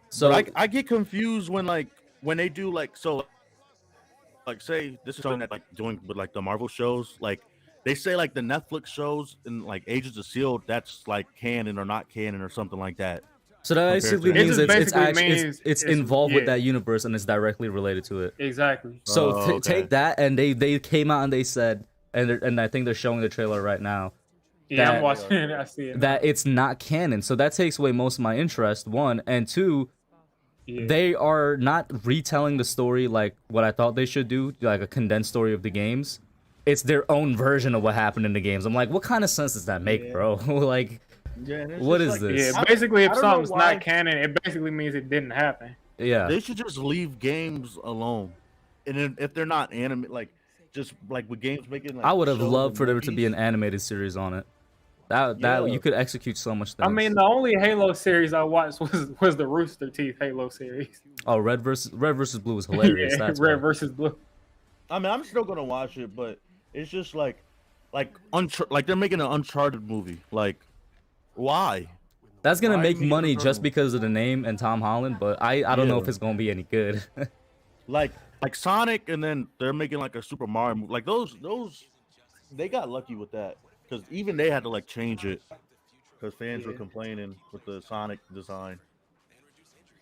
So I get confused when they do like say this is something that like doing with like the Marvel shows, like they say like the Netflix shows and like Agents of S.H.I.E.L.D. that's like canon or not canon or something like that. So that basically means it's involved with yeah. that universe and it's directly related to it. Exactly. So take that, and they came out and they said, and I think they're showing the trailer right now. Yeah, I'm watching it. I see it. That it's not canon, so that takes away most of my interest. One and two, they are not retelling the story like what I thought they should do, like a condensed story of the games. It's their own version of what happened in the games. I'm like, what kind of sense does that make, bro? Like, what is this? Yeah, basically, if something's not canon, it basically means it didn't happen. Yeah, they should just leave games alone, and if they're not like just like with games making. Like, I would have loved for there to be an animated series on it. That you could execute so much things. I mean, the only Halo series I watched was the Rooster Teeth Halo series. Oh, Red versus Blue was hilarious. Yeah, That's Red why. versus Blue. I mean, I'm still gonna watch it, but it's just like they're making an Uncharted movie. Like, why? That's gonna make money just because of the name and Tom Holland, but I don't know if it's gonna be any good. like Sonic, and then they're making like a Super Mario movie. Like those they got lucky with that. Because even they had to like change it because fans were complaining with the Sonic design,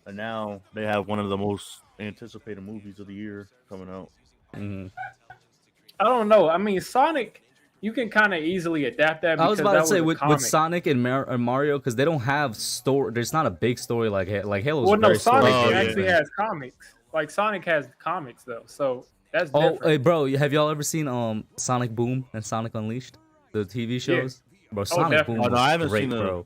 and now they have one of the most anticipated movies of the year coming out. I don't know. I mean, Sonic, you can kind of easily adapt that. I was about to say with Sonic and Mario, because they don't have story. There's not a big story like Halo's. Well, no, Sonic actually has comics. Like Sonic has comics though, so that's different. Hey, bro, have y'all ever seen Sonic Boom and Sonic Unleashed? The TV shows, bro. Sonic Boom was I haven't great, seen bro.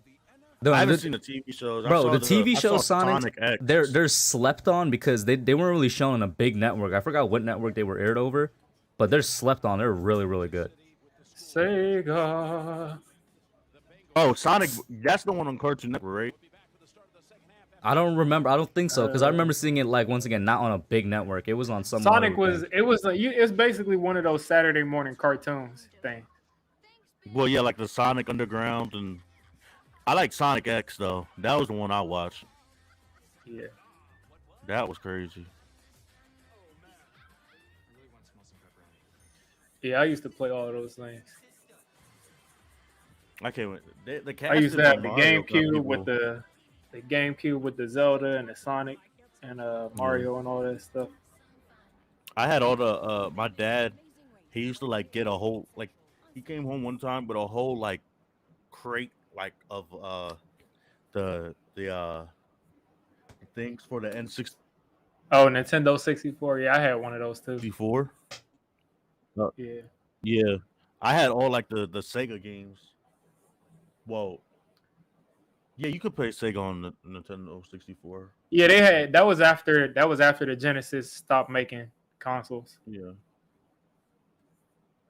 I haven't seen the TV shows. Bro, the TV show Sonic they're slept on because they weren't really shown on a big network. I forgot what network they were aired over, but they're slept on. They're really, really good. Sega. Oh, Sonic, that's the one on Cartoon Network, right? I don't remember. I don't think so because I remember seeing it like once again not on a big network. It was on some. Sonic was it's basically one of those Saturday morning cartoons thing. Well, yeah, like the Sonic Underground, and I like Sonic X though. That was the one I watched. Yeah, that was crazy. Yeah, I used to play all of those things. I can't wait. The I used to have the GameCube with the Zelda and the Sonic and Mario and all that stuff. I had all the my dad. He used to like get a whole like. He came home one time with a whole like crate like of the things for the N64. Oh, Nintendo 64. Yeah, I had one of those too. 64. Yeah. Yeah. I had all like the Sega games. Whoa. Yeah, you could play Sega on the Nintendo 64. Yeah, they had that was after the Genesis stopped making consoles. Yeah.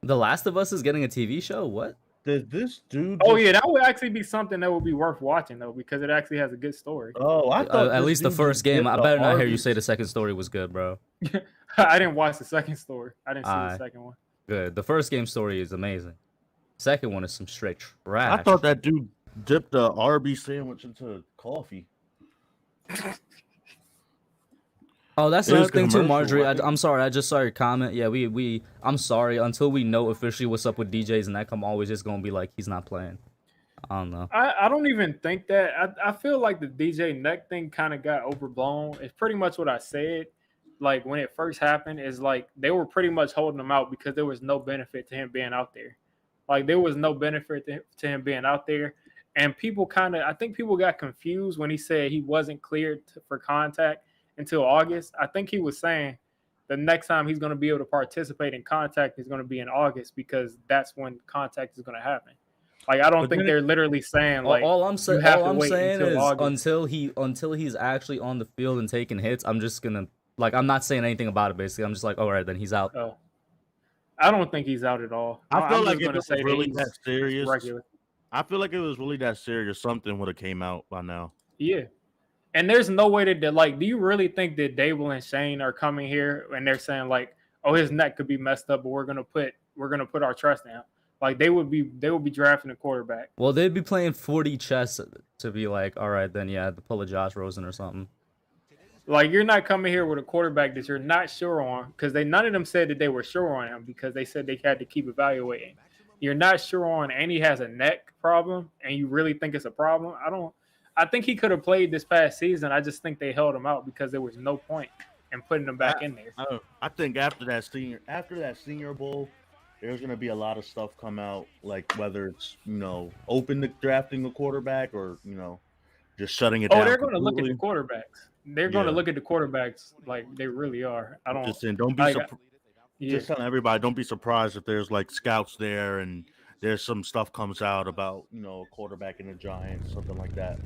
The Last of Us is getting a TV show? What? Did this dude? Oh yeah, that would actually be something that would be worth watching though, because it actually has a good story. Oh, I thought at least the first game. I better not hear you say the second story was good, bro. I didn't watch the second story. I didn't see the second one. Good. The first game story is amazing. Second one is some straight trash. I thought that dude dipped the Arby's sandwich into coffee. Oh, that's another thing too, Marjorie. I'm sorry. I just saw your comment. Yeah, I'm sorry. Until we know officially what's up with DJs and that, I'm always just gonna be like he's not playing. I don't know. I don't even think that. I feel like the DJ neck thing kind of got overblown. It's pretty much what I said. like when it first happened, is like they were pretty much holding him out because there was no benefit to him being out there. Like there was no benefit to him being out there, and people I think people got confused when he said he wasn't cleared for contact until August. I think he was saying the next time he's going to be able to participate in contact is going to be in August because that's when contact is going to happen. Like I don't But think then they're literally saying like all I'm you have to saying wait until is August. until he's actually on the field and taking hits, I'm just gonna like I'm not saying anything about it. Basically, I'm just like, all right, then he's out. Oh, I don't think he's out at all. I feel I'm like just if going to it say was that really he's that serious, regular. I feel like if it was really that serious, something would have came out by now. Yeah. And there's no way that like, do you really think that Dable and Shane are coming here and they're saying like, oh, his neck could be messed up, but we're gonna put our trust in him? Like they would be drafting a quarterback. Well, they'd be playing 40 chess to be like, all right, then yeah, pull a Josh Rosen or something. Like you're not coming here with a quarterback that you're not sure on because none of them said that they were sure on him because they said they had to keep evaluating. You're not sure on, and he has a neck problem, and you really think it's a problem. I think he could have played this past season. I just think they held him out because there was no point in putting him back in there. I think after that senior bowl, there's gonna be a lot of stuff come out, like whether it's open to drafting a quarterback or just shutting it down. Oh, they're going to look at the completely. quarterbacks. They're going to look at the quarterbacks like they really are. I don't Just saying, don't be just telling everybody, don't be surprised if there's like scouts there and there's some stuff comes out about a quarterback in the Giants, something like that.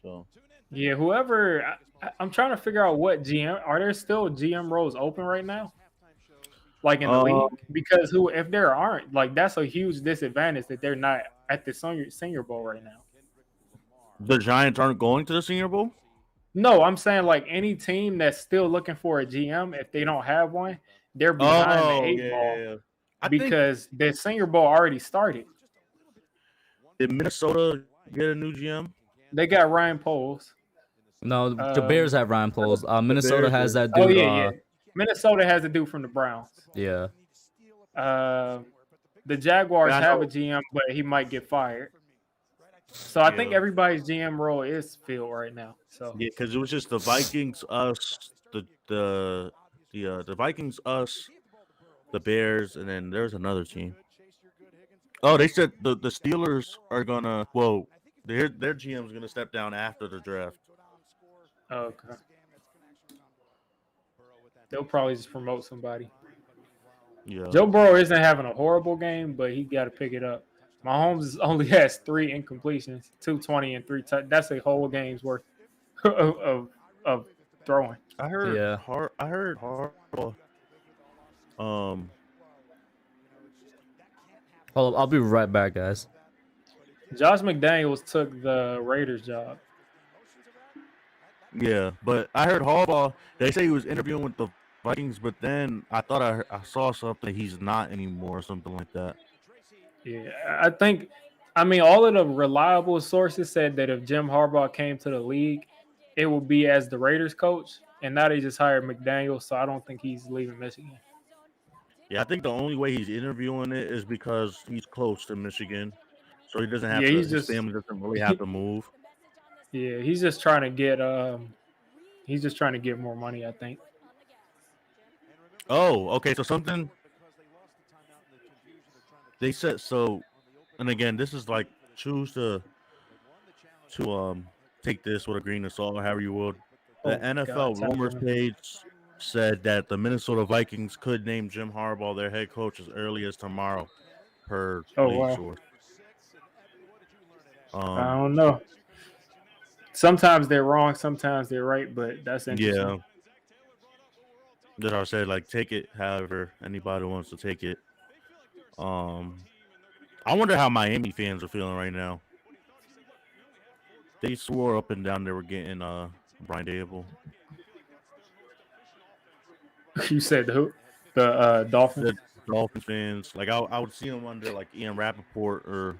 So yeah, whoever I'm trying to figure out what GM are there still GM roles open right now, like in the league? Because if there aren't, like that's a huge disadvantage that they're not at the Senior Bowl right now. the Giants aren't going to the Senior Bowl? No, I'm saying like any team that's still looking for a GM, if they don't have one, they're behind the eight ball. Yeah. Because the Senior Bowl already started. Did Minnesota get a new GM? They got Ryan Poles. No, the Bears have Ryan Poles. Minnesota Bears has do. that dude. Oh yeah. Minnesota has a dude from the Browns. Yeah. The Jaguars have a GM, but he might get fired. So I think everybody's GM role is filled right now. So yeah, because it was just the Vikings, us, the Vikings, us, the Bears, and then there's another team. Oh, they said the Steelers are gonna. Whoa, their GM's gonna step down after the draft. okay, they'll probably just promote somebody. Yeah, Joe Burrow isn't having a horrible game, but he got to pick it up. Mahomes only has 3 incompletions, 220 and 3 touchdowns. That's a whole game's worth of throwing. I heard. Yeah. I heard hard. Hold up, I'll be right back, guys. Josh McDaniels took the Raiders job. Yeah, but I heard Harbaugh. They say he was interviewing with the Vikings, but then I thought I saw something he's not anymore, or something like that. Yeah, I mean, all of the reliable sources said that if Jim Harbaugh came to the league, it would be as the Raiders coach, and now they just hired McDaniels, so I don't think he's leaving Michigan. Yeah, I think the only way he's interviewing it is because he's close to Michigan, so he doesn't have to. His family doesn't really have to move. Yeah, he's just trying to get more money, I think. Oh, okay. So something they said so, and again, this is like choose to take this with a grain of salt, or however you would. The NFL rumors page said that the Minnesota Vikings could name Jim Harbaugh their head coach as early as tomorrow, per league source. I don't know. Sometimes they're wrong, sometimes they're right, but that's interesting. Yeah. That I said, like, take it however anybody wants to take it. I wonder how Miami fans are feeling right now. They swore up and down they were getting Brian Dable. You said who? The Dolphins? The Dolphins fans. Like, I would see them under, like, Ian Rappaport or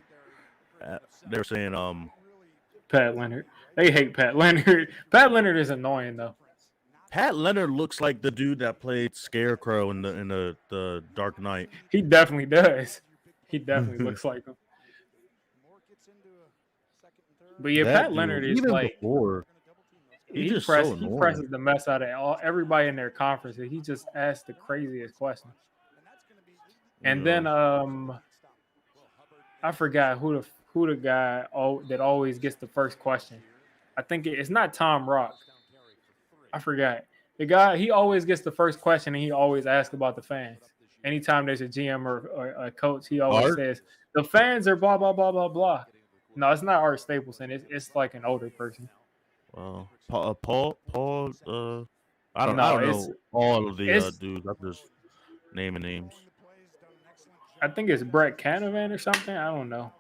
they're saying Pat Leonard. They hate Pat Leonard. Pat Leonard is annoying, though. Pat Leonard looks like the dude that played Scarecrow in the Dark Knight. He definitely does. He definitely looks like him. But yeah, Pat Leonard is like. Before. He's just so He annoying. presses the mess out of everybody in their conference. He just asks the craziest questions. And then I forgot who the guy that always gets the first question. I think it's not Tom Rock. I forgot. The guy, he always gets the first question and he always asks about the fans. Anytime there's a GM or a coach, he always says, the fans are blah, blah, blah, blah, blah. No, it's not Art Stapleton. It's like an older person. Paul, I don't know all of the dudes. I'm just naming names. I think it's Brett Canavan or something. I don't know.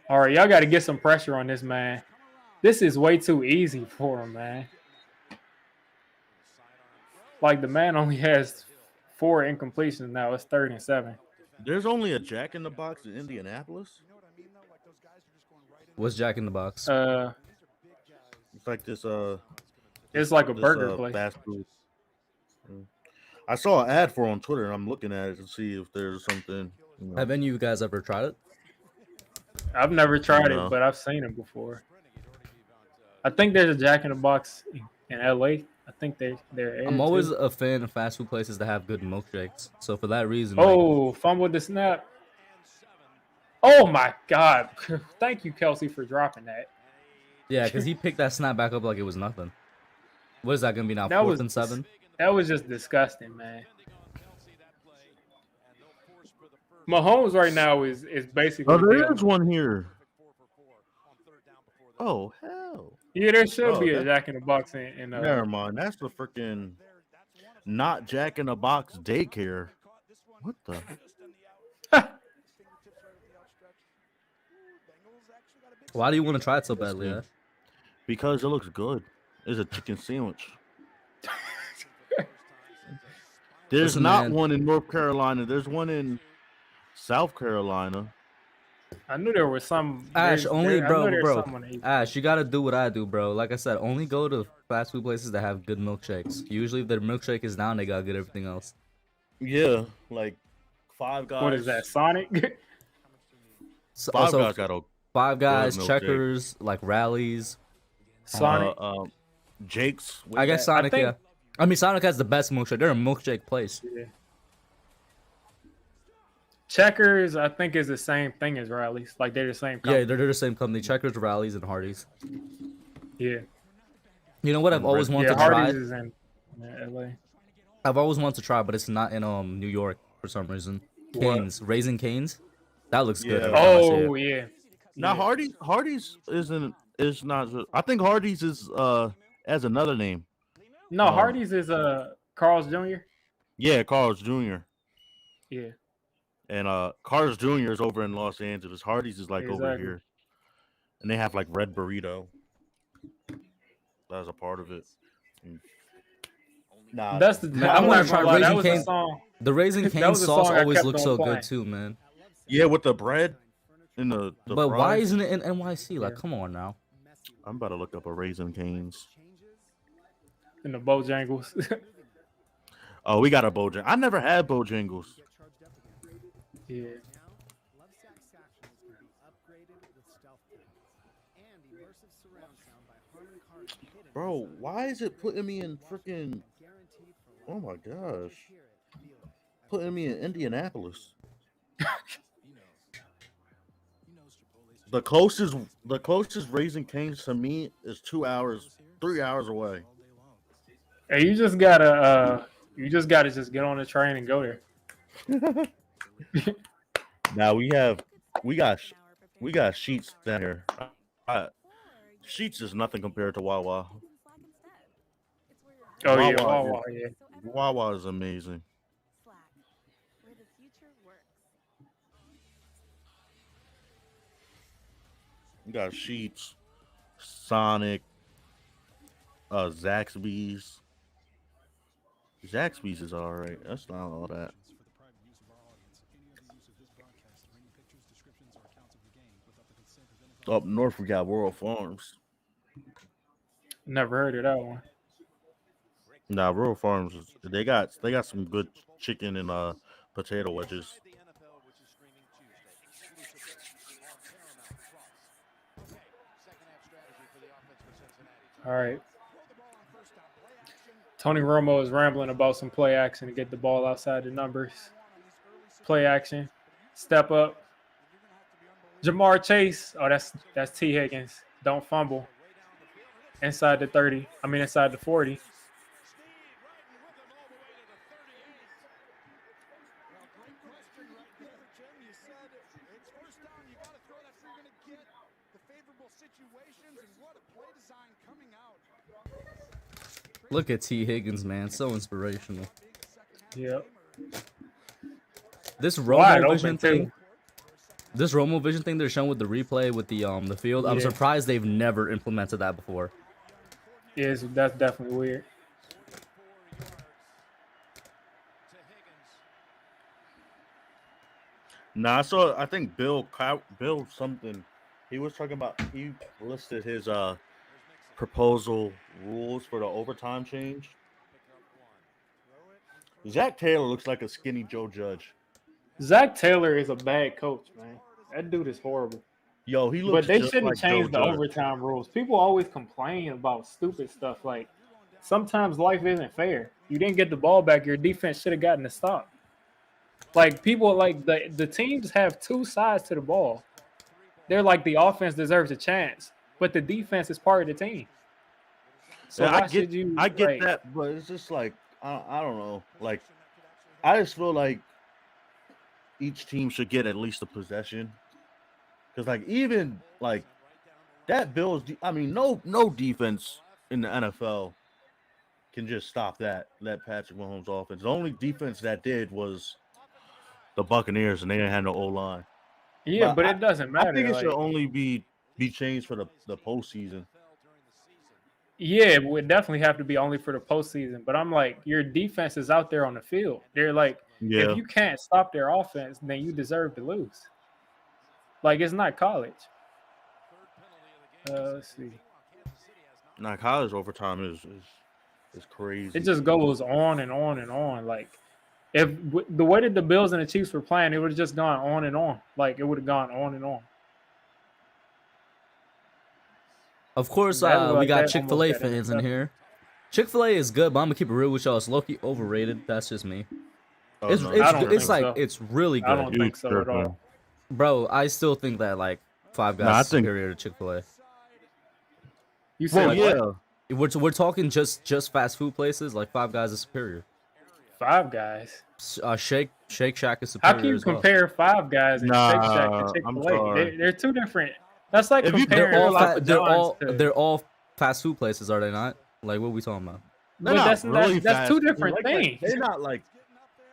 All right, y'all got to get some pressure on this man. This is way too easy for him, man. Like, the man only has 4 incompletions now. It's 3rd and 7. There's only a Jack in the Box in Indianapolis. What's Jack in the Box? It's like this. It's like a burger place. Fast food. I saw an ad for it on Twitter, and I'm looking at it to see if there's something. Have any of you guys ever tried it? I've never tried it, but I've seen it before. I think there's a Jack in the Box in LA. I think they're. I'm always a fan of fast food places that have good milkshakes. So for that reason. Oh, fumbled the snap. Oh my God! Thank you, Kelsey, for dropping that. Yeah, because he picked that snap back up like it was nothing. What is that gonna be now? 4th and 7. That was just disgusting, man. Mahomes right now is basically. Oh, there is one here. Oh hell! Yeah, there should be a Jack in the Box in Never mind. That's the freaking not Jack in the Box daycare. What the? Why do you want to try it so badly? Yeah? Because it looks good. It's a chicken sandwich. There's not one in North Carolina. There's one in South Carolina. I knew there was some. Ash, bro. Ash, you gotta do what I do, bro. Like I said, only go to fast food places that have good milkshakes. Usually, if their milkshake is down, they gotta get everything else. Yeah, like Five Guys. What is that, Sonic? Five Guys got a Five Guys, Checkers, like Rallies. Sonic. Jake's. I guess Sonic. Yeah. I mean, Sonic has the best milkshake. They're a milkshake place. Yeah. Checkers, I think, is the same thing as Rallies. Like, they're the same company. Yeah, they're the same company. Checkers, Rallies, and Hardee's. Yeah. You know what I've always wanted to Hardee's try? Is in LA. I've always wanted to try, but it's not in New York for some reason. Canes, Raising Canes. That looks good. Oh yeah. Now Hardee's is not. I think Hardee's is has another name. No, Hardee's is Carl's Jr. Yeah, Carl's Jr. Yeah. And Carl's Jr. is over in Los Angeles. Hardee's is like over here, and they have like red burrito. That's a part of it. Nah, that's the. I'm want to try Raising Cane's. The Raising Cane's sauce always looks so good too, man. Yeah, with the bread and the But fries. why isn't it in NYC? Like, come on now. I'm about to look up a Raising Cane's. In the Bojangles. Oh, we got a Bojangles. I never had Bojangles. Yeah. Bro, why is it putting me in freaking... Oh my gosh. Putting me in Indianapolis. The closest Raising Cane's to me is 3 hours away. Hey, you just gotta just get on the train and go there. Now we got Sheets down here. Sheets is nothing compared to Wawa. Oh yeah, Wawa, yeah. Wawa is amazing. You got Sheets, Sonic, Zaxby's. Zaxby's is all right. That's not all that. Up north, we got World Farms. Never heard of that one. Nah, World Farms. They got some good chicken and potato wedges. All right. Tony Romo is rambling about some play action to get the ball outside the numbers. Play action. Step up. Jamar Chase. Oh, that's T. Higgins. Don't fumble. Inside the 30. I mean, inside the 40. Look at T. Higgins, man. So inspirational. Yep. This Wide Romo open, vision too. thing. This Romo vision thing they're showing with the replay with the field. I'm Yeah. surprised they've never implemented that before. Yes, that's definitely weird. Nah, so I think Bill something. He was talking about. He listed his proposal rules for the overtime change. Zach Taylor looks like a skinny Joe Judge. Zach Taylor is a bad coach, man. That dude is horrible. Yo, he looks. But they just shouldn't like change Joe the Judge. overtime rules. People always complain about stupid stuff. Like, sometimes life isn't fair. You didn't get the ball back. Your defense should have gotten a stop. Like, people, like, the teams have two sides to the ball. They're like, the offense deserves a chance, but the defense is part of the team. So Yeah, why I get should you? like, that, but it's just like I don't know. Like, I just feel like each team should get at least a possession. Because, like, even like that Bills, I mean, no defense in the NFL can just stop that Patrick Mahomes offense. The only defense that did was the Buccaneers, and they didn't have no O line. Yeah, but it doesn't matter. I think it like, should only be changed for the postseason. Yeah, it would definitely have to be only for the postseason. But I'm like, your defense is out there on the field. They're like, Yeah. if you can't stop their offense, then you deserve to lose. Like, it's not college. Let's see. Now, college overtime is crazy. It just goes on and on and on. Like, if the way that the Bills and the Chiefs were playing, it would have just gone on and on. Like, it would have gone on and on. Of course, That was we like got that Chick-fil-A almost got fans in intercepted. here. Chick-fil-A is good, but I'm gonna keep it real with y'all. It's low-key overrated. That's just me. Oh, It's no, it's, I don't good- think it's like so. it's really I good, don't think so at all. bro. I still think that like Five Guys Nah, I is think- superior to Chick-fil-A. You said Well, what? yeah. We're talking just fast food places. Like Five Guys is superior. Five Guys. Shake Shack is How superior can you as well. compare Five Guys and Nah, Shake Shack to I'm Chick-fil-A? sorry. They're two different. That's like If you- comparing They're all Papa they're all John's to- they're all fast food places, are they not? Like what are we talking about? They're But not that's really that's two fast. different Like, things. They're not like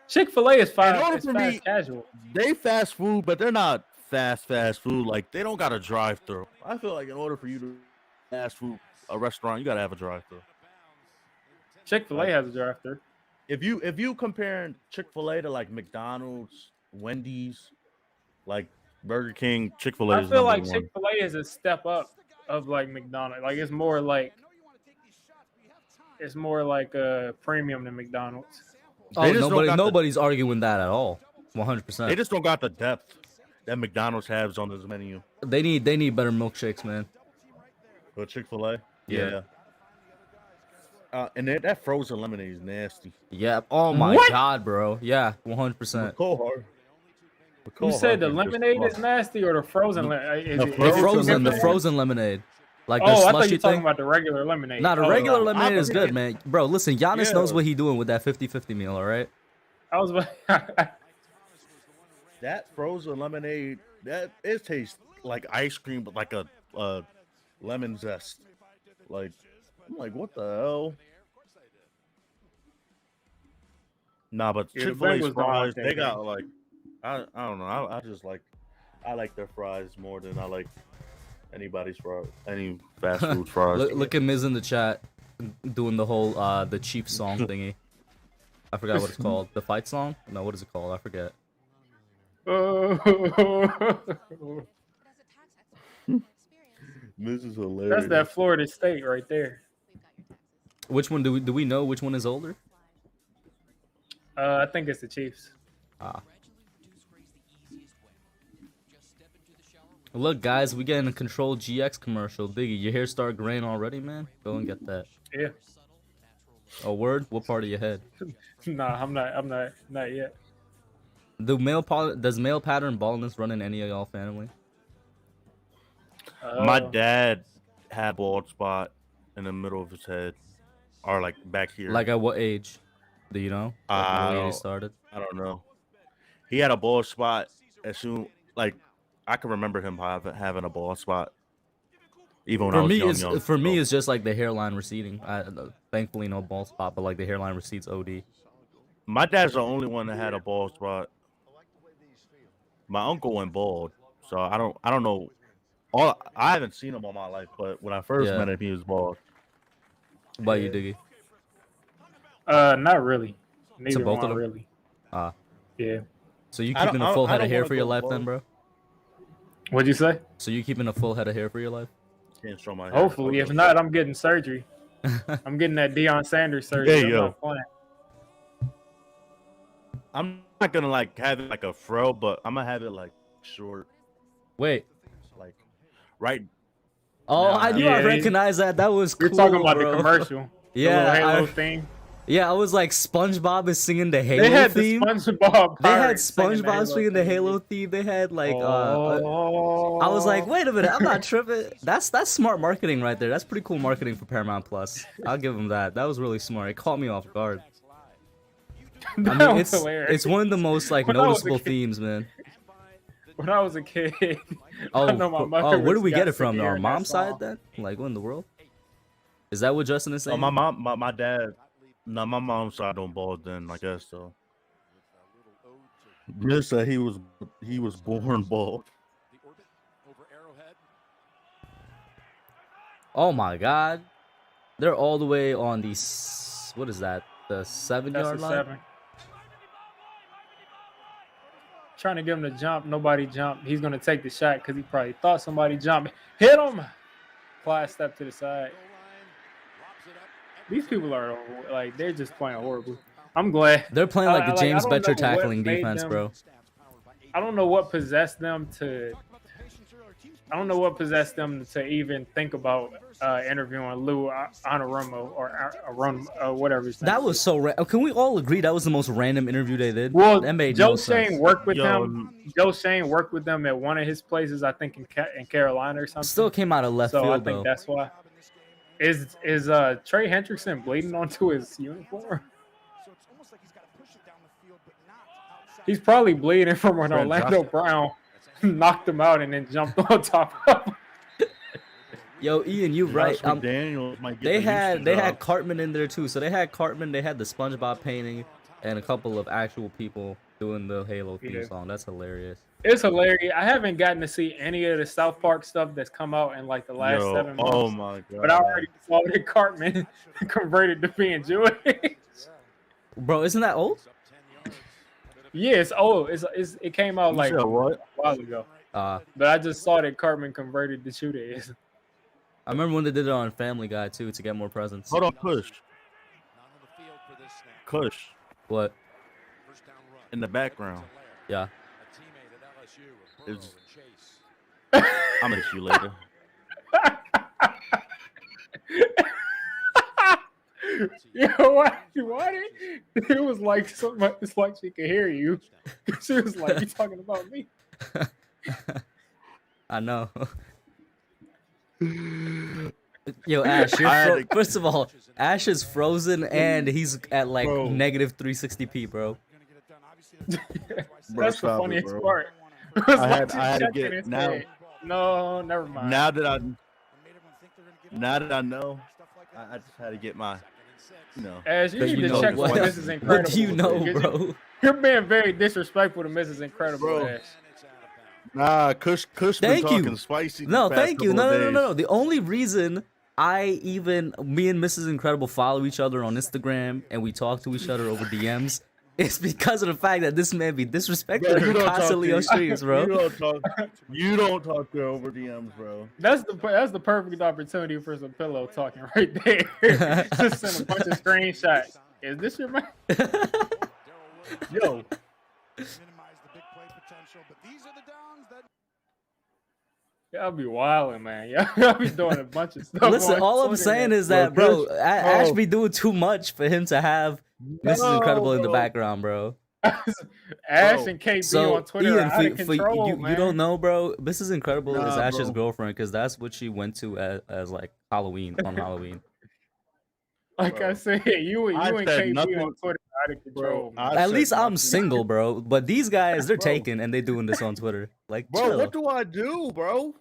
Chick-fil-A is In fast, order it's for fast me- casual. they fast food, but they're not fast food. Like, they don't got a drive through. I feel like in order for you to fast food a restaurant, you gotta have a drive through. Chick-fil-A has a drive-thru. If you comparing Chick-fil-A to like McDonald's, Wendy's, like Burger King, Chick-fil-A I is feel number like one. Chick-fil-A is a step up of like McDonald's. Like it's more like a premium than McDonald's. They just don't got Nobody's arguing that at all. They 100%. just don't got the depth that McDonald's has on this menu. They need better milkshakes, man. But Chick-fil-A, Yeah. And that frozen lemonade is nasty. Yeah. Oh my What? god, bro. Yeah, 100%. You said the lemonade is nasty or the frozen lemonade? The The Frozen frozen lemonade. Like the Oh, I thought you slushy were talking thing. about the regular lemonade. Nah, the Oh, regular no. lemonade is good, I- man. Bro, listen, Giannis Yeah. knows what he doing with that 50-50 meal, all right? I was That frozen lemonade, it tastes like ice cream, but like a lemon zest. Like, I'm like, what the hell? Nah, but Yeah, the Chick-fil-A's Bengals don't want fries, that they game. got like, I don't know. I like their fries more than I like anybody's fries, any fast food fries. Look at Miz in the chat doing the whole the Chiefs song thingy. I forgot what it's called. The fight song? No, what is it called? I forget. This is hilarious. That's that Florida State right there. Which one do we know which one is older? I think it's the Chiefs. Ah. Look, guys, we getting a controlled GX commercial. Diggy, your hair start graying already, man? Go and get that. Yeah. A word? What part of your head? Nah, not yet. Does male pattern baldness run in any of y'all family? My dad had a bald spot in the middle of his head, or like back here. Like at what age? Do you know? Like I what age he don't- started? I don't know. He had a bald spot as soon like I can remember him having a bald spot. Even when I For was me, young, it's young. for me, So, it's just like the hairline receding. Thankfully no bald spot, but like the hairline recedes OD. my dad's the only one that had a bald spot. My uncle went bald, so I don't know. I haven't seen him all my life, but when I first Yeah. met him, he was bald. What about you, Diggy? Not really. Neither both of one them? really. Ah, Yeah. so you I don't- keeping a full I head of don't hair wanna for your go life then, bald. bro? What'd you say? So you keeping a full head of hair for your life? Can't show my hair. Hopefully, if not, I'm getting surgery. I'm getting that Deion Sanders surgery. Hey, I'm yo. not playing. I'm not gonna like have it like a fro, but I'm gonna have it like short, Wait. like right. Oh, Now I I knew have- I Yeah, recognized that. That was cool. You're talking about bro. the commercial. Yeah, The little Halo I- theme. Yeah, I was like, SpongeBob is singing the Halo They had theme. the SpongeBob. They had pirates singing SpongeBob singing the theme. Halo theme. They had like Oh. I was like, wait a minute, I'm not tripping. That's smart marketing right there. That's pretty cool marketing for Paramount Plus. I'll give them that. That was really smart. It caught me off guard. I That mean, was hilarious. it's one of the most like When I was a noticeable kid- themes, man. When I was a kid, Oh, I know my mother oh, where was do we got get it sick from? of Our hearing that mom's side song. then? Like, what in the world? Is that what Justin is saying? My mom, my dad. No, my mom's side don't bald then. I guess so. Just said he was born bald. Oh my God, they're all the way on the what is that? The That's 7-yard a line. 7. Trying to get him to jump. Nobody jumped. He's going to take the shot because he probably thought somebody jumped. Hit him. Clyde step to the side. These people are like, they're just playing horrible. I'm glad. They're playing like the I James don't Betcher know what tackling made defense, them- bro. I don't know what possessed them to. I don't know what possessed them to even think about interviewing Lou Anarumo or whatever his name That is. was so. Can we all agree that was the most random interview they did? Well, that made Joe no Shane sense. worked with Yo, them. Joe Shane worked with them at one of his places, I think in Carolina or something. Still came out of left so I field think though. that's why. Is Trey Hendrickson bleeding onto his uniform? He's probably bleeding from when Brent Orlando Brown knocked him out and then jumped on top of him. Yo, Ian, you right. Josh McDaniels might get They the had Houston they job. had Cartman in there too. So they had Cartman, they had the SpongeBob painting, and a couple of actual people doing the Halo theme Yeah. song. That's hilarious. It's hilarious. I haven't gotten to see any of the South Park stuff that's come out in like the last 7 months. Oh my god! But I already saw that Cartman converted to being Jewish. Bro, isn't that old? Yeah, it's old. It came out You like said a what? while ago. But But I just saw that Cartman converted to Judaism. I remember when they did it on Family Guy too to get more presents. Hold on, Kush. Kush What? in the background Yeah. is. I'm gonna hit you later. Yo, why did it was like something? It's like she could hear you. She was like, "You talking about me?" I know. Yo, Ash, I had you're to- first of all, Ash is frozen and he's at like Bro. negative 360p, bro. Bro, That's the stop it, funniest bro. part. It was I like had- she I had to checking get- his now- head. No, never mind. Now that I know, I just had to get my, you know. As you But need you to know check what? with Mrs. Incredible. What do you know, because bro? You're being very disrespectful to Mrs. Incredible, Bro. Ash. Nah, Kush been Thank you. talking spicy. No, these past thank you. couple No, of no, no, no, days. no. The only reason me and Mrs. Incredible follow each other on Instagram and we talk to each other over DMs is because of the fact that this man be disrespecting Bro, you her don't talk constantly to- on streams, bro. You don't talk to her over DMs, bro. That's the perfect opportunity for some pillow talking right there. Just send a bunch of screenshots. Is this your man? Yo, Y'all be wilding, man. Y'all be doing a bunch of stuff. Listen, on all I'm Twitter, saying man. is that, bro, Ash Oh. be doing too much for him to have Mrs. Incredible in the background, bro. Ash and KB So on Twitter Ian, are out of control, you man. don't know, bro. Mrs. Incredible is Nah, Ash's bro. girlfriend because that's what she went to as like Halloween on Halloween. Like Bro. I said, you I and said KB nothing- on Twitter are out of control, Bro, man. At said least I'm nothing. single, bro. But these guys, they're Bro. taken and they doing this on Twitter. Like, Bro, chill. what do I do, bro?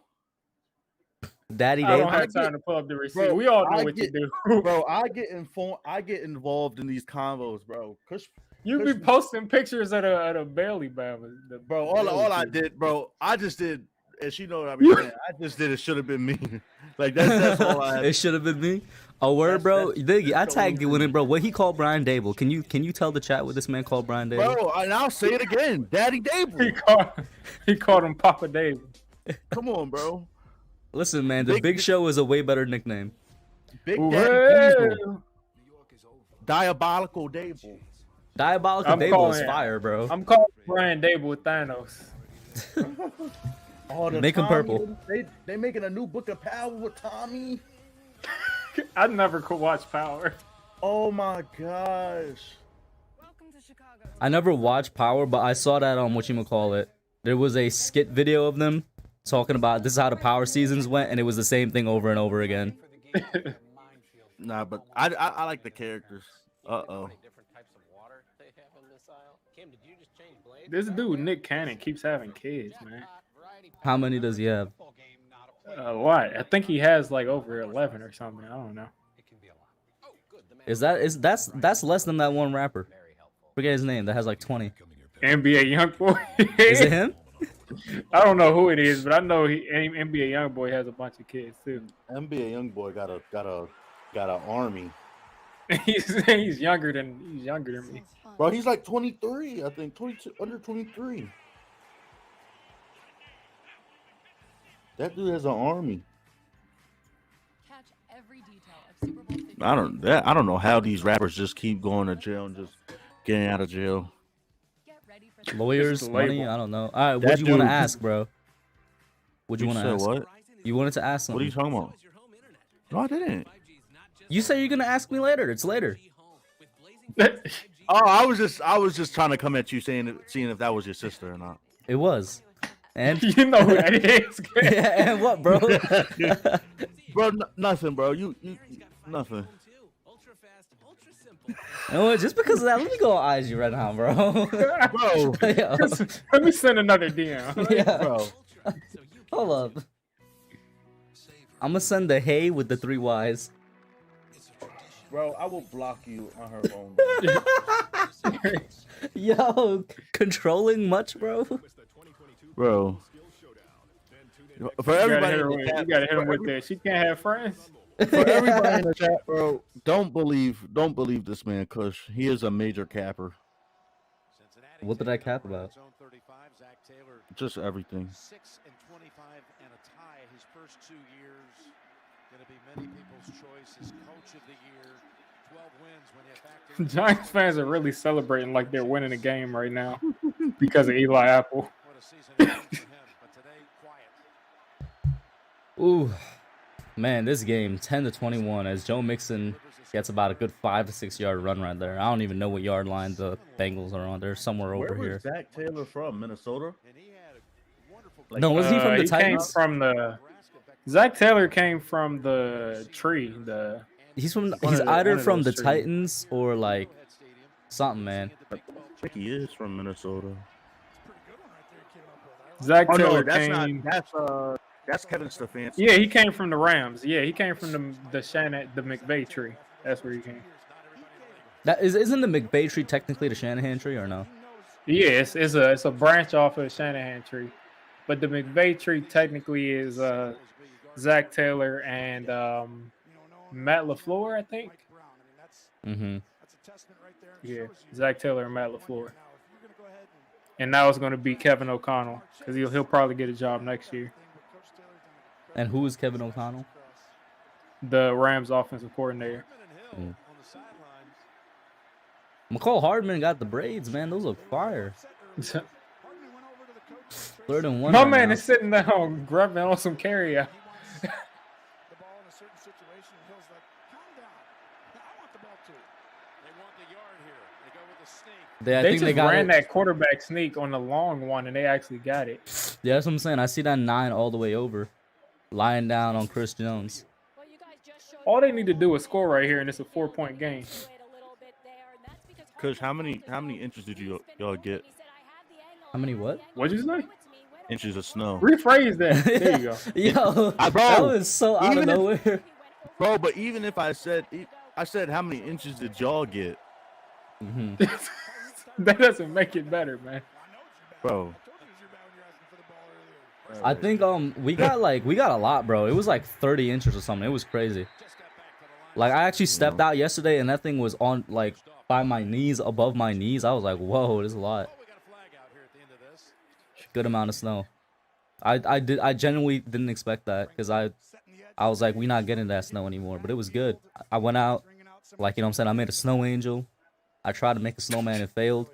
Daddy I don't Dave. have time to pull up the receipt. Bro, We all know I what get- you do. Bro, I get involved in these convos, bro. You be posting pictures of the Bailey Bama. Bro, all I did, bro, I just did, and she know what I mean. I just did. It should have been me. Like that's all I had. It should have been me. A word, bro. Diggy, I tagged you in it, bro. What he called Brian Dable? Can you tell the chat what this man called Brian Dable? Bro, and I'll say it again, Daddy Dable. He called him Papa Dave. Come on, bro. Listen, man, the Big Show is a way better nickname. Big Ooh, Daddy hey. Dable. Diabolical Dable. Diabolical I'm Dable is calling it. fire, bro. I'm calling Brian Dable with Thanos. Oh, the Make 'em Tommy, purple. They making a new Book of Power with Tommy. I never could watch Power. Oh my gosh. I never watched Power, but I saw that on whatchamacallit. There was a skit video of them talking about this is how the Power seasons went, and it was the same thing over and over again. Nah, but I like the characters. Uh-oh. This dude Nick Cannon keeps having kids, man. How many does he have? A lot. I think he has like over 11 or something. I don't know. That's less than that one rapper. Forget his name. That has like 20. NBA Youngboy. Is it him? I don't know who it is, but I know NBA Youngboy has a bunch of kids too. NBA Youngboy got an army. he's younger than me. Bro, he's like 23, I think. 22, under 23. That dude has an army. I don't know how these rappers just keep going to jail and just getting out of jail. Lawyers, Just money, label. I don't know. All right, what That do you want to dude- ask, bro? What do you want to said ask? what? You wanted to ask What are you something. talking about? No, I didn't. You say you're gonna ask me later. It's later. Oh, I was just trying to come at you seeing if that was your sister or not. It was. And You know who that is. yeah, and what, bro? Bro, nothing, bro. You nothing. You know what, just because of that, let me go on IG right now, bro. Bro, Yo, Let me send another DM. yeah. bro. Hold up. I'm gonna send the hey with the 3 Y's. Bro, I will block you on her phone. Yo, controlling much, bro? Bro. For You everybody in the gotta chat, hit him with that. She can't have friends. for everybody in the chat, bro, don't believe this man, Kush. He is a major capper. What did I cap about? Just everything. 6 and 25 and a tie his first 2 years. Going to be many people's choice as coach of the year. 12 wins when you factor in Giants fans are really celebrating like they're winning a game right now because of Eli Apple. what a season it's been for him, but today quiet. Ooh, man, this game 10-21 as Joe Mixon gets about a good 5 to 6 yard run right there. I don't even know what yard line the Bengals are on. They're somewhere over Where here. was Zach Taylor from? Minnesota? And he had a wonderful No, was he from the He came Titans? from the. Zach Taylor came from the tree. He's one either of from the those trees. Titans or like something, man. I think he is from Minnesota. Zach Oh Taylor no, that's came. not. That's Kevin Stefanski. Yeah, he came from the Rams. Yeah, he came from the McVay tree. That's where he came. That isn't the McVay tree technically the Shanahan tree or no? Yeah, it's a branch off of the Shanahan tree, but the McVay tree technically is Zach Taylor and Matt LaFleur, I think. Mm-hmm. Yeah, Zach Taylor and Matt LaFleur. And now it's going to be Kevin O'Connell because he'll probably get a job next year. And who is Kevin O'Connell? The Rams offensive coordinator. Mm. McCall Hardman got the braids, man. Those look fire. 3rd and 1 My right man now. is sitting down grubbing on some carry out. The ball in a certain situation, Hill's like, calm down. I want the ball too. They want the yard here. They go with the sneak. I They think just they got ran it. that quarterback sneak on the long one, and they actually got it. Yeah, that's what I'm saying. I see that 9 all the way over, lying down on Chris Jones. All they need to do is score right here, and it's a 4-point game. Kush, how many inches did y'all get? How many what? What'd you say? Inches of snow. Rephrase that. There you go. Yo, Bro, that was so out of even if- nowhere. Bro, but even if I said how many inches did y'all get? That doesn't make it better, man. Bro. I think we got a lot, bro. It was like 30 inches or something. It was crazy. Like I actually stepped out yesterday and that thing was on like by my knees, above my knees. I was like, whoa, this is a lot. Good amount of snow. I genuinely didn't expect that because I was like, we're not getting that snow anymore. But it was good. I went out, like, you know what I'm saying, I made a snow angel. I tried to make a snowman and failed.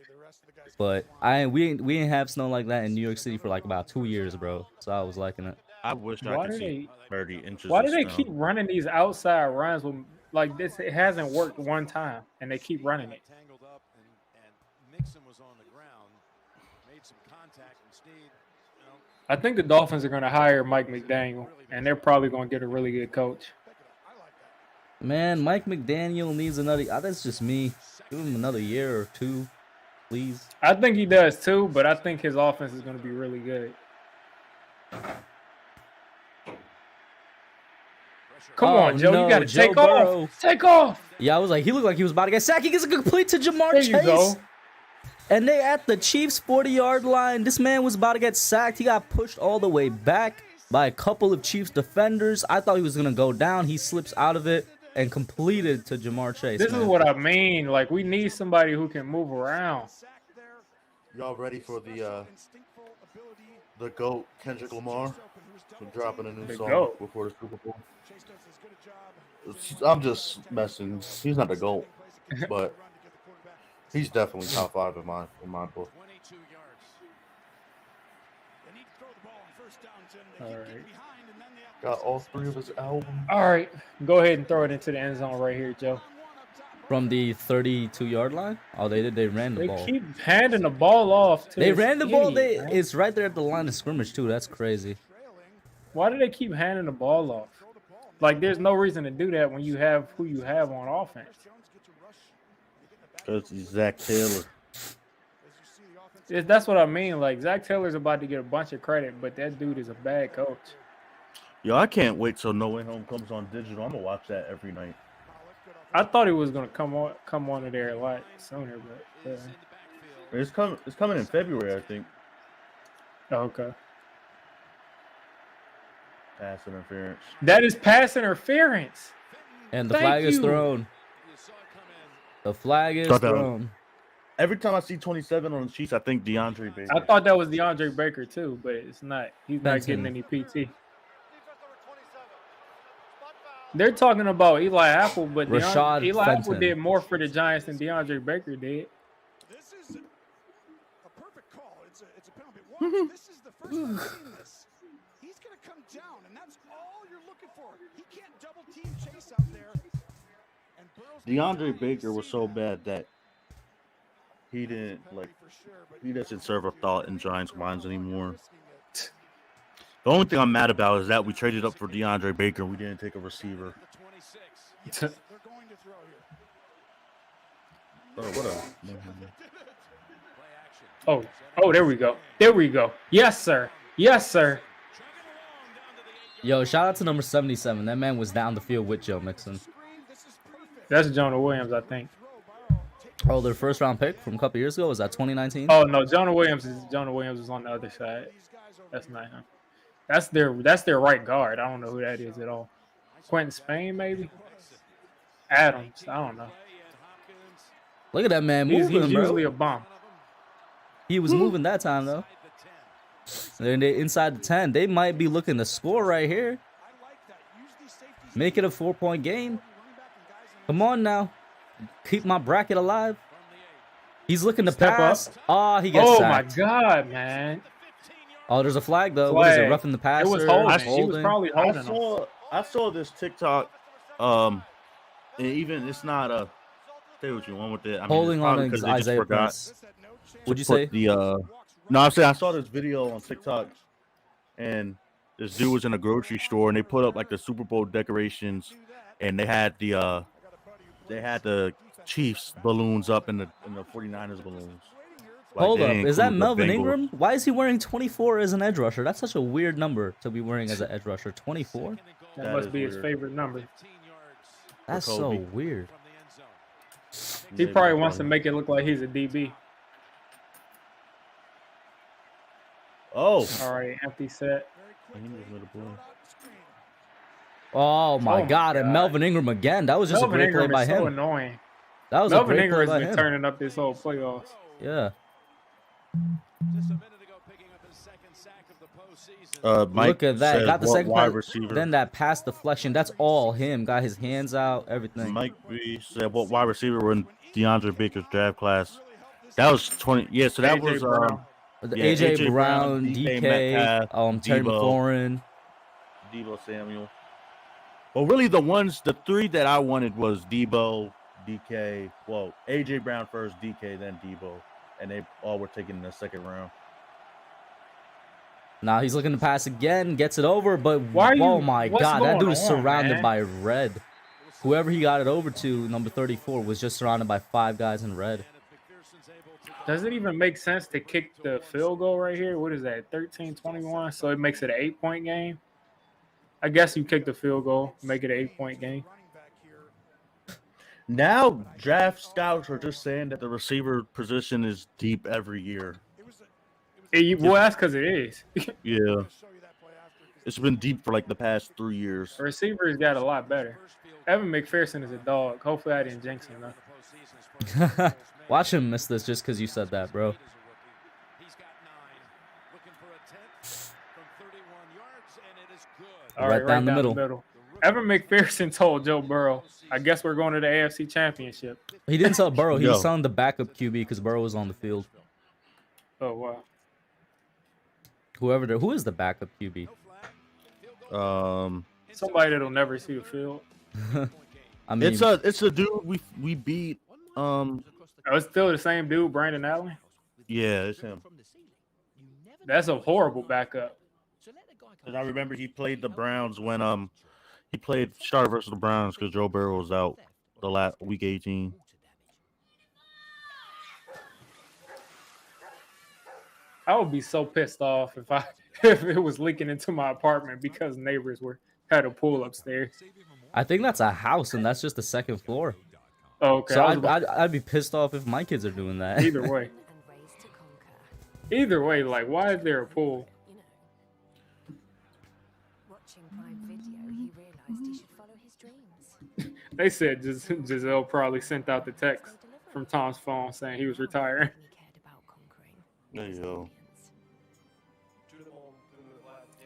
But we ain't have snow like that in New York City for like about 2 years, bro. So I was liking it. I wish I could see 30 inches Why of do they snow. keep running these outside runs with like this? It hasn't worked one time, and they keep running it. Tangled up, and Mixon was on the ground, made some contact, and Snead, you know, I think the Dolphins are going to hire Mike McDaniel, and they're probably going to get a really good coach. Man, Mike McDaniel needs another. That's just me. Give him another year or 2, please. I think he does too, but I think his offense is going to be really good. Come on, Joe. no, You got to Joe take Burrow. off. Take off. Yeah, I was like, he looked like he was about to get sacked. He gets a complete to Jamar There Chase. you go. And they at the Chiefs 40-yard line. This man was about to get sacked. He got pushed all the way back by a couple of Chiefs defenders. I thought he was going to go down. He slips out of it and completed to Jamar Chase. This man. is what I mean. Like, we need somebody who can move around. Y'all ready for the GOAT Kendrick Lamar? We're dropping a new The song GOAT? before the Super Bowl. I'm just messing. He's not the GOAT, but he's definitely top 5 in my book. 22 yards. All right. Got all 3 of his albums. All right. Go ahead and throw it into the end zone right here, Joe. From the 32-yard line? Oh, they did. They ran the They ball. keep handing the ball off to They this ran the ball. idiot, man. It's right there at the line of scrimmage, too. That's crazy. Why do they keep handing the ball off? Like, there's no reason to do that when you have who you have on offense. Because he's Zach Taylor. That's what I mean. Like, Zach Taylor's about to get a bunch of credit, but that dude is a bad coach. Yo, I can't wait till No Way Home comes on digital. I'm gonna watch that every night. I thought he was gonna come on there a lot sooner, but It's coming in February, I think. okay. Pass interference. That is pass interference. And the Thank flag is you. thrown. The flag is Thought that was- thrown. Every time I see 27 on the Chiefs, I think DeAndre Baker. I thought that was DeAndre Baker too, but it's not. He's not Benson. getting any PT. They're talking about Eli Apple, but Rashad Eli Apple Fenton. did more for the Giants than DeAndre Baker did. This is a perfect call. It's a penalty. One, this is the first time seeing this. He's going to come down, and that's all you're looking for. He can't double team Chase out there. And Burrow's DeAndre Baker was so bad that he didn't he doesn't serve a thought in Giants' minds anymore. The only thing I'm mad about is that we traded up for DeAndre Baker and we didn't take a receiver. They're going to throw here. Oh, what Oh, there we go. There we go. Yes, sir. Yes, sir. Yo, shout out to number 77. That man was down the field with Joe Mixon. That's Jonah Williams, I think. Oh, their first round pick from a couple years ago? Was that 2019? Oh no, Jonah Williams is on the other side. That's not him. That's their right guard. I don't know who that is at all. Quentin Spain, maybe? Adams. I don't know. Look at that man He's moving, bro. usually a bomb. He was moving that time, though. And they inside the 10. They might be looking to score right here. Make it a 4-point game. Come on now. Keep my bracket alive. He's looking to Step pass. up. Ah, he gets Oh sacked. my God, man. Oh, there's a flag though. What is it? Flag. Roughing the passer? It was holding. He was Holding? probably I holding him. saw this TikTok. And even it's not a. Say what you want with it. I mean, Holding it's on probably because they just Isaiah forgot. Prince. What'd you Put say? the No, I'm saying I saw this video on TikTok, and this dude was in a grocery store, and they put up like the Super Bowl decorations, and they had the Chiefs balloons up in the 49ers balloons. Like, Hold they up. didn't Is that include the Melvin Bengals. Ingram? Why is he wearing 24 as an edge rusher? That's such a weird number to be wearing as an edge rusher. 24? That must is be his weird. favorite number. That's so Kobe. weird. He Maybe probably that's wants to why. make it look like he's a DB. Oh, All right, empty set. Oh my Oh my God. And God. Melvin Ingram again. That was just Melvin a great play Ingram by is so him. annoying. That was Melvin a great Ingram play has by been him. turning up this whole playoffs. Yeah. Mike Look at that. said, Got the what second wide pass. receiver? Then that pass deflection. That's all him. Got his hands out, everything. Mike B said, what wide receiver were in DeAndre Baker's draft class? That was 20. Yeah, so that A.J. was Brown. The yeah, AJ A.J. Brown, Brown, DK DK, Metcalf, Terry Debo. McLaurin. Debo Samuel. Well, really, the three that I wanted was Debo, DK. Well, AJ Brown first, DK, then Debo, and they all were taken in the second round. Now he's looking to pass again, gets it over, but Why are you- oh my what's God, that going dude is on, surrounded man? by red. Whoever he got it over to, number 34, was just surrounded by 5 guys in red. Does it even make sense to kick the field goal right here? What is that, 13-21? So it makes it an 8-point game? I guess you kick the field goal, make it an 8-point game. Now, draft scouts are just saying that the receiver position is deep every year. Well, that's because it is. Yeah. It's been deep for like the past 3 years. The receivers got a lot better. Evan McPherson is a dog. Hopefully I didn't jinx him, though. Watch him miss this just because you said that, bro. All Right right, down the middle. Evan McPherson told Joe Burrow, I guess we're going to the AFC Championship. He didn't tell Burrow. He was Yo. telling the backup QB because Burrow was on the field. Oh, wow. Who is the backup QB? Somebody that'll never see the field. I mean, It's a dude we beat. Oh, it's still the same dude, Brandon Allen? Yeah, it's him. That's a horrible backup. And I remember he played the Browns when he started versus the Browns because Joe Burrow was out the last week 18. I would be so pissed off if it was leaking into my apartment because neighbors had a pool upstairs. I think that's a house, and that's just the second floor. Oh, okay. So I was about- I'd be pissed off if my kids are doing that. either way. Either way, like, why is there a pool? Watching Prime Video, he realized he should follow his dreams. They said Giselle probably sent out the text from Tom's phone saying he was retiring. He cared about conquering. There you go.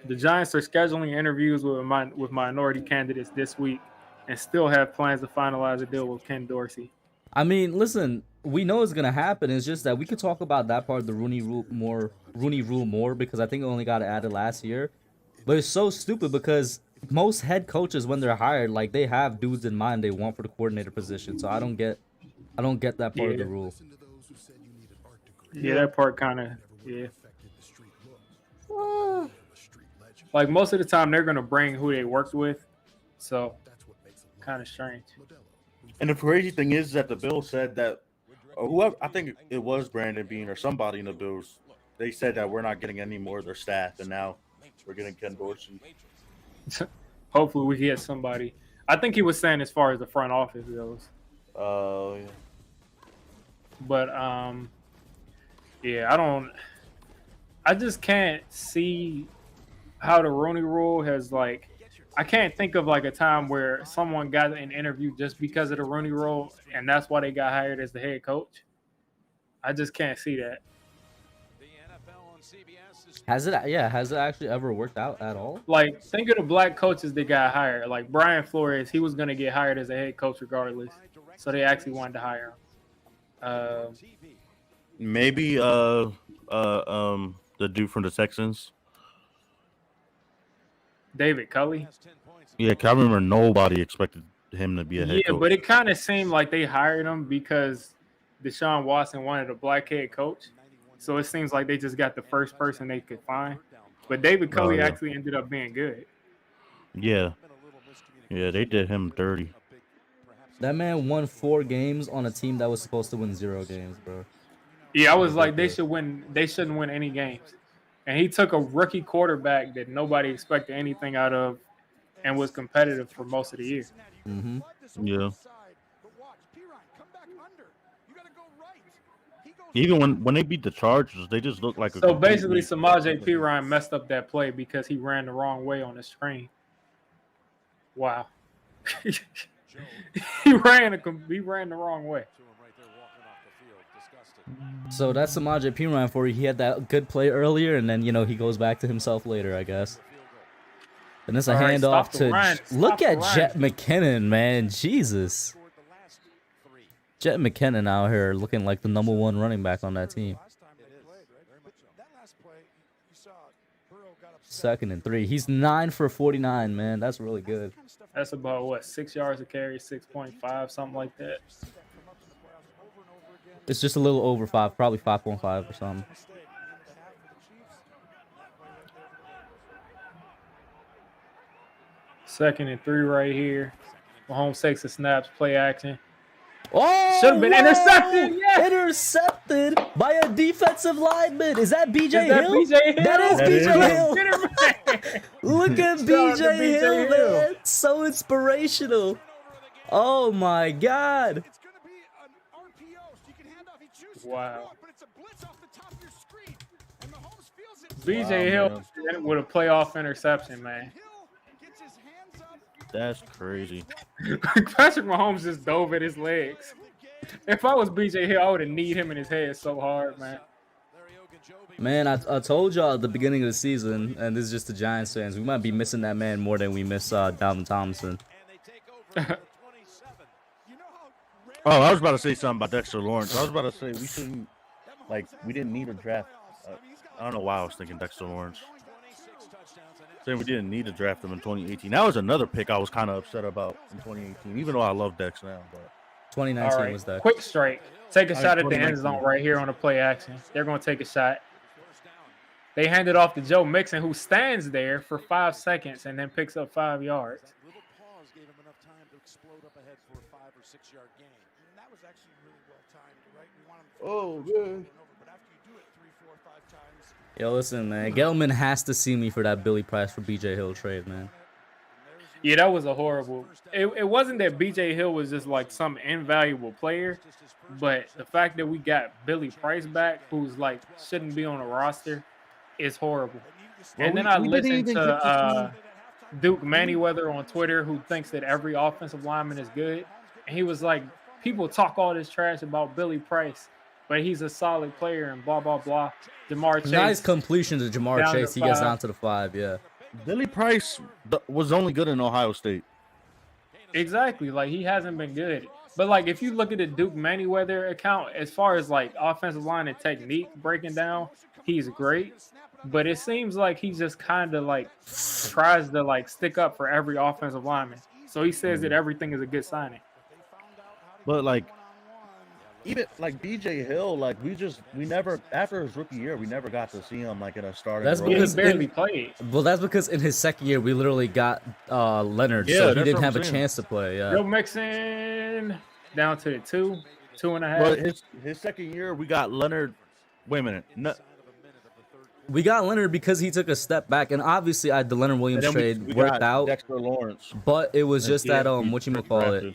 The Giants are scheduling interviews with minority candidates this week and still have plans to finalize a deal with Ken Dorsey. I mean, listen, we know it's gonna happen. It's just that we could talk about that part of the Rooney Rule more because I think it only got added last year. But it's so stupid because most head coaches, when they're hired, like they have dudes in mind they want for the coordinator position. So I don't get that part of the rule. Yeah, that part kind of, yeah. Like most of the time, they're gonna bring who they worked with, so kind of strange. And the crazy thing is that the Bills said that whoever, I think it was Brandon Bean or somebody in the Bills, they said that we're not getting any more of their staff, and now we're getting Ken Dorsey. Hopefully, we get somebody. I think he was saying as far as the front office goes. Oh, yeah. But yeah, I just can't see how the Rooney Rule has, like, I can't think of like a time where someone got an interview just because of the Rooney Rule and that's why they got hired as the head coach. I just can't see that. Has it actually ever worked out at all? Like, think of the black coaches that got hired. Like Brian Flores, he was going to get hired as a head coach regardless. So they actually wanted to hire him. Maybe the dude from the Texans. David Culley. Yeah, 'cause I remember nobody expected him to be a head Yeah, coach. but it kind of seemed like they hired him because Deshaun Watson wanted a black head coach. So it seems like they just got the first person they could find. But David Culley yeah. actually ended up being good. Yeah, they did him dirty. That man won 4 games on a team that was supposed to win 0 games, bro. Yeah, I was like, they should win. They shouldn't win any games. And he took a rookie quarterback that nobody expected anything out of, and was competitive for most of the year. Mm-hmm. Yeah. Even when they beat the Chargers, they just look like a. So basically, Samaje Perine messed up that play because he ran the wrong way on the screen. Wow. he ran the wrong way. So that's Samaje Perine for you. He had that good play earlier, and then, he goes back to himself later, I guess. And it's a All right, handoff stop the run. to... Look Stop at the run. Jet McKinnon, man. Jesus. Jet McKinnon out here looking like the #1 running back on that team. 2nd and 3. He's 9 for 49, man. That's really good. That's about, what, 6 yards a carry, 6.5, something like that. It's just a little over 5, probably 5.5 or something. Second and 3 right here. Mahomes takes the snaps, play action. Oh, Should have been intercepted. Yeah. Intercepted by a defensive lineman. Is that BJ Is that Hill? BJ Hill? That is That is BJ him. Hill. Get her, man. Look at Shout out to BJ Hill, Hill. man. So inspirational. Oh my God. It's going to be an RPO, so you can hand off. He chooses Wow. to but it's a blitz off the top of your screen. And Mahomes feels it. BJ Hill with a playoff interception, man. Hill gets his hands up. That's crazy. Patrick Mahomes just dove at his legs. If I was BJ Hill, I would have kneed him in his head so hard, man. Man, I told y'all at the beginning of the season, and this is just the Giants fans, we might be missing that man more than we miss Dalvin Tomlinson. Oh, I was about to say something about Dexter Lawrence. I was about to say we didn't need a draft. I don't know why I was thinking Dexter Lawrence. Saying we didn't need to draft him in 2018. That was another pick I was kind of upset about in 2018, even though I love Dex now. But 2019 All right, was that. quick strike. Take a All shot right, at the end 2019. zone right here on the play action. They're going to take a shot. They hand it off to Joe Mixon, who stands there for 5 seconds and then picks up 5 yards. Little pause gave him enough time to explode up ahead for a 5 or 6 yard gain. And that was actually really well timed, right? We want him to good. but after you do it 3, 4, 5 times, Yo, listen, man. Gelman has to see me for that Billy Price for BJ Hill trade, man. Yeah, that was a horrible. It wasn't that BJ Hill was just like some invaluable player, but the fact that we got Billy Price back, who's like shouldn't be on the roster, is horrible. And then I listened to Duke Manyweather on Twitter, who thinks that every offensive lineman is good, and he was like, people talk all this trash about Billy Price, but he's a solid player and blah blah blah. Jamar Chase, Nice completion to Jamar down to Chase. He gets 5. down to the 5, yeah. Billy Price was only good in Ohio State. exactly, like he hasn't been good. But like if you look at the Duke Manyweather account, as far as like offensive line and technique breaking down, he's great. But it seems like he just kind of like tries to like stick up for every offensive lineman. So he says that everything is a good signing. But like, even like BJ Hill, like we never after his rookie year, we never got to see him like in a starting That's role. Yeah, he because barely played. Well, that's because in his second year, we literally got Leonard, Yeah, so he that's didn't what have I'm a saying. chance to play. Yeah. Joe Mixon down to the 2.5. But his second year, we got Leonard. Wait a minute. No, We got Leonard because he took a step back, and obviously, the Leonard Williams and then trade we worked got out. Dexter Lawrence. But it was And just that he whatchamacallit. drafted.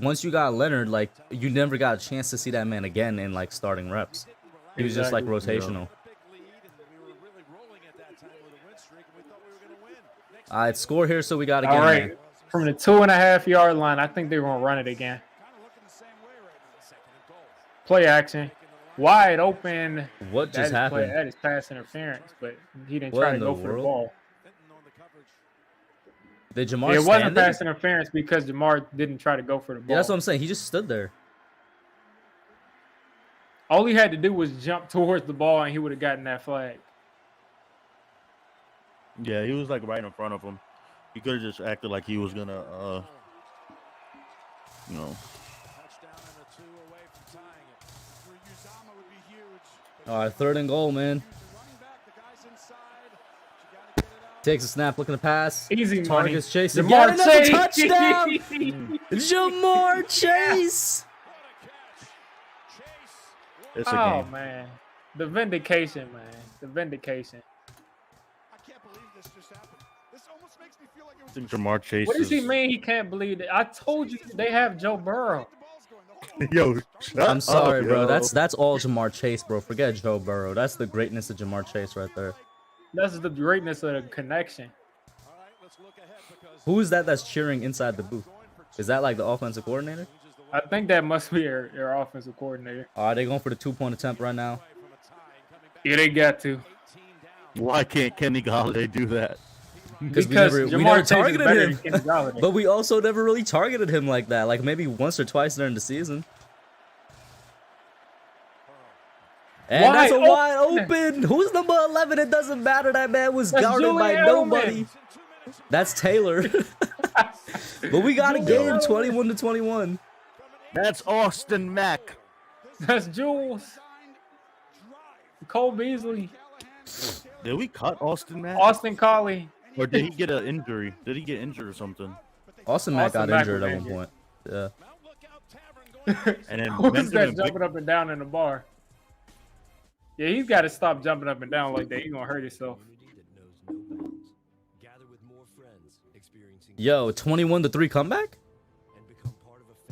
Once you got Leonard, like you never got a chance to see that man again in like starting reps. He was just like Exactly. rotational. All right, score here, so we got again. All right, Man. from the 2.5 yard line, I think they're gonna run it again. Play action, wide open. What just That is happened? that is pass interference, but he didn't What try to in the go for the world? ball. Did Jamar It stand wasn't there? pass interference because Jamar didn't try to go for the ball. Yeah, that's what I'm saying. He just stood there. All he had to do was jump towards the ball, and he would have gotten that flag. Yeah, he was like right in front of him. He could have just acted like he was gonna, you know. All right, 3rd and goal, man. Takes a snap, looking to pass. Easy money. Target's chasing. Jamar Got another Chase. touchdown. Jamar Chase. It's a Oh game. man, the vindication, man. The vindication. I can't believe this just happened. This almost makes me feel like it I was think Jamar Chase. What does he mean? He can't believe it. I told you they have Joe Burrow. Yo, I'm sorry, bro. yo. That's all Jamar Chase, bro. Forget Joe Burrow. That's the greatness of Jamar Chase right there. That's the greatness of the connection. Who is that that's cheering inside the booth? Is that like the offensive coordinator? I think that must be their offensive coordinator. Are they going for the 2-point attempt right now? Yeah, they got to. Why can't Kenny Galladay do that? Because we never Jamar Chase is targeted better him. than Kenny Galladay. But we also never really targeted him like that. Like maybe once or twice during the season. And that's a wide open. Who's number 11? It doesn't matter. That man was That's guarded by Julian nobody. Edelman. That's Taylor. But we got a game 21-21. That's Austin Mack. That's Jules. Cole Beasley. Did we cut Austin Mack? Austin Collie. Or did he get an injury? Did he get injured or something? Austin Mack got Mack injured was at one injured. point. Yeah. And then Who's Benjamin that jumping up and down in the bar? Yeah, he's got to stop jumping up and down like that. He's going to hurt himself. Yo, 21-3 comeback?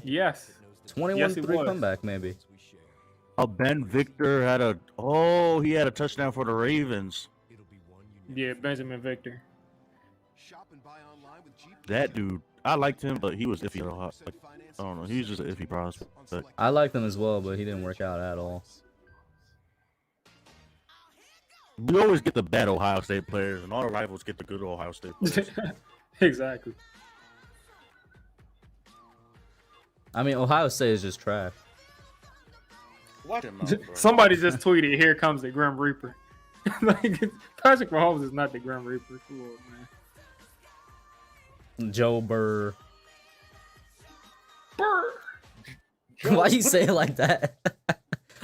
Yes. 21-3 was. comeback, maybe. Ben Victor had he had a touchdown for the Ravens. Yeah, Benjamin Victor. That dude, I liked him, but he was iffy. Like, I don't know, he was just an iffy prospect. I liked him as well, but he didn't work out at all. We always get the bad Ohio State players, and all the rivals get the good Ohio State players. Exactly. I mean, Ohio State is just trash. Watch him out, bro. Somebody just tweeted, "Here comes the Grim Reaper." Like, Patrick Mahomes is not the Grim Reaper. Come on, man. Joe Burr. Burr. Why you say it like that?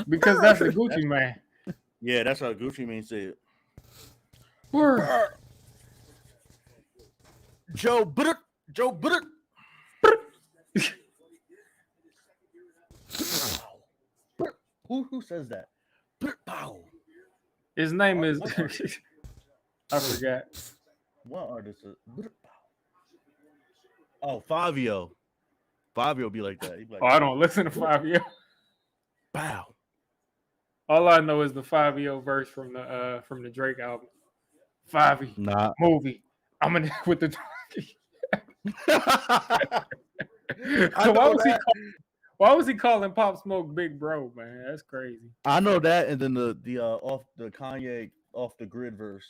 Because that's the Gucci man. Yeah, that's how Gucci Mane say it. Burr. Joe Butter. Who says that? His name is. I forgot. What artist is? Oh, Fabio. Fabio be like that. He be like, Oh, I don't listen to Fabio. Bow. All I know is the Fabio verse from the Drake album. Favi Nah. movie. I'm in with the. Why was he calling Pop Smoke Big Bro, man? That's crazy. I know that, and then the off the Kanye off the grid verse.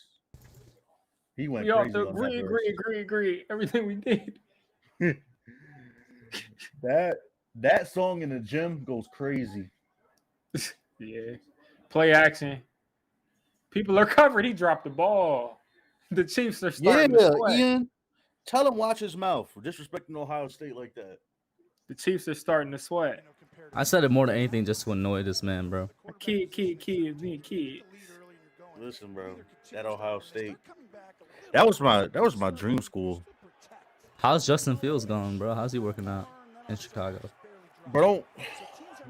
He went We all crazy on that verse. agree. Everything we did. That song in the gym goes crazy. Yeah. Play action. People are covered. He dropped the ball. The Chiefs are starting to sweat. Ian, tell him watch his mouth for disrespecting Ohio State like that. The Chiefs are starting to sweat. I said it more than anything just to annoy this man, bro. Kid. Listen, bro, that Ohio State. That was my dream school. How's Justin Fields going, bro? How's he working out in Chicago? Bro,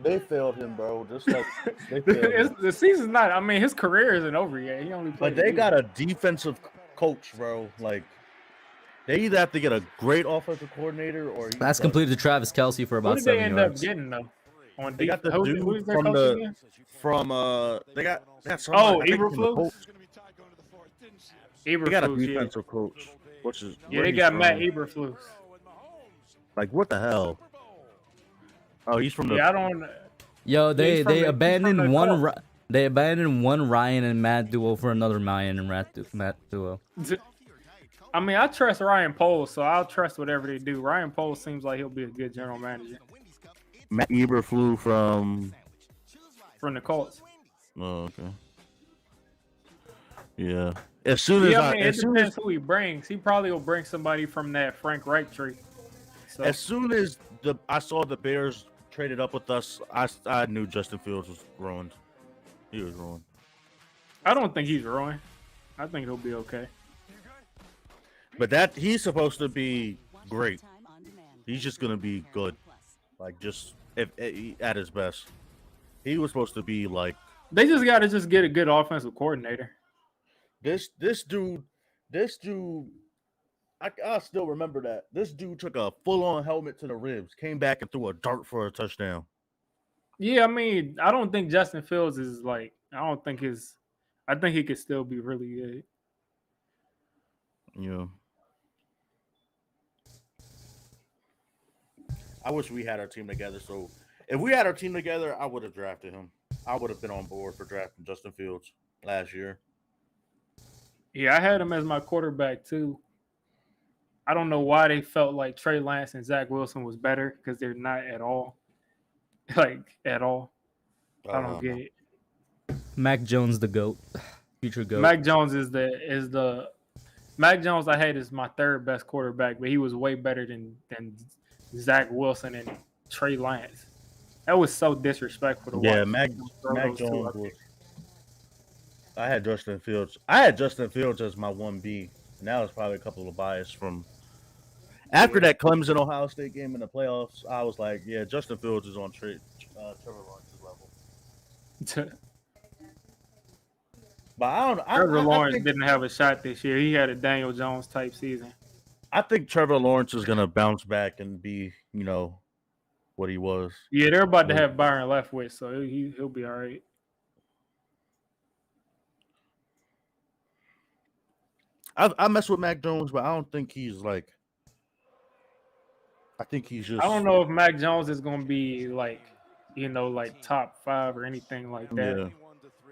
they failed him, bro. Just like they failed him. The season's not. I mean, his career isn't over yet. He only played. But they got a defensive coach, bro. Like, they either have to get a great offensive coordinator or That's completed to Travis Kelce for Who about did they 7 end yards. up getting though? On They got the who's dude their from coach the again? they got somebody, I think, from the Eberflus? Colts. They got a Eberflus, yeah. defensive coach, which is Yeah, where they he's got from. Matt Eberflus. Like, what the hell? Oh, he's from the. Yeah, I don't. Yo, they He's from the abandoned one. Colts. They abandoned one Ryan and Matt duo for another Ryan and Matt duo. I mean, I trust Ryan Poles, so I'll trust whatever they do. Ryan Poles seems like he'll be a good general manager Matt Eberflus from. from the Colts. Oh, okay. Yeah, As soon as Yeah, I mean, it as soon depends as who he brings. He probably will bring somebody from that Frank Reich tree. So as soon as I saw the Bears traded up with us, I knew Justin Fields was ruined. He was ruined. I don't think he's ruined. I think he'll be okay. But that he's supposed to be great. He's just gonna be good, like just if at his best. He was supposed to be like They just got to just get a good offensive coordinator. this dude. I still remember that. This dude took a full-on helmet to the ribs, came back and threw a dart for a touchdown. Yeah, I mean, I don't think Justin Fields is like. I think he could still be really good. Yeah. I wish we had our team together. So if we had our team together, I would have drafted him. I would have been on board for drafting Justin Fields last year. Yeah, I had him as my quarterback too. I don't know why they felt like Trey Lance and Zach Wilson was better because they're not at all. Like at all. I don't get it. Mac Jones, the GOAT. Future GOAT. Mac Jones is the Mac Jones I had is my third best quarterback, but he was way better than Zach Wilson and Trey Lance. That was so disrespectful to watch. Yeah, Mac Jones was. I had Justin Fields. I had Justin Fields as my 1B. Now it's probably a couple of bias from after that Clemson Ohio State game in the playoffs. I was like, yeah, Justin Fields is on Trevor Lawrence's level. But I don't. Trevor I Lawrence think, didn't have a shot this year. He had a Daniel Jones type season. I think Trevor Lawrence is gonna bounce back and be, what he was. Yeah, they're about to have Byron Leftwich, so he'll be all right. I mess with Mac Jones, but I don't think he's like. I think he's just. I don't know if Mac Jones is going to be like top 5 or anything like that. Yeah.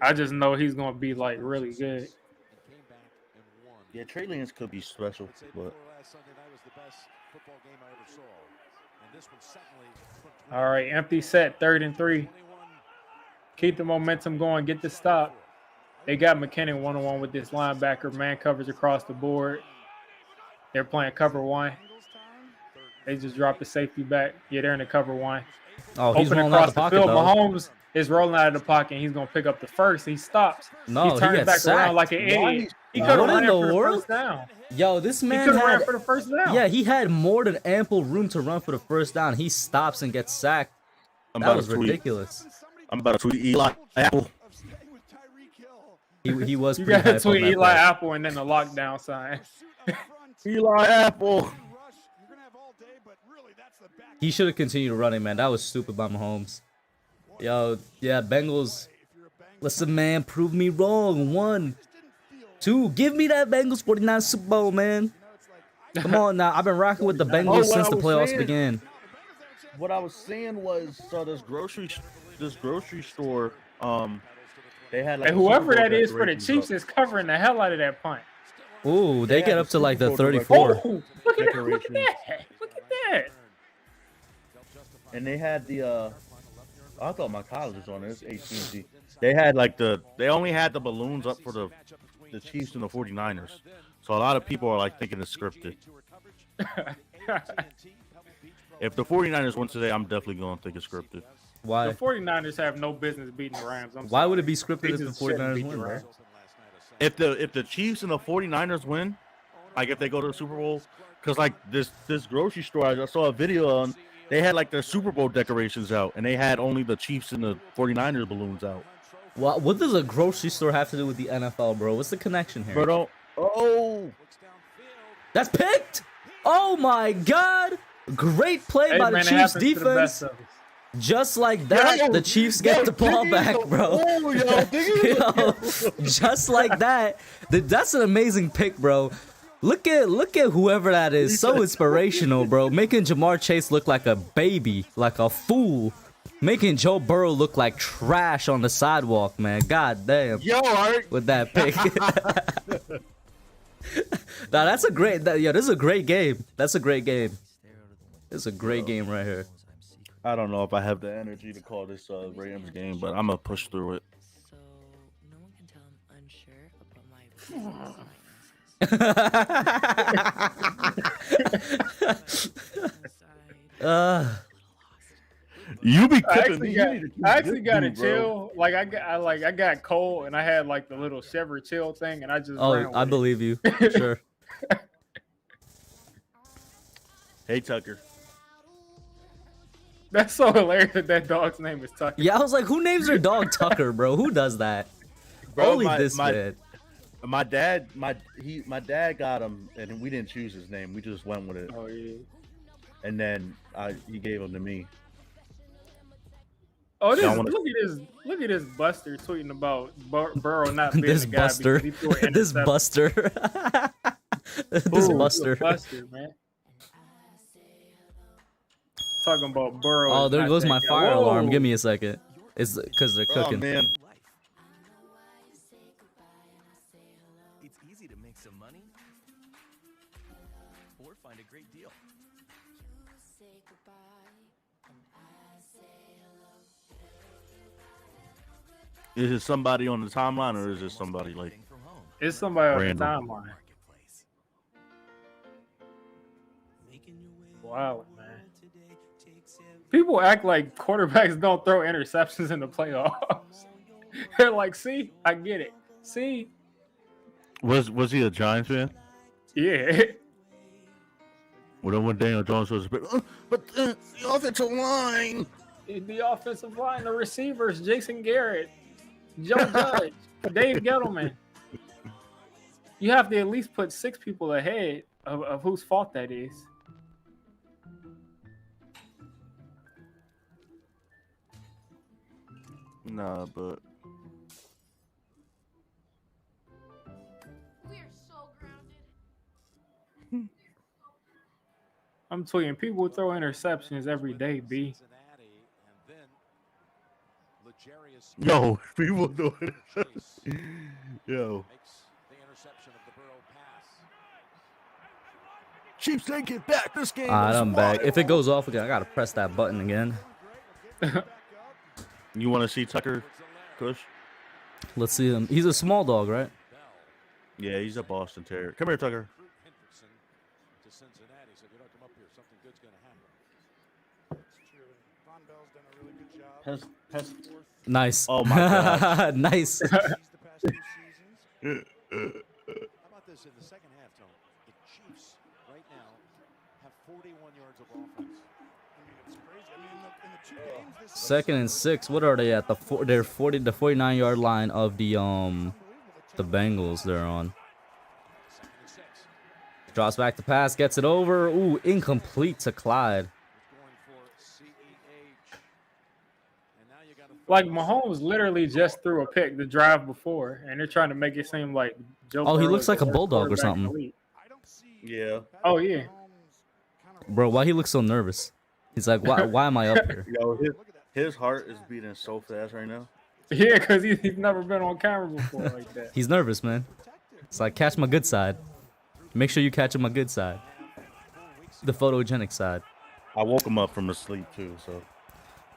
I just know he's going to be like really good. Yeah, Trey Lance could be special, but. All right, empty set, 3rd and 3. Keep the momentum going, get the stop. They got McKinnon one-on-one with this linebacker, man coverage across the board. They're playing cover 1. They just dropped the safety back. Yeah, they're in the cover 1. Oh, he's Open rolling out across the the pocket, field. though. Mahomes is rolling out of the pocket, and he's going to pick up the first. He stops. No, he turns gets back sacked. around like an idiot. He could have What run in it the for the world? first down. Yo, this He man could have ran had, for the first down. yeah, he had more than ample room to run for the first down. He stops and gets sacked. That was ridiculous. I'm about to tweet Eli Apple. He was You pretty got to hype on tweet that Eli play. Apple and then the lockdown sign. Eli Apple. He should have continued running, man. That was stupid by Mahomes. Yo, yeah, Bengals. Listen, man, prove me wrong. 1, 2, give me that Bengals 49 Super Bowl, man. Come on now. I've been rocking with the Bengals since the playoffs began. What I was saying was, so this grocery store, they had like And whoever Super Bowl that is for the decorations Chiefs up. is covering the hell out of that punt. Ooh, they had get the up to like the Super Bowl 34. Oh, look at that! Look at Decorations. that! Look at that! And they had the I thought my college was on this AT&T. They had like they only had the balloons up for the Chiefs and the 49ers. So a lot of people are like thinking it's scripted. If the 49ers win today, I'm definitely going to think it's scripted. Why? The 49ers have no business beating the Rams. Why would it be They scripted if the just shouldn't 49ers beat win, the bro? Rams. If the Chiefs and the 49ers win, like if they go to the Super Bowl, because like this grocery store, I saw a video on, they had like their Super Bowl decorations out, and they had only the Chiefs and the 49ers balloons out. What does a grocery store have to do with the NFL, bro? What's the connection here? Bro, That's picked! Oh my god! Great play Hey, by man, the it Chiefs happens to the best defense. of us. Just like that, Yo, the Chiefs get the ball back, bro. Yo, just like that. That's an amazing pick, bro. Look at whoever that is. So inspirational, bro. Making Jamar Chase look like a baby, like a fool. Making Joe Burrow look like trash on the sidewalk, man. God damn. Yo, Art. With that pick. Nah, that's a great. This is a great game. That's a great game. This is a great game right here. I don't know if I have the energy to call this Rams game, but I'm gonna push through it. uh, You be I clipping me. actually got a chill. Like I got cold and I had like the little shiver chill thing and I just oh, ran with I it. believe you. Sure. Hey, Tucker. That's so hilarious that dog's name is Tucker. Yeah, I was like, who names their dog Tucker, bro? Who does that? Bro, Only this man. My dad got him, and we didn't choose his name. We just went with it. Oh yeah. And then he gave him to me. Oh, this, Y'all wanna- look at this Buster tweeting about Burrow not being This the guy Buster. because he threw an This interception. Buster. This Ooh, Buster. Buster, man. Talking about Burrow. Oh, is there not goes that my guy. fire alarm. Whoa. Give me a second. It's because they're Oh cooking. man. It's easy to make some money or find a great deal. Is it somebody on the timeline, or is it somebody like? From home. It's somebody on the Random. timeline. Marketplace. Wow, man. People act like quarterbacks don't throw interceptions in the playoffs. They're like, see, I get it. See, Was he a Giants fan? yeah. When Daniel Jones was, but the offensive line. The offensive line, the receivers, Jason Garrett, Joe Judge, Dave Gettleman. You have to at least put 6 people ahead of whose fault that is. Nah, but I'm tweeting, people throw interceptions every day, B. yo, people do it. Yo, Chiefs take it back. This game. Alright, was I'm back. wild. If it goes off again, I gotta press that button again. You want to see Tucker, Kush? Let's see him. He's a small dog, right? Yeah, he's a Boston Terrier. Come here, Tucker. To Cincinnati, so if you don't come up here, something good's going to happen. It's true. Von Bell's done a really good job. Nice. Oh my God. Nice. He's the past 2 seasons. How about this in the second half, Tony? The Chiefs right now have 41 yards of offense. I mean, it's crazy. I mean, in the 2 games this Second and 6. What are they at? They're 40 to 49-yard line of the Bengals they're on. Drops back to pass, gets it over. Ooh, incomplete to Clyde. Like Mahomes literally just threw a pick the drive before, and they're trying to make it seem like Joe. Oh, he Burrow's looks like the a worst bulldog or quarterback in the something. league. Yeah. Oh yeah. Bro, why he looks so nervous? He's like, why am I up here? Yo, his heart is beating so fast right now. Yeah, because he's never been on camera before like that. He's nervous, man. It's like, catch my good side. Make sure you catch my good side. The photogenic side. I woke him up from his sleep too, so.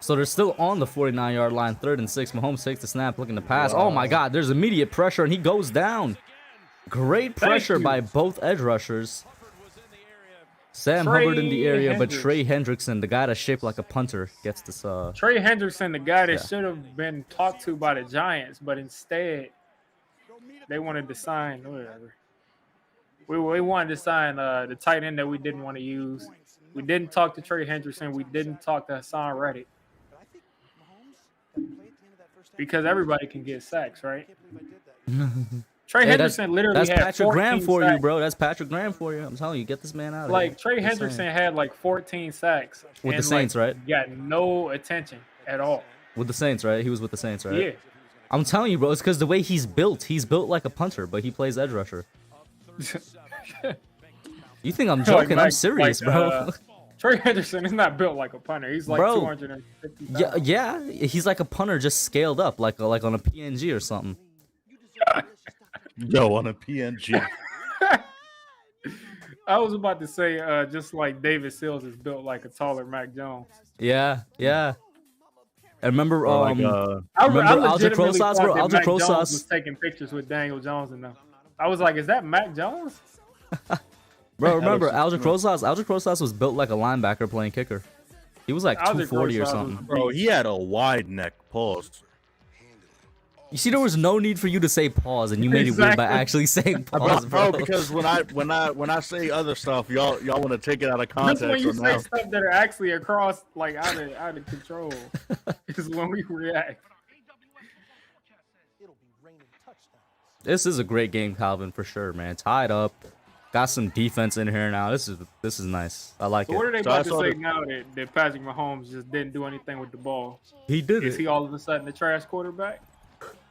So they're still on the 49-yard line, 3rd and 6. Mahomes takes the snap, looking to pass. Oh my God, there's immediate pressure, and he goes down. Great pressure by both edge rushers. Sam Hubbard in the area, but Trey Hendrickson, the guy that's shaped like a punter, gets this. Trey Hendrickson, the guy that Yeah. should have been talked to by the Giants, but instead they wanted to sign whatever. We wanted to sign the tight end that we didn't want to use. We didn't talk to Trey Hendrickson. We didn't talk to Hassan Reddick. Because everybody can get sacks, right? Trey Hey, Hendrickson literally that's had Patrick Graham 14 for you, sacks. bro. That's Patrick Graham for you. I'm telling you, get this man out of Like here. Trey Just Hendrickson saying. had like 14 sacks With the and, Saints, like, right? got no attention at all. With the Saints, right? He was with the Saints, right? Yeah. I'm telling you, bro. It's because the way he's built like a punter, but he plays edge rusher. You think I'm joking? I'm serious, bro. Trey Hendrickson is not built like a punter. He's like Bro, 250 pounds. Yeah. He's like a punter, just scaled up, like on a PNG or something. Yo, on a PNG. I was about to say, just like David Sills is built like a taller Mac Jones. Yeah. I remember, Or like, remember I Alja legitimately Crosas, thought bro? that Alja Mac Jones Crosas. was taking pictures with Daniel Jones and them. I was like, is that Mac Jones? Bro, remember looks Alger Rosas was built like a linebacker playing kicker. He was like Alger 240 or Rosas was something. Bro, he had a wide neck. Pause. You see, there was no need for you to say pause, and you made it weird by Exactly. actually saying pause, Bro, bro. because when I say other stuff, y'all want to take it out of Just when context. you So say now, stuff that are actually across, like out of control, is when we react. This is a great game, Calvin, for sure, man. Tied up, got some defense in here now. This is nice. I like So what are it. they So I about to saw say the- now that Patrick Mahomes just didn't do anything with the ball? He did Is it. he all of a sudden a trash quarterback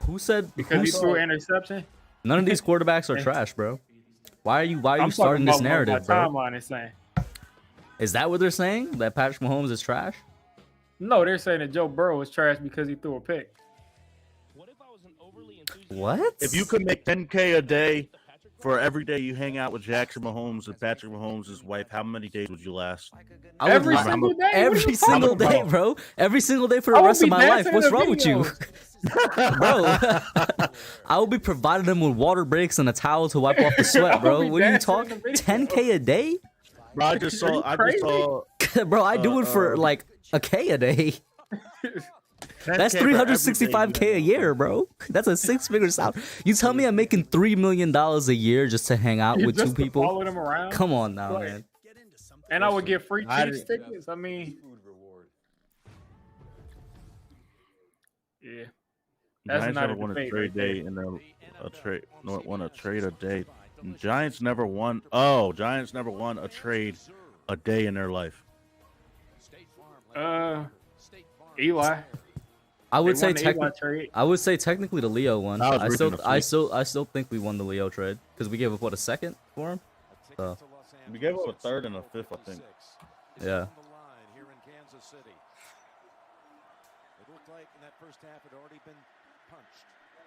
Who said? because Who he said threw an interception? none of these quarterbacks are trash, bro? Why are you I'm starting talking this about narrative, my bro? timeline is saying. Is that what they're saying? That Patrick Mahomes is trash? No, they're saying that Joe Burrow is trash because he threw a pick. What? if you could make 10K a day for every day you hang out with Jackson Mahomes and Patrick Mahomes' wife, how many days would you last? I would Every love- single day? What are Every you single talking day, about? bro. Every single day for I the would rest of be my life. dancing in What's the wrong with you? videos. Bro, I will be providing them with water breaks and a towel to wipe off the sweat, I bro. will be What are you dancing in talking? the videos. 10K a day? Bro, I just Are you crazy? Bro, I do it for like a K a day. 10K That's for every day you 365K a hang out. year, bro. That's a 6-figure salary. You tell me I'm making $3 million a year just to hang out with Just two to people? follow them around. Come on now, Like, man. And I would get free I Chiefs didn't- tickets. I mean, yeah. That's Giants not never a won a debate trade right there. day in a trade. No, won a trade a day. Giants never won. Oh, Giants never won a trade a day in their life. Eli. I would They say won the Eli technically, trade. I would say technically the Leo one. I was I reading still, the I tweet. still, I still think we won the Leo trade because we gave up what, a second for him. So We gave up a third and a fifth, I think. yeah.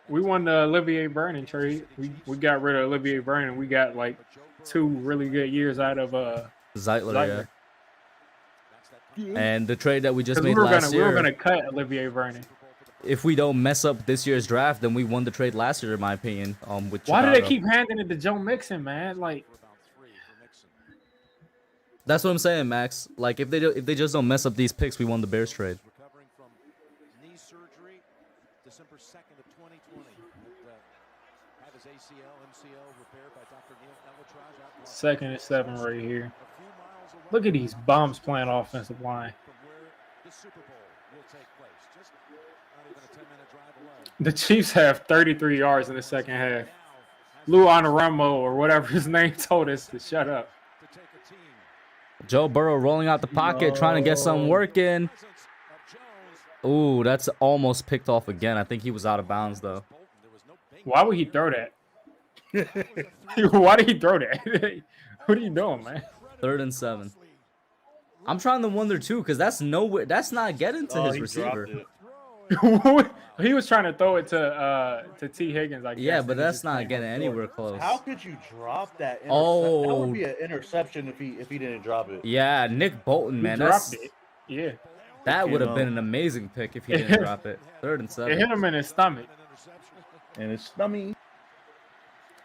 We won the Olivier Vernon trade. We got rid of Olivier Vernon. We got like 2 really good years out of Zeitler, Zeitler. yeah. And the trade that we just 'cause made we were last year, gonna cut Olivier Vernon. if we don't mess up this year's draft, then we won the trade last year, in my opinion. With Why do they Chicago. keep handing it to Joe Mixon, man? Like, That's what I'm saying, Max. Like if they just don't mess up these picks, we won the Bears trade. Recovering from knee surgery, December 2nd of 2020. Had his ACL, MCL repaired by Dr. Neil Elatraj. 2nd and 7 right here. Look at these bombs playing offensive line. From where the Super Bowl will take place. Just not even a 10-minute drive away. The Chiefs have 33 yards in the second half. Lou Anarumo or whatever his name told us to shut up. To take a team. Joe Burrow rolling out the pocket, trying to get something working. Presence of Jones. Ooh, that's almost picked off again. I think he was out of bounds though. There was no Why would he throw that? Why did he throw that? What are you doing, man? 3rd and 7. I'm trying to wonder too, because that's nowhere. That's not getting to his he receiver. dropped it. He was trying to throw it to T. Higgins, I guess. Yeah, and but he that's just not came getting up short. anywhere close. How could you drop that? That Oh. would be an interception if he didn't drop it. Yeah, Nick Bolton, He man. dropped That's, it. Yeah, that would have know. been an amazing pick if he didn't drop it. 3rd and it 7. hit him in his stomach. And it's stomach.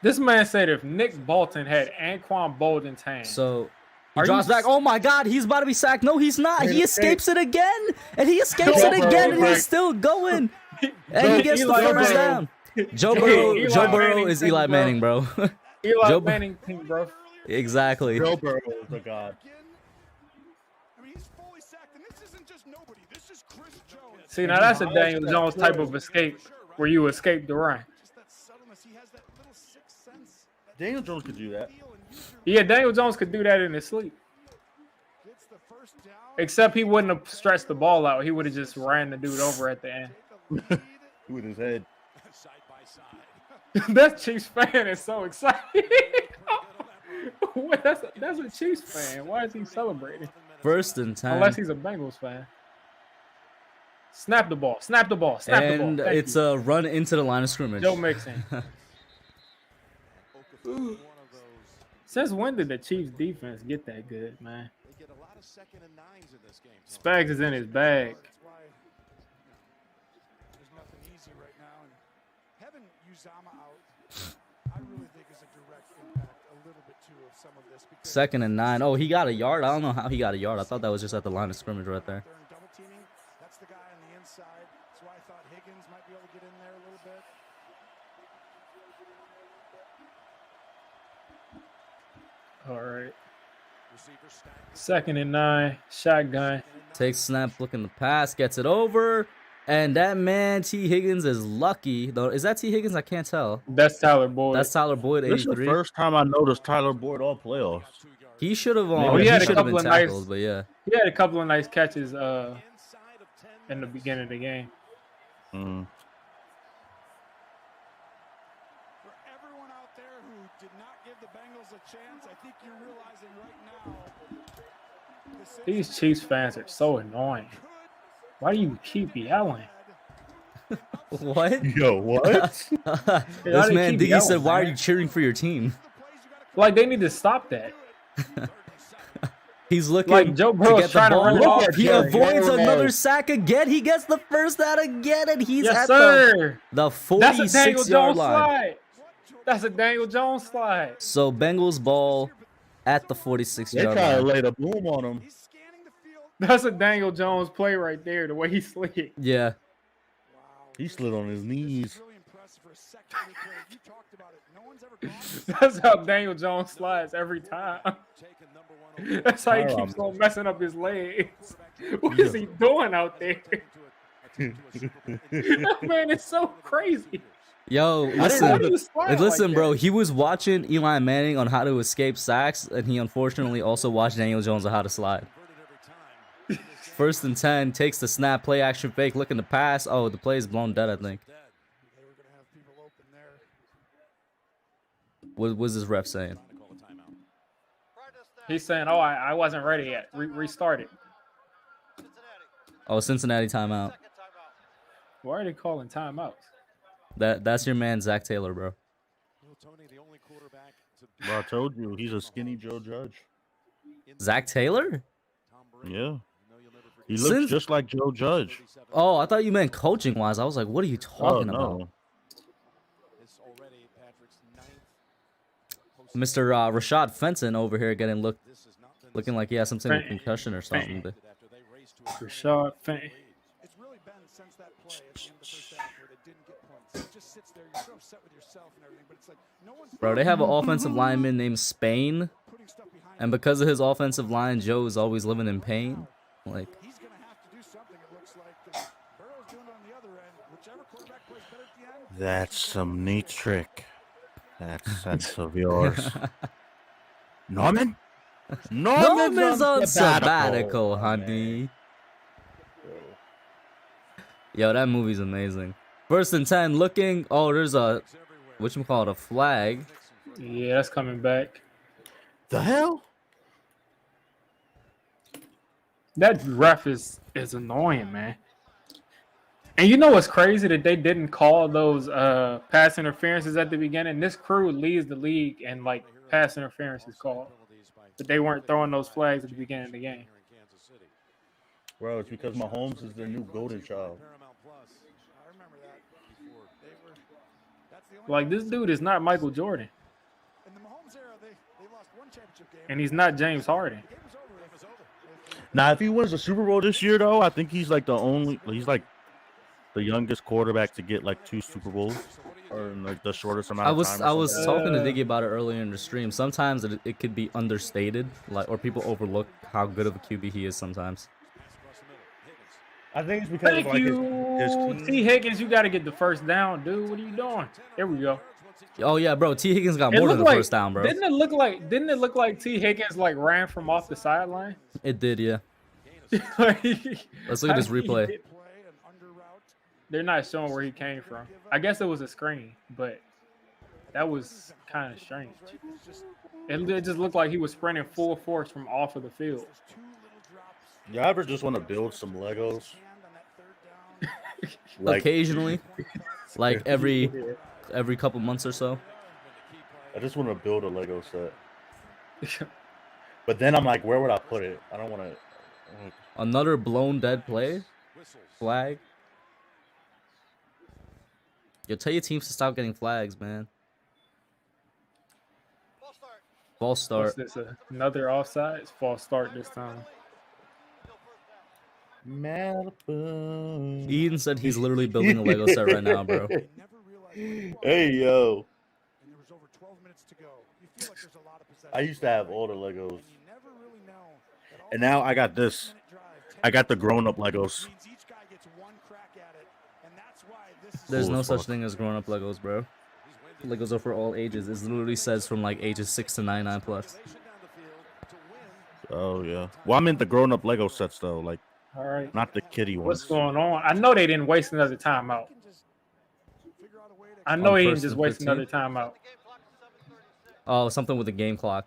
This man said if Nick Bolton had Anquan Bolden's hand, So he Are drops you back. Oh my God, he's about to be sacked. No, he's not. He Hey, escapes it again, and he escapes Joe it again, Burrow, and right. he's still going. And he gets the Eli first Burrow. down. Joe Hey, Burrow. Eli Joe Burrow Manning is thing, Eli bro. Manning, bro. Eli Joe- Manning team, bro. Exactly. Joe Burrow is the god. I mean, he's fully sacked, and this isn't just nobody. This is Chris Jones. See, now that's a Daniel Jones type of escape where you escape the run. Just that subtleness. He has that little sixth sense. Daniel Jones could do that. Feel and use your Yeah, Daniel Jones could do that in his sleep. gets the first down. Except he wouldn't have stretched the ball out. He would have just ran the dude over at the end. Take the lead With his head. side by side. That Chiefs fan is so excited. What, that's a Chiefs fan. Why is he celebrating? 1st and 10. Unless he's a Bengals fan. Snap the ball. Snap the ball. Snap the ball. And Thank it's you. a run into the line of scrimmage. Joe Mixon. Since when did the Chiefs defense get that good, man? They get a lot of 2nd and 9s in this game. Spags is in his bag. That's why there's nothing easy right now. And having Uzama out, I really think 2nd and 9. Oh, he got a yard. I don't know how he got a yard. I thought that was just at the line of scrimmage right there. That's the guy on the inside. That's why I thought Higgins might be able to get in there a little bit. All right. 2nd and 9. Shotgun. Takes snap, looking to pass, gets it over. And that man, T. Higgins, is lucky. Though, is that T. Higgins? I can't tell. That's Tyler Boyd. That's Tyler Boyd, This is the 83. first time I noticed Tyler Boyd all playoffs. He should have he had a been couple of tackled, nice- but yeah. He had a couple of nice catches in the beginning of the game. Mm. For everyone out there who did not give the Bengals a chance, I think you're realizing right now. These Chiefs fans are so annoying. Why do you keep yelling? What? Yo, what? This they man keep Diggy yelling, said, "Why are man? you cheering for your team?" Like, they need to stop that. He's looking Like, Joe to Burrow's get the trying to ball. run it off. He Jerry. avoids Burrow. another sack again. He gets the first down again, and he's Yes, at sir. the That's a Daniel 46-yard Jones line. slide. That's a Daniel Jones slide. So Bengals ball at the They 46-yard try to line. lay the boom on him. He's scanning the field. That's a Daniel Jones play right there, the way he slid. Yeah. He slid on his knees. Really impressive for a secondary player. You talked about it. No one's ever gone this That's how Daniel Jones slides every time. That's how he keeps on messing up his legs. What is he doing out there? Man, it's so crazy. Yo, How do you listen. slide Listen, like bro. that? He was watching Eli Manning on how to escape sacks, and he unfortunately also watched Daniel Jones on how to slide. 1st and 10, takes the snap, play action fake, looking to pass. Oh, the play is blown dead, I think. They were going to have people open there. What was this ref saying? He's saying, "Oh, I wasn't ready yet. Restart it." Oh, Cincinnati timeout. Why are they calling timeouts? That's your man, Zach Taylor, bro. Bro, I told you, he's a skinny Joe Judge. Zach Taylor? Yeah. He looks Since- just like Joe Judge. Oh, I thought you meant coaching wise. I was like, what are you talking about? Mr. Rashad Fenton over here getting looking like he has some type of Fenton. concussion or something. But Rashad Fenton. It's really been since that play at the end of the first half where they didn't get points. It just sits there. You're so upset with yourself and everything, but it's like no one's bro, they have an offensive lineman named Spain, putting stuff behind and because of his offensive line, Joe is always living in pain. Like, He's going to have to do something, it looks like. 'Cause Burrow's doing it on the other end. Whichever quarterback plays better at the end. That's some neat trick. That sense of yours. Norman? Norman's on sabbatical, honey. Yo, that movie's amazing. 1st and 10, looking. Oh, there's a whatchamacallit, a flag. Yeah, that's coming back. The hell? That ref is annoying, man. And you know what's crazy that they didn't call those pass interferences at the beginning. This crew leads the league and like pass interferences called, but they weren't throwing those flags at the beginning of the game. Bro, it's because Mahomes is their new golden child. I remember that. That's the only Like, this dude is not Michael Jordan, in the Mahomes era, they lost one championship game. and he's not James Harden. The game was over. It was over. Now, if he wins the Super Bowl this year, though, I think he's like he's like the youngest quarterback to get like 2 Super Bowls, or in like the shortest amount of time. I was or talking to Uh, Diggy about it earlier in the stream. Sometimes it could be understated, like, or people overlook how good of a QB he is sometimes. I think it's because Thank of like you, his team. T. Higgins. You got to get the first down, dude. What are you doing? There we go. Oh yeah, bro. T. Higgins got It more than looked the like, first down, bro. Didn't it look like T. Higgins like ran from off the sideline? It did, yeah. Like, Let's look at this how did he replay. get- Play and under route. They're not showing where he came from. I guess it was a screen, but that was kind of strange. It just looked like he was sprinting full force from off of the field. There's 2 little drops. You ever just want to build some Legos? Hand on that 3rd down. Like, Occasionally, like every couple months or so. I just want to build a Lego set. But then I'm like, where would I put it? I don't want to. Another blown dead play. Flag. Yo, tell your teams to stop getting flags, man. False What's start. this? Another offside? It's false start this time. Malibu. Eden said he's literally building a Lego set right now, bro. Hey, yo. And there was over 12 minutes to go. You feel like there's a lot of possession. I used to have all the Legos. And you never really know that all And now I got the this. 10-minute drive, I got the 10 grown-up means Legos. each guy gets one crack at it, and that's why this is There's Cool no as such fuck. thing as grown-up Legos, bro. Legos are for all ages. It literally says from like ages 6 to 99 plus. Oh, yeah. Well, I meant the grown-up Lego sets, though. Like, All right. not the kiddie What's ones. going on? I know they didn't waste another timeout. I know On he didn't first just and waste 15? another timeout. Oh, something with the game clock.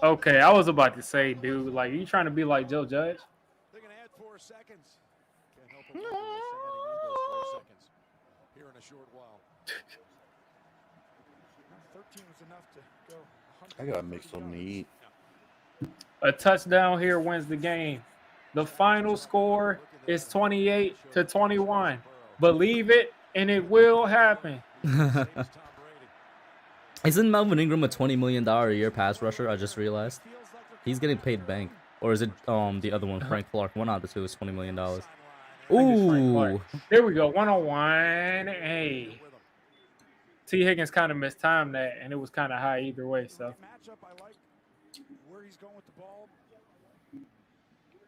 Okay, I was about to say, dude, like, you trying to be like Joe Judge? They're going to add 4 seconds. Can't help but wonder if somebody need those 4 seconds here in a short while. 13 was enough to go. I gotta make something to eat. A touchdown here wins the game. The final score is 28-21. Believe it, and it will happen. Isn't Melvin Ingram a $20 million a year pass rusher? I just realized. He's getting paid bank. Or is it the other one, Frank Clark? One out of the two is $20 million. Ooh. Here we go, 1-on-1. Hey. T. Higgins kind of mistimed that, and it was kind of high either way. So Matchup, I like where he's going with the ball.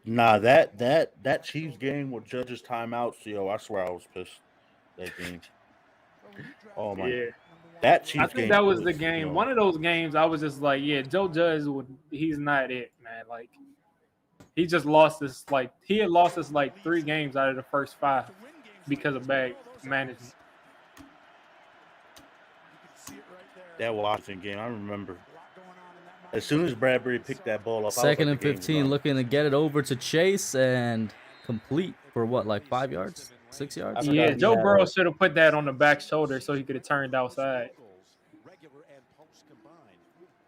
Nah, that Chiefs game with Judge's timeouts, yo, I swear I was pissed that game. Oh, my. yeah, That I Chiefs game. think that was the you game. know, One of those games, I was just like, yeah, Joe Judge he's not it, man. Like, he just lost us. Like, he had lost us like 3 games out of the first 5 because of bad management. that Washington game, I remember. As soon as Bradbury picked that ball up, I was Second like, and the game's 15, done. looking to get it over to Chase and complete for what, like 5 yards? 6 yards? I forgot Yeah, he Joe had Burrow a- should have put that on the back shoulder so he could have turned outside. Regular and post combined,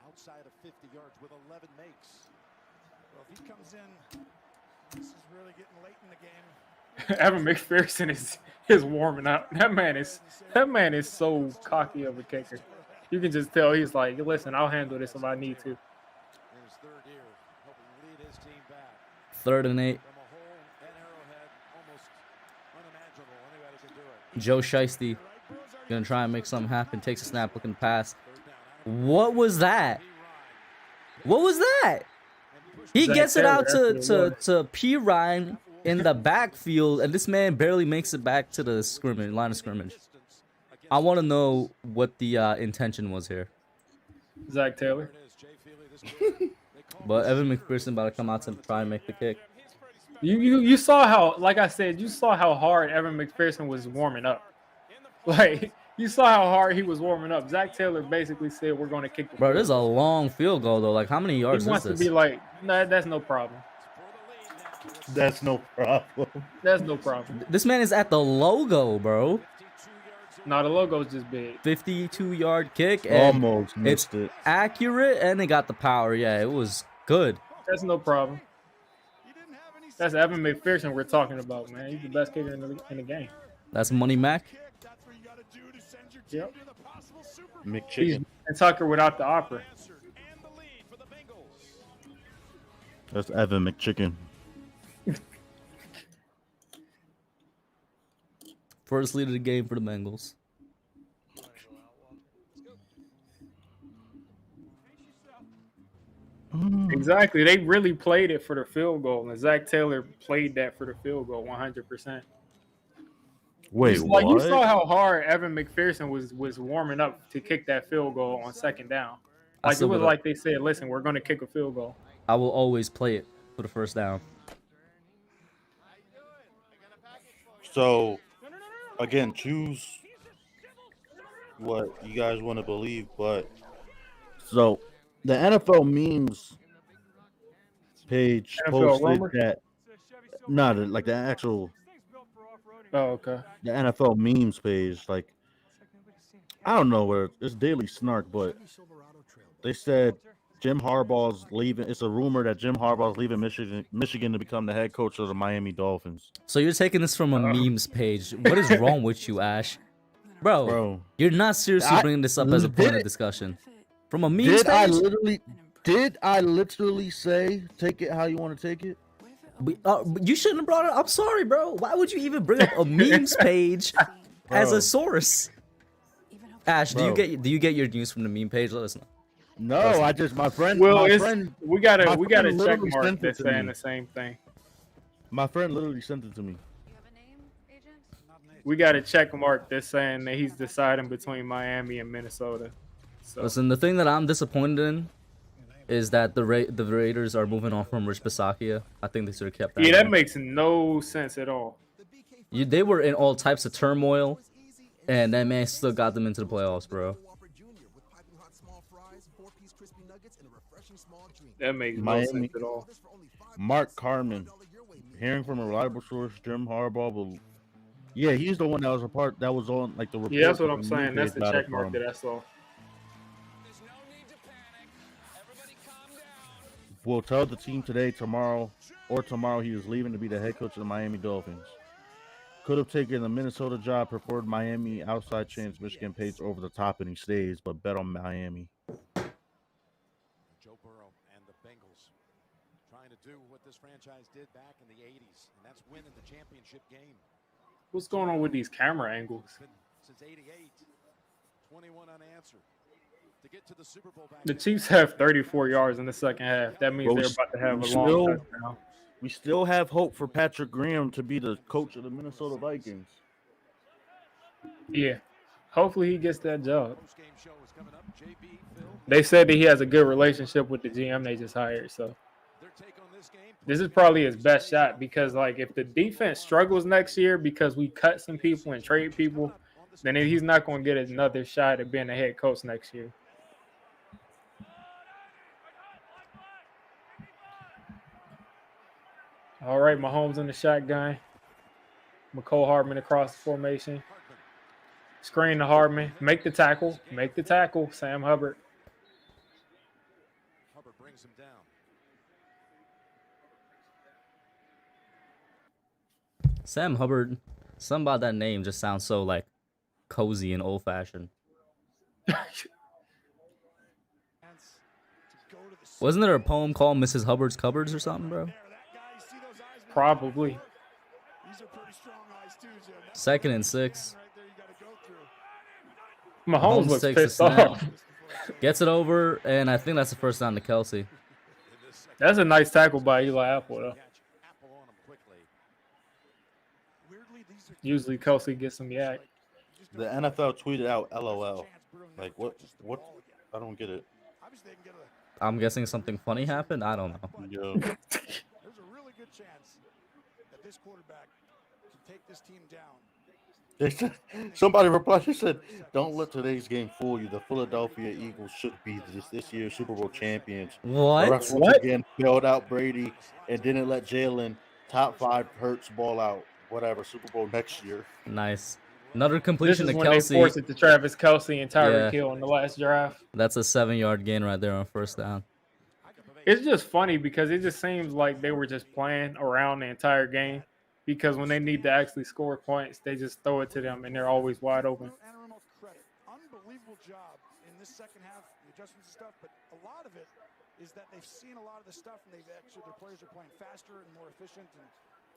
outside of 50 yards with 11 makes. Well, if he comes in, this is really getting late in the game. Evan McPherson is warming up. That man is so cocky of a kicker. You can just tell he's like, listen, I'll handle this if I need to. In his 3rd year, helping lead his team back 3rd and 8. from a hole at Arrowhead, almost unimaginable. Anybody can do it. Joe Shiesty gonna try and make something happen. Takes a snap, looking to pass. What was that? What was that? He Zach gets it Taylor out after the to P. Ryan in the backfield, and this man barely makes it back to the line of scrimmage. I want to know what the intention was here. Zach Taylor. But Evan McPherson about to come out to try and make the kick. You saw how, like I said, you saw how hard Evan McPherson was warming up. Like, you saw how hard he was warming up. Zach Taylor basically said, we're going to kick the Bro, field this is a goal. long field goal, though. Like, how many yards He is wants to this? be like, nah, that's no problem. That's no problem. That's no problem. This man is at the logo, bro. No, the logo's just big. 52-yard kick. And Almost missed it. accurate, and it got the power. Yeah, it was good. That's no problem. That's Evan McPherson we're talking about, man. He's the best kicker in the game. That's Money Mac. Yep. He's McChicken. and Tucker without the opera. That's Evan McChicken. First lead of the game for the Bengals. Exactly. They really played it for the field goal, and Zach Taylor played that for the field goal 100%. Wait, Like, what? you saw how hard Evan McPherson was warming up to kick that field goal on 2nd down. I Like, it still was would- like they said, listen, we're going to kick a field goal. I will always play it for the first down. So, again, choose what you guys want to believe, but so the NFL memes page NFL posted Romer? that like the actual Oh, okay. the NFL memes page, like I don't know where it's Daily Snark, but they said Jim Harbaugh's leaving. It's a rumor that Jim Harbaugh's leaving Michigan to become the head coach of the Miami Dolphins. So you're taking this from a memes page. What is wrong with you, Ash? Bro, Bro, you're not seriously I bringing this up as a point of legit- discussion. From a memes page? Did I literally say take it how you want to take it? You shouldn't have brought it. I'm sorry, bro. Why would you even bring up a memes page as a source? Ash, do you get your news from the meme page? Let us know. No, I just my friend. Well, my it's, friend we got a check literally mark sent it that's to saying me. the same thing. My friend literally sent it to me. We got a check mark that's saying that he's deciding between Miami and Minnesota. So Listen, the thing that I'm disappointed in is that the Raiders are moving on from Rich Bisaccia. I think they should have kept that. yeah, that man. makes no sense at all. They were in all types of turmoil, and that man still got them into the playoffs, bro. That makes no Miami. sense at all. Mark Carmen, hearing from a reliable source, Jim Harbaugh will. Yeah, he's the one that was a part that was on like the report. Yeah, that's what I'm that saying. That's the got it check mark from. that I saw. Will tell the team today, tomorrow he is leaving to be the head coach of the Miami Dolphins. Could have taken the Minnesota job, preferred Miami, outside chance Michigan pays over the top and he stays, but bet on Miami. Joe Burrow and the Bengals trying to do what this franchise did back in the 80s, and that's win in the championship game. What's going on with these camera angles? Since 88, 21 unanswered. To get to the Super Bowl back The Chiefs have 34 yards in the second half. That means But they're about to have a we long still- touchdown. We still have hope for Patrick Graham to be the coach of the Minnesota Vikings. Yeah. Hopefully he gets that job. Post-game show is coming up. JB, Phil, They said that he has a good relationship with the GM they just hired, so their take on this game. this is probably his best shot because, like, if the defense struggles next year because we cut some people and trade people, then he's not going to get another shot at being a head coach next year. All right, Mahomes in the shotgun. McCole Hardman across the formation. Screen to Hardman. Make the tackle. Make the tackle. Sam Hubbard. Hubbard brings him down. Sam Hubbard, something about that name just sounds so like cozy and old fashioned. Wasn't there a poem called Mrs. Hubbard's Cupboards or something, bro? Probably. Second and 6. Mahomes looks takes a pissed snap, off. gets it over, and I think that's the first down to Kelsey. That's a nice tackle by Eli Apple, though. Usually Kelsey gets some yak. The NFL tweeted out LOL. Like what? I don't get it. I'm guessing something funny happened. I don't know. Yo. There's a really good chance that this quarterback can take this team down. They said, somebody replied. They said, "Don't let today's game fool you. The Philadelphia Eagles should be this year's Super Bowl champions." The What? refs once again bailed out Brady and didn't let Jalen top 5 Hurts ball out. Whatever, Super Bowl next year. Nice. Another This completion is to when Kelsey. they forced it to Travis Kelsey and Tyreek Yeah. Hill in the last drive. That's a 7-yard gain right there on first down. It's just funny because it just seems like they were just playing around the entire game. Because when they need to actually score points, they just throw it to them and they're always wide open. Unbelievable job in this second half, the adjustments and stuff, but a lot of it is that they've seen a lot of the stuff and their players are playing faster and more efficient and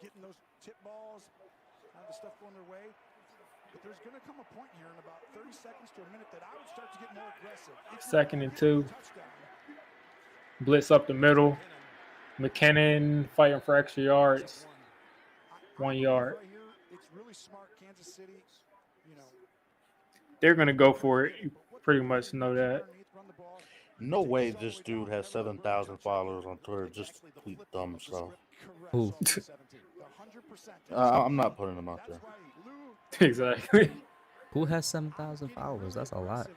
getting those tip balls, the stuff going their way. But there's going to come a point here in about 30 seconds to a minute that I would start to get more aggressive. Second and 2. Blitz up the middle. McKinnon fighting for extra yards. 1 yard. It's really smart. Kansas City, They're going to go for it. You pretty much know that. No way this dude has 7,000 followers on Twitter. Just complete dumb stuff. Who? I'm not putting him out there. Exactly. Who has 7,000 followers? That's a lot.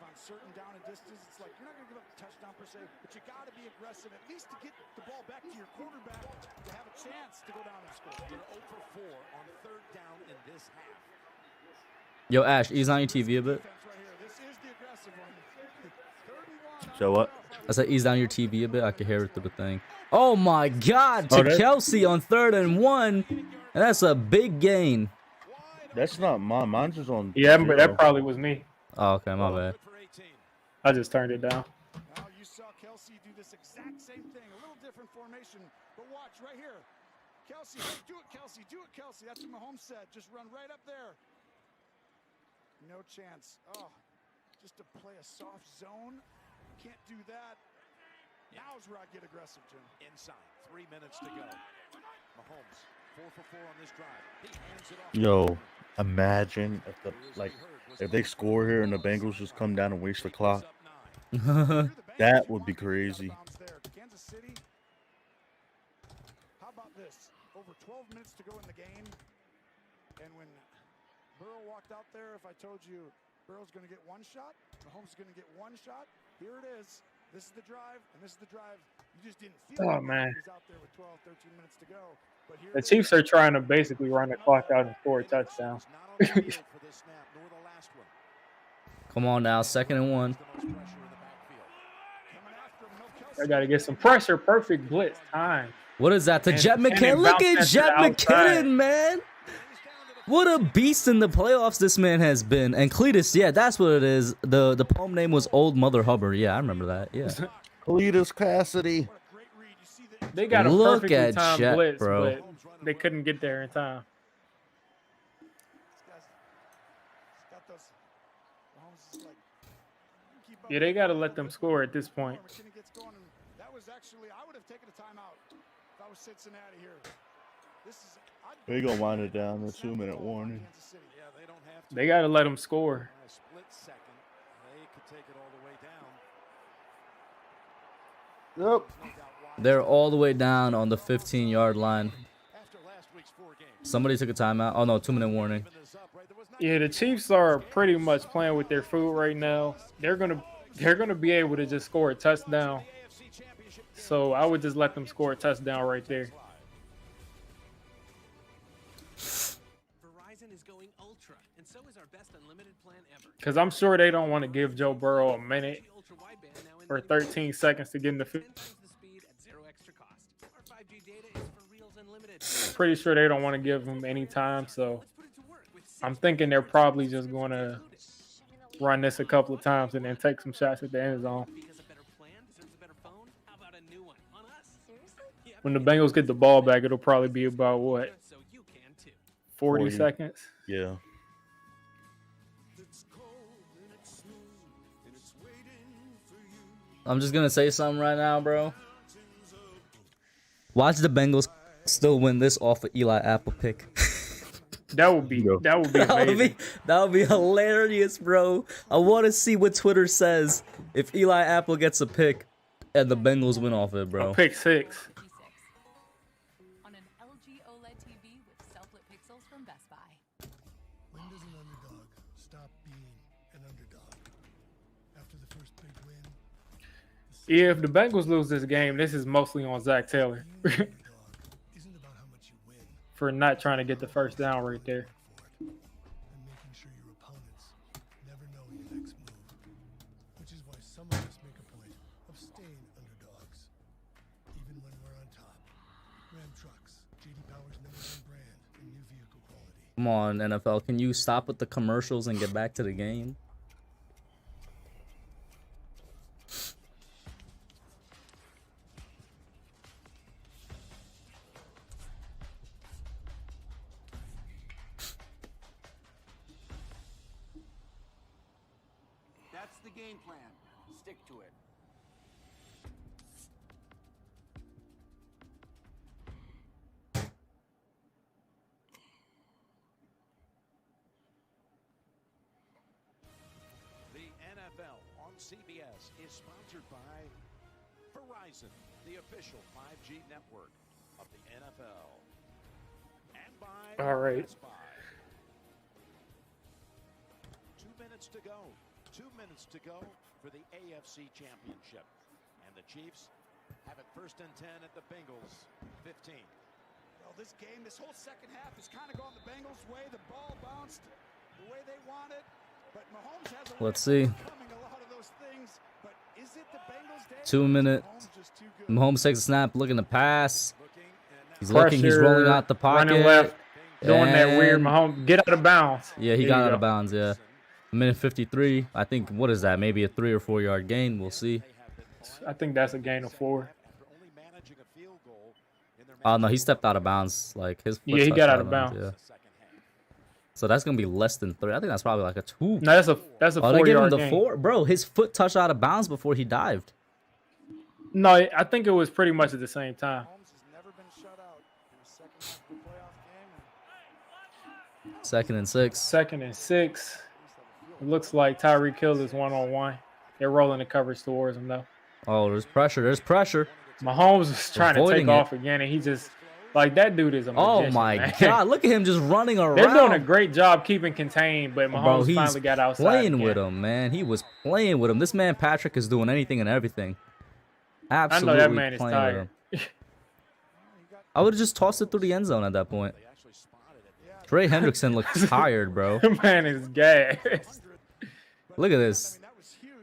But you got to be aggressive, at least to get the ball back to your quarterback to have a chance to go down and score. They're 0 for 4 on third down in this half. Yo, Ash, ease on your TV a bit. This is the aggressive one. So what? I said ease down your TV a bit. I can hear it through the thing. Oh my God! To Okay. Kelsey on 3rd and 1, and that's a big gain. That's not mine. Mine's just on. Yeah, but that zero. probably was me. Oh, okay, my bad. I just turned it down. Kelsey do this exact same thing, a little different formation, but watch right here. Kelsey, hey, do it, Kelsey, do it, Kelsey. That's what Mahomes said. Just run right up there. No chance. Oh, just to play a soft zone. Can't do that. Now's where I get aggressive, Jim. Inside, 3 minutes to go. Mahomes, 4 for 4 on this drive. He hands it off. Yo, imagine if they score here and the Bengals just come down and waste the clock. That would be crazy. Kansas City. How about this? Over 12 minutes to go in the game. And when Burrow walked out there, if I told you Burrow's going to get one shot, Mahomes is going to get one shot, here it is. This is the drive, and this is the drive. You just didn't feel Oh, man. He was out there with 12, 13 minutes to go. But here The it Chiefs is. are trying to basically run the clock out and score a touchdown. Come on now, 2nd and 1. They got to get some pressure. Perfect blitz time. What is that? To And Jet McKinnon. Look bounce at that to Jet the outside. McKinnon, man. What a beast in the playoffs this man has been. And Cletus, yeah, that's what it is. The poem name was Old Mother Hubbard. Yeah, I remember that. Yeah. Cletus Cassidy. They got a Look perfectly at timed Jet, blitz, bro. but they couldn't get there in time. Got those. Mahomes is like, keep up. Yeah, they got to let them score at this point. McKinnon gets going, and that was actually, I would have taken a timeout if I was Cincinnati here. This is. They're going to wind it down. A 2-minute warning. Yeah, they don't have to. They got to let them score. A split second. They could take it all the way down. Yep. No doubt why. They're all the way down on the 15-yard line. After last week's 4 games. Somebody took a timeout. Oh, no, 2-minute warning. Even this up, right? There was not Yeah, the Chiefs are pretty much playing with their food right now. They're gonna be able to just score a touchdown. AFC championship game. So I would just let them score a touchdown right there. Verizon is going ultra, and so is our best unlimited plan ever. Because I'm sure they don't want to give Joe Burrow a minute Ultra wideband now in or limited 13 seconds to get in the 10 field. times the speed at 0 extra cost. Our 5G data is for reals unlimited. Pretty sure they don't want to give him any time. So Let's put it to work with 6 I'm thinking they're probably just going to run this a couple of times and then take some shots at the end zone. because a better plan deserves a better phone. How about a new one on us? Seriously? Yeah, When the Bengals get the ball back, it'll probably be about what, so you can too. 40 40. seconds? Yeah. I'm just going to say something right now, bro. Watch the Bengals still win this off of Eli Apple pick. That would be That amazing. would be hilarious, bro. I want to see what Twitter says if Eli Apple gets a pick and the Bengals win off it, bro. Pick 6. G6. On an LG OLED TV with self-lit pixels from Best Buy. When does an underdog stop being an underdog? After the first big win, Yeah, if the Bengals lose this game, this is mostly on Zach Taylor being an underdog isn't about how much you win for not trying to get the first down right there. for it, and making sure your opponents never know your next move. Which is why some of us make a point of staying underdogs, even when we're on top. Ram Trucks, JD Power's #1 brand in new vehicle quality. Come on, NFL. Can you stop with the commercials and get back to the game? That's the game plan. Stick to it. The NFL on CBS is sponsored by Verizon, the official 5G network of the NFL. And by All right. Best Buy. 2 minutes to go. 2 minutes to go for the AFC championship. And the Chiefs have it 1st and 10 at the Bengals 15. Well, this game, this whole second half has kind of gone the Bengals' way. The ball bounced the way they wanted, but Mahomes has a way Let's of see. overcoming a lot of those things. But is it the Bengals' day? 2 minute. Mahomes just too good. Mahomes takes a snap, looking to pass. Looking and He's looking. He's rolling out the pocket. Running left, doing that weird and- Mahomes. Get out of bounds. Yeah, he There got you out go. of bounds. Yeah, minute 53. I think. What is that? Maybe a 3 or 4 yard gain. We'll see. I think that's a gain of 4. Oh no, he stepped out of bounds. Like his foot Yeah, he touched got out of bounds. Yeah. So that's gonna be less than 3. I think that's probably like a 2. No, that's a Oh, they gave him 4-yard the gain. 4, bro. His foot touched out of bounds before he dived. No, I think it was pretty much at the same time. Second and 6. 2nd and 6. It looks like Tyreek Hill is 1-on-1. They're rolling the coverage towards him though. Oh, there's pressure. There's pressure. Mahomes is trying to Avoiding take it. off again, and he just like that dude is a magician, Oh my man. God! Look at him just running around. They're doing a great job keeping contained, but Bro, Mahomes he's finally got outside. playing again. with him, man. He was playing with him. This man Patrick is doing anything and everything. I Absolutely know that man is playing with him. tired. I would have just tossed it through the end zone at that point. Trey Hendrickson looked tired, bro. Man is gassed. Look at this.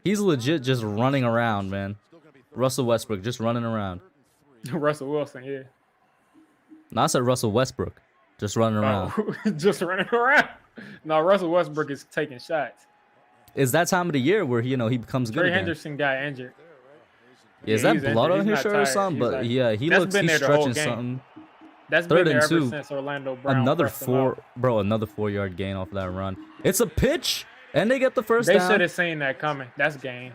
He's legit just running around, man. Russell Westbrook just running around. Russell Wilson, yeah. No, I said Russell Westbrook just running around. Oh, just running around. No, Russell Westbrook is taking shots. It's that time of the year where he becomes good Trey again. Henderson got injured. Yeah, is Yeah, that he's blood injured. on He's his not shirt or tired. something? He's But like- yeah, he's That's been there the whole stretching game. something. That's Third been there and ever 2. since Orlando Brown. Another pressed him out. another 4-yard gain off that run. It's a pitch, and they get the first They down. should have seen that coming. That's game.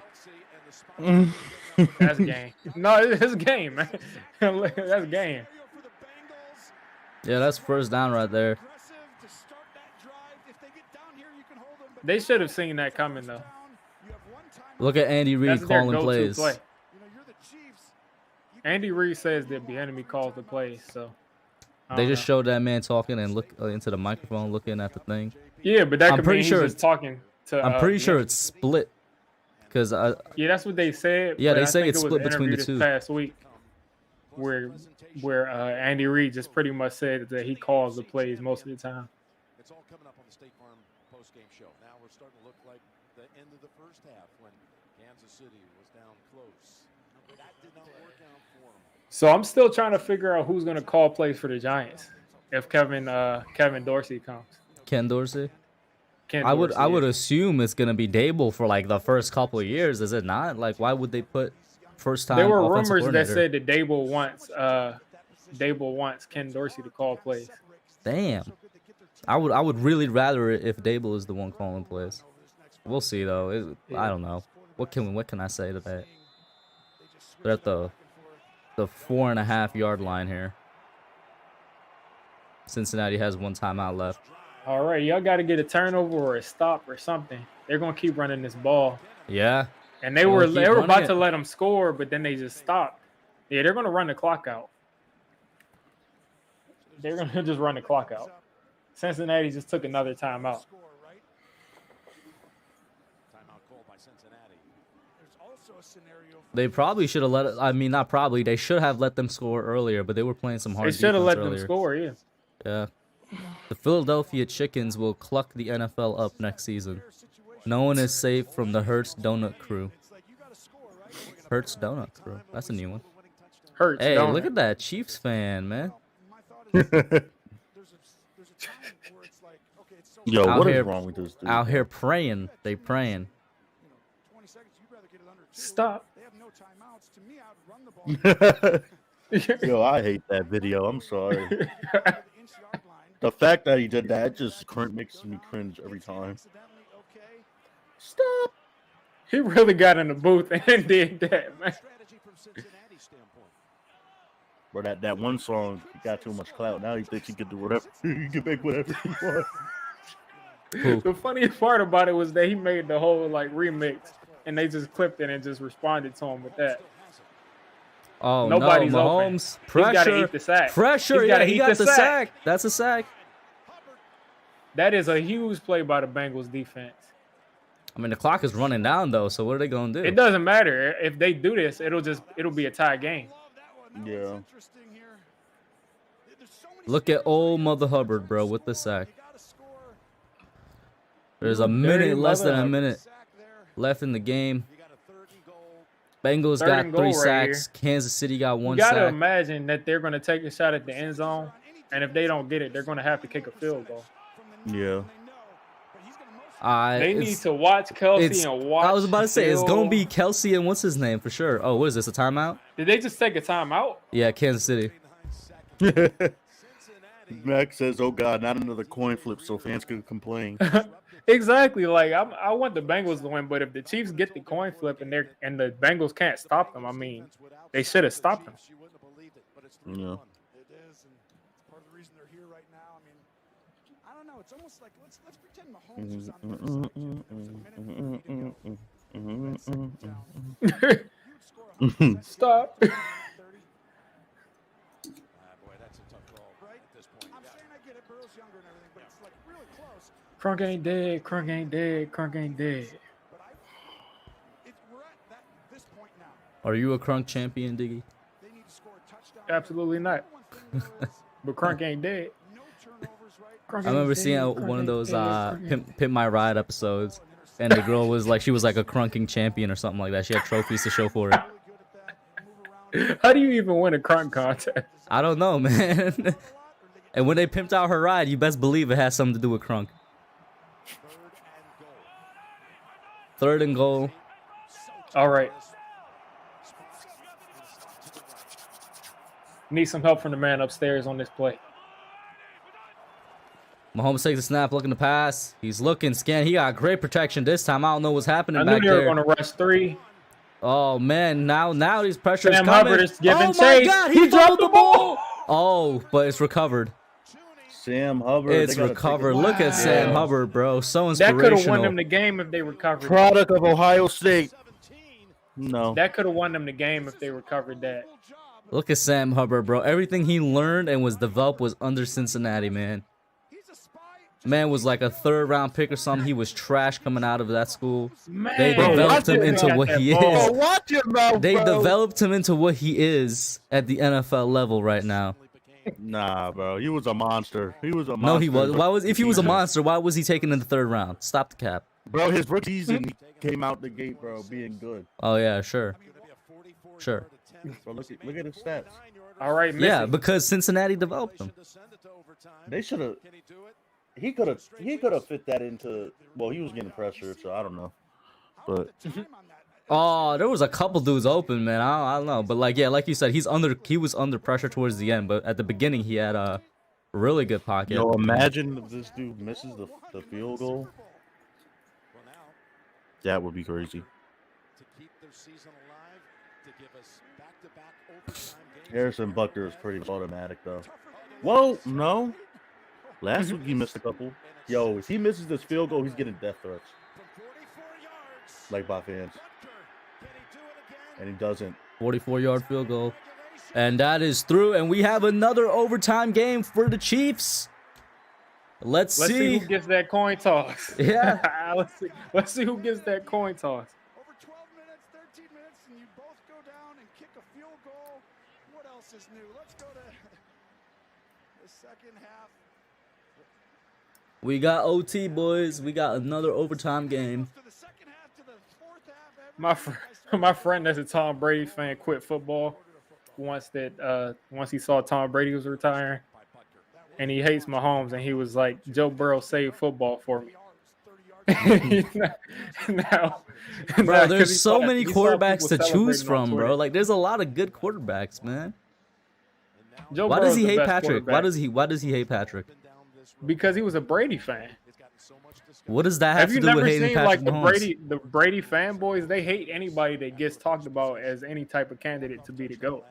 That's game. No, it's game, man. That's game. Yeah, that's first down right there. They should have seen that coming, though. Look at Andy Reid That's their calling go-to plays. play. Andy Reid says that the enemy calls the plays, so. I They don't just know. showed that man talking and look into the microphone, looking at the thing. Yeah, but that I'm could pretty mean sure he's just talking to. I'm pretty the sure enemy. it's split. Because Yeah, that's what they said. Yeah, but they I say think it's it was split an between the interview two. this past week, where Andy Reid just pretty much said that he calls the plays most of the time. It's all coming up on the State Farm post-game show. Now we're starting to look like the end of the first half when Kansas City was down close. But that did not work out for them. So I'm still trying to figure out who's going to call plays for the Giants if Kevin Dorsey comes. Ken Dorsey. Ken I would Dorsey, assume it's gonna be Dable for like the first couple of years, is it not? Like, why would they put first time? There were offensive rumors that coordinator? said that Dable wants Ken Dorsey to call plays. Damn. I would really rather it if Dable is the one calling plays. We'll see though. I don't know. What can I say to that? They're at the 4.5-yard line here. Cincinnati has 1 timeout left. All right, y'all got to get a turnover or a stop or something. They're gonna keep running this ball, Yeah. and they They're were gonna keep about running to it. let them score, but then they just stopped. Yeah, they're gonna run the clock out. They're gonna just run the clock out. Cincinnati just took another timeout. Timeout called by Cincinnati. There's also a scenario They probably should have let it. I mean, not probably. They should have let them score earlier, but they were playing some hard They should have defense let earlier. them score. Yeah. Yeah. The Philadelphia Chickens will cluck the NFL up next season. No one is safe from the Hertz Donut Crew. Hertz Donut Crew. That's a new one. Hurts. Hey, don't look it? at that Chiefs fan, man. my thought is there's a time where it's like, okay, it's so Yo, Out what is here- wrong with this dude? Out here praying. They praying. 20 seconds, you'd rather get it under 2. Stop. They have no timeouts. To me, I'd run the ball. Yo, I hate that video. I'm sorry. The inch-yard line. The fact that he did that just makes me cringe every time. Accidentally, okay. Stop. He really got in the booth and did that, man. Strategy from Cincinnati's standpoint. Bro, that one song he got too much clout. Now he thinks he can do whatever. He can make whatever he wants. Who? The funniest part about it was that he made the whole like remix, and they just clipped it and just responded to him with that. Oh Nobody's no, open. Mahomes. He's gotta Pressure. eat the sack. Pressure. He's Yeah, gotta he eat got the the sack. sack. That's a sack. That is a huge play by the Bengals defense. I mean, the clock is running down though. So what are they gonna do? It doesn't matter if they do this; it'll be a tie game. Yeah. Interesting here. There's so many Look at old Mother Hubbard, bro, with the sack. You gotta score. There's a Dirty minute, less than a Mother minute Sack there. left in the game. You got a third and goal. Bengals Third got and goal 3 right sacks. Kansas City got You 1 gotta sack. imagine that they're going to take a shot at the end zone, and if they don't get it, they're going to have to kick a field goal. Yeah. They need it's- to watch Kelsey it's. and watch. I was about to say it's gonna Hill. be Kelsey and what's his name for sure. Oh, what is this? A timeout? Did they just take a timeout? Yeah, Kansas City. Max says, "Oh God, not another coin flip, so fans can complain." Exactly. Like I want the Bengals to win, but if the Chiefs get the coin flip and the Bengals can't stop them, I mean, they should have stopped them. Yeah. It is, and it's part of the reason they're here right now. I mean, I don't know. It's almost like let's pretend Mahomes was on the other side. Jim. There was a minute for him to go. That second down. You'd score 100 Stop. 30. Boy, that's a tough call Right? at this point. I'm saying I get it. Burrow's younger and everything, but it's like really close. Crunk ain't dead. Crunk ain't dead. Crunk ain't dead. But we're at this point now. Are you a Crunk champion, Diggy? They need to score a touchdown. Absolutely not. But Crunk ain't dead. No turnovers, right? Crunk I remember ain't seeing dead. one of Crunk those ain't dead. Pimp My Ride episodes, and the girl was like, she was like a crunking champion or something like that. She had trophies to show for it. How do you even win a crunk contest? I don't know, man. And when they pimped out her ride, you best believe it has something to do with Crunk. 3rd and goal. All right. Need some help from the man upstairs on this play. Mahomes takes a snap, looking to pass. He's looking, scan. He got great protection this time. I don't know what's happening I knew back they were there. going to rush 3. Oh man, now these pressures Sam coming. Hubbard is giving Oh chase. my God, He dropped the ball. Oh, but it's recovered. Sam Hubbard. It's they gotta take recovered. it- Look at Sam Wow. Hubbard, bro. So That could have won them inspirational. the game if they recovered. Product of Ohio State. No. That could have won them the game if they recovered that. Look at Sam Hubbard, bro. Everything he learned and was developed was under Cincinnati, man. Man was like a 3rd round pick or something. He was trash coming out of that school. Man, They developed him into what he is. Watch your mouth, They bro. developed him into what he is at the NFL level right now. Nah, bro. He was a monster. He was a monster. No, he was. Why was if he was a Jesus. monster? Why was he taken in the 3rd round? Stop the cap. Bro, his rookie season he came out the gate, bro, being good. Oh yeah, sure. Bro, look at his stats. All right, Missy. Yeah, because Cincinnati developed him. They should have. He could have fit that into. Well, he was getting pressure, so I don't know. But Oh, there was a couple dudes open, man. I don't know, but like yeah, like you said, he was under pressure towards the end, but at the beginning he had a really good pocket. yo, imagine if this dude misses the field goal. That would be crazy. Harrison Butker is pretty automatic though. Whoa, no. Last week he missed a couple. Yo, if he misses this field goal, he's getting death threats. Like by fans. And he doesn't. 44-yard field goal. And that is through, and we have another overtime game for the Chiefs. Let's see. who gets that coin toss. Yeah. Let's see who gets that coin toss. Over 12 minutes, 13 minutes, and you both go down and kick a field goal. What else is new? Let's go to the second half. We got OT, boys. We got another overtime game. To the second half, to the fourth half. My friend that's a Tom Brady fan quit football once he saw Tom Brady was retiring, and he hates Mahomes, and he was like, Joe Burrow saved football for me. now, Bro, there's so many quarterbacks to choose from, bro. Like, there's a lot of good quarterbacks, man. Why does he hate Patrick? Why does he hate Patrick? Because he was a Brady fan. What does that have Have you to do with never hating seen Patrick like Mahomes? the Brady fanboys? They hate anybody that gets talked about as any type of candidate to be the GOAT.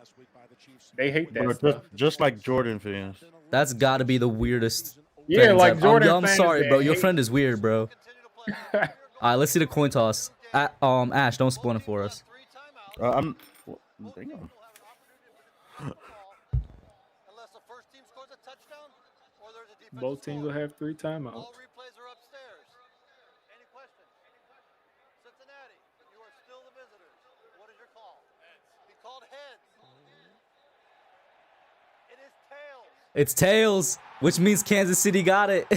They hate that Bro, stuff. just like Jordan fans. That's got to be the weirdest. Yeah, fans like I've- Jordan I'm fans sorry, that bro. Your hate- friend is weird, bro. All right, let's see the coin toss. Ash, don't spoil it for us. Damn. Both teams will have 3 timeouts. It's tails, which means Kansas City got it.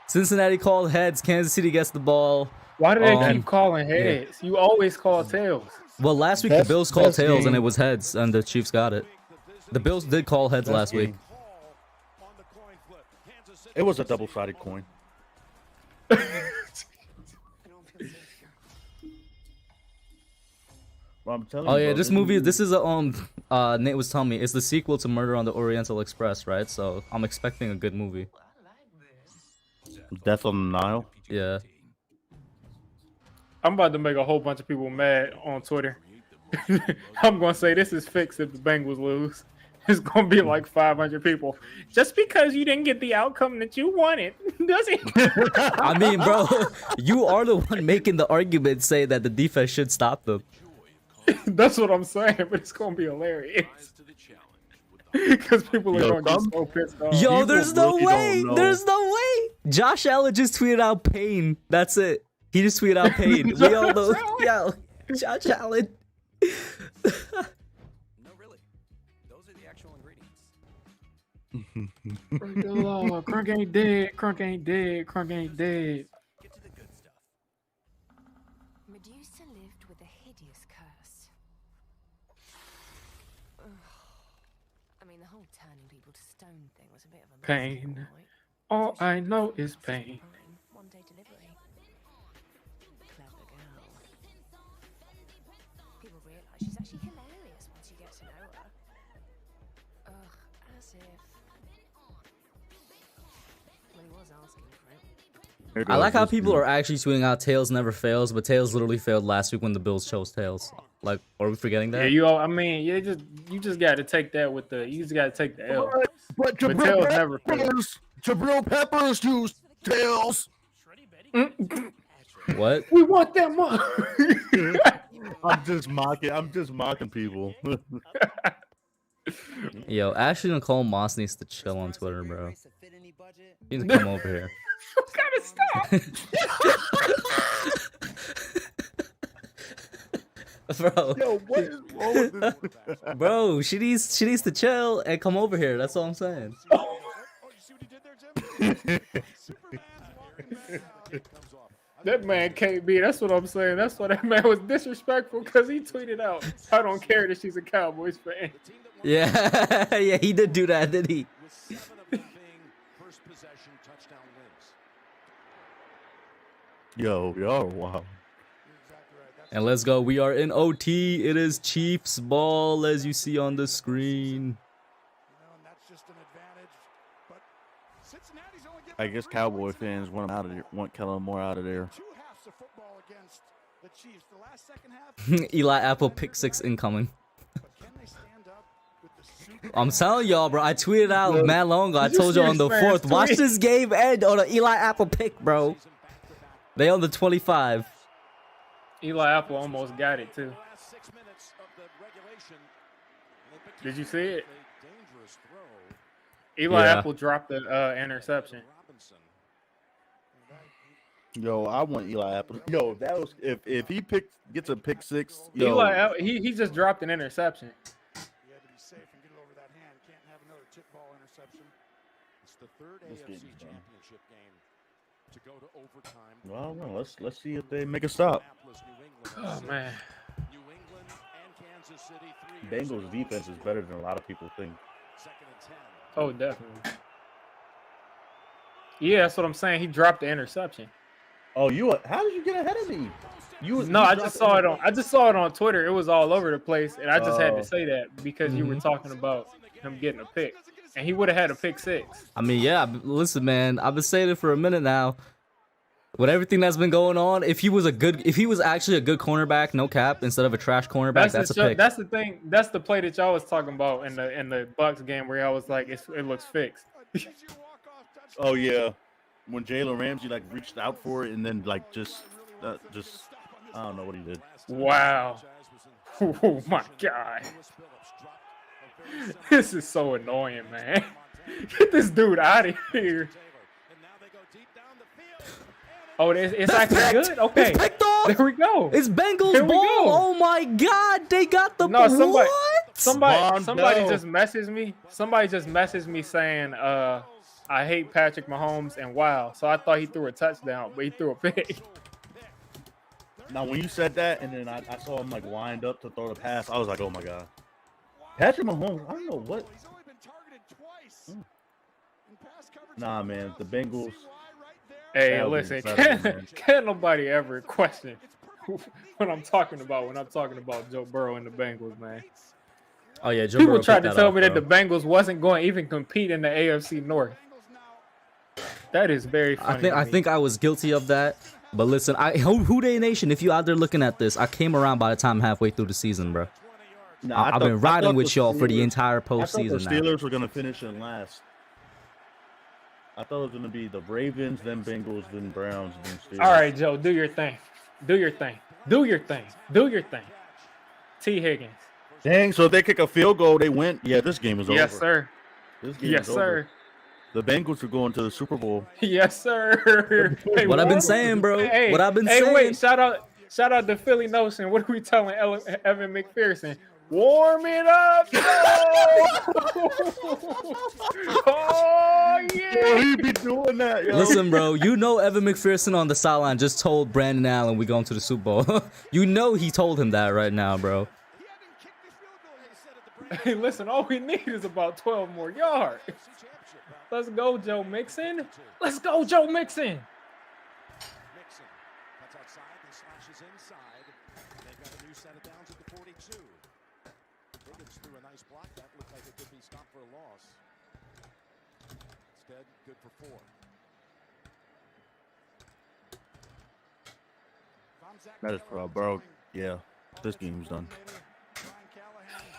Cincinnati called heads. Kansas City gets the ball. Why do they keep calling heads? You always call tails. Well, last week the Bills called tails and it was heads, and the Chiefs got it. The Bills did call heads last week. It was a double-sided coin. I'm telling Oh you, yeah, bro, this movie. This is a Nate was telling me it's the sequel to Murder on the Oriental Express, right? So I'm expecting a good movie. Death on the Nile. Yeah. I'm about to make a whole bunch of people mad on Twitter. I'm gonna say this is fixed if the Bengals lose. It's gonna be like 500 people. Just because you didn't get the outcome that you wanted, does it? I mean, bro, you are the one making the argument saying that the defense should stop them. That's what I'm saying, but it's gonna be hilarious. Because people are gonna get so pissed off. Yo, People there's no really way. don't know. There's no way. Josh Allen just tweeted out pain. That's it. He just tweeted out pain. We all know. Yo, Josh Allen. No, really. Those are the actual ingredients. Oh, Crunk ain't dead. Crunk ain't dead. Crunk ain't dead. Get to the good stuff. Medusa lived with a hideous curse. Ugh. I mean, the whole turning people to stone thing was a bit of a Pain. mess, right? All I know is pain. One day delivery. Clever girl. People realise she's actually hilarious once you get to know her. Ugh, as if. Well, he was asking for it. I like how people are actually tweeting out Tails never fails, but Tails literally failed last week when the Bills chose Tails. Like, are we forgetting that? Yeah, I mean, you just got to take that with the. You just got to take the L. But Tails Jabril never fails. Peppers, Jabril Peppers used Tails. What? We want that money. I'm just mocking people. Yo, Ashley Nicole Moss needs to chill on Twitter, bro. He needs to come over here. You gotta stop. Bro, Yo, what is wrong with this? bro, she needs to chill and come over here. That's all I'm saying. Oh, you see what he did there, Jim? Superman walking back. That man can't be. That's what I'm saying. That's why that man was disrespectful because he tweeted out, "I don't care that she's a Cowboys fan." Yeah, yeah, he did do that, did he? With 7 of them being first possession touchdown wins. Yo, y'all are wild. And let's go. We are in OT. It is Chiefs ball, as you see on the screen. And that's just an advantage. But Cincinnati's only getting I guess Cowboy fans want him out of there, want Kellen Moore out of there. 2 halves of football against the Chiefs. The last second half. Eli Apple pick 6 incoming. But can they stand up with the super I'm telling y'all, bro. I tweeted out mad long ago. I told you on the Chiefs fans 4th. Watch tweet? this game end on an Eli Apple pick, bro. They on the 25. Eli Apple almost got it too. Last 6 minutes of the regulation. Did you see it? A dangerous throw. Eli Yeah. Apple dropped the interception. Robinson. Yo, I want Eli Apple. Yo, that was if he gets a pick 6. Yo, Eli Apple, he just dropped an interception. You had to be safe and get it over that hand. Can't have another tip ball interception. It's the 3rd This AFC game's done. championship game to go to overtime. I don't know. Let's see if they make a stop. Indianapolis, New England, Oh man. New England and Kansas City 3 years Bengals ago. defense is better than a lot of people think. 2nd and 10. Oh, definitely. Yeah, that's what I'm saying. He dropped the interception. Oh, how did you get ahead of me? No, I just saw it on Twitter. It was all over the place, and I just had Oh. to say that because you were talking about him getting a pick, and he would have had a pick 6. I mean, yeah. Listen, man. I've been saying it for a minute now. With everything that's been going on, if he was actually a good cornerback, no cap, instead of a trash cornerback, that's a pick. That's the thing. That's the play that y'all was talking about in the Bucks game where y'all was like, it looks fixed. Oh yeah, when Jalen Ramsey like reached out for it and then like just I don't know what he did. Wow. Oh my god. This is so annoying, man. Get this dude out of here. Oh, it's actually good? Okay. It's picked off. There we go. It's Bengals Here we ball. go. Oh my god, they got the No, somebody, what? somebody Bell. just messaged me. Somebody just messaged me saying, I hate Patrick Mahomes and wow. So I thought he threw a touchdown, but he threw a pick. Now when you said that and then I saw him like lined up to throw the pass, I was like, oh my god. Patrick Mahomes, I don't know what. He's only been targeted twice. In pass coverage. Nah, man, the Bengals. Hey, That was listen, incredible, man. can't nobody ever question what I'm talking about when I'm talking about Joe Burrow and the Bengals, man. Oh yeah, Joe People Burrow tried kicked to tell off, me that the bro. Bengals wasn't going to even compete in the AFC North. That is very funny to I me. think I was guilty of that. But listen, Who Day Nation, if you out there looking at this, I came around by the time halfway through the season, bro. Nah, I've been riding with y'all for the entire I thought the postseason now. Steelers were gonna finish in last. I thought it was gonna be the Ravens, then Bengals, then Browns, then Steelers. All right, Joe, do your thing. Do your thing. Do your thing. Do your thing. T. Higgins. Dang, so if they kick a field goal, they win. Yeah, this game is over. Yes, sir. This game Yes, is over. sir. The Bengals are going to the Super Bowl. Yes, sir. Hey, What I've been saying, bro. Hey, What I've been hey, saying. wait, shout out to Philly Notion. What are we telling Evan McPherson? Warm it up. Oh, yeah. He be doing that, yo. Listen, bro, you know Evan McPherson on the sideline just told Brandon Allen we going to the Super Bowl. You know he told him that right now, bro. Hey, listen, all we need is about 12 more yards. Let's go, Joe Mixon. Let's go, Joe Mixon. Mixon cuts outside, he slashes inside. They've got a new set of downs at the 42. Higgins threw a nice block. That looked like it could be stopped for a loss. Instead, good for 4. That is bro. Yeah, this game's done.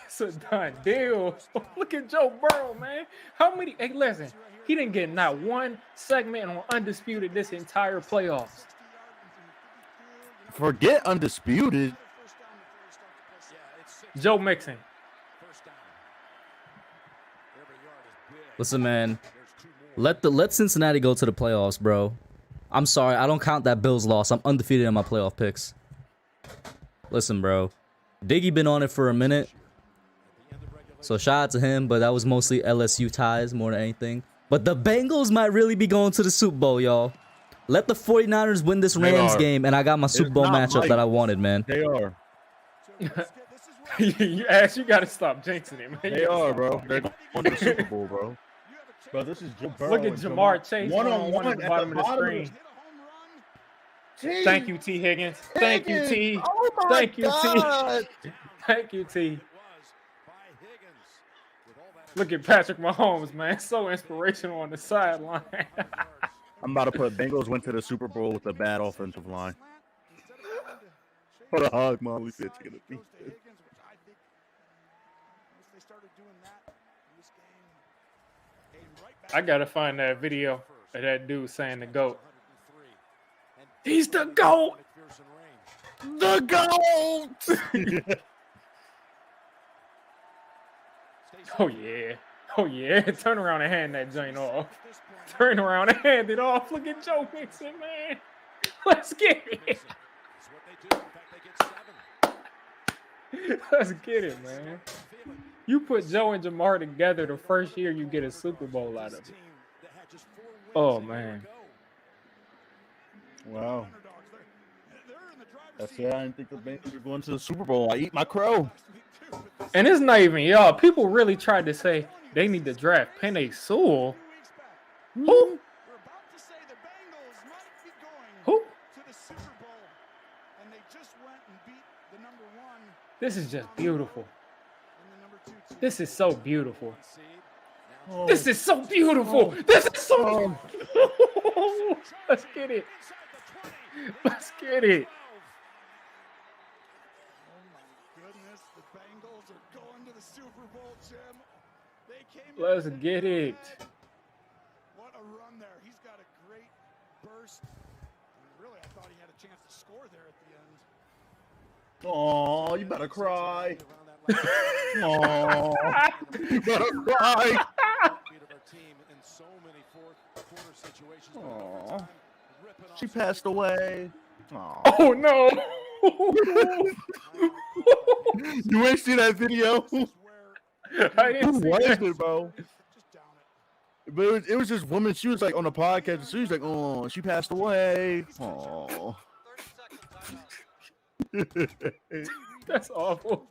It's a done deal. Look at Joe Burrow, man. How many? Hey, listen, he didn't get not one segment on Undisputed this entire playoffs. Forget Undisputed. Joe Mixon. Listen, man. Let Cincinnati go to the playoffs, bro. I'm sorry, I don't count that Bills loss. I'm undefeated in my playoff picks. Listen, bro. Diggy been on it for a minute. So shout out to him, but that was mostly LSU ties more than anything. But the Bengals might really be going to the Super Bowl, y'all. Let the 49ers win this Rams game, and I got my Super Bowl matchup that I wanted, man. They are. you got to stop jinxing it, man. They are, bro. They're going to the Super Bowl, bro. Bro, this is Joe Burrow. Look at Jamar Chase one-on-one at the bottom of the screen. Thank you, T. Higgins. Thank you, T. Oh my Thank you, God. T. Thank you, T. Look at Patrick Mahomes, man. So inspirational on the sideline. I'm about to put Bengals went to the Super Bowl with a bad offensive line. What a hug, Molly said you're gonna beat this. I gotta find that video of that dude saying the GOAT. He's the GOAT! The GOAT! Oh, yeah. Oh, yeah. Turn around and hand that joint off. Turn around and hand it off. Look at Joe Mixon, man. Let's get it. Let's get it, man. You put Joe and Jamar together the first year you get a Super Bowl out of it. Oh, man. Wow. That's it. I didn't think the Bengals were going to the Super Bowl. I eat my crow. And it's not even y'all. People really tried to say they need to draft Penei Sewell. Who? Who? This is just beautiful. This is so beautiful. Oh. This is so beautiful. This is so. Let's get it. Let's get it. Let's get it. What a run there. He's got a great burst. Really, I thought he had a chance to score there at the end. Oh, you better cry. Oh, you better cry. Oh, she passed away. Oh no! You ain't see that video? I didn't see What is that. it, bro? But it was this woman. She was like on a podcast. And she was like, "Oh, she passed away." Oh. That's awful.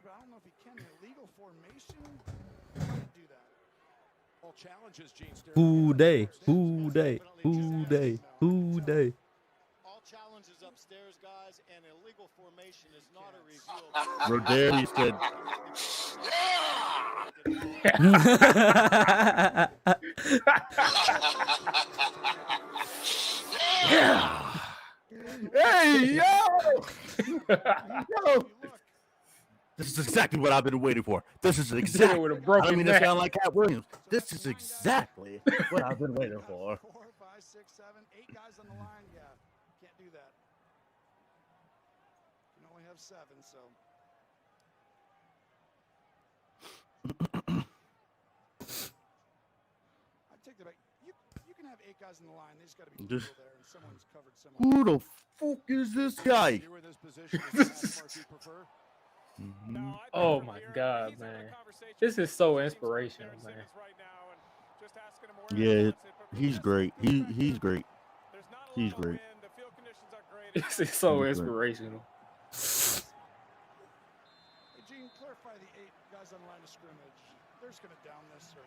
Who day? Who day? Who day? Who day? All challenges up upstairs, guys, and illegal formation is not a review. Rodari said, "Hey, yo, this is exactly what I've been waiting for. This is Did it exactly. with a I don't broken mean to neck. sound like Cat Williams. This is exactly what I've been waiting for." 4, 5, 6, 7, 8 guys on the line. Yeah, can't do that. Can only have 7, so. I take that back. You can have 8 guys in the line. They just got to be Just- people there, and someone's covered someone. Who the fuck is this guy? You in this position, is the pass mark you prefer? Mhm. Oh my God, man. This is so inspirational, man. Yeah, he's great. He's great. He's great. This is so He's great. inspirational. Hey, Gene, clarify the 8 guys on the line of scrimmage. They're just going to down this, or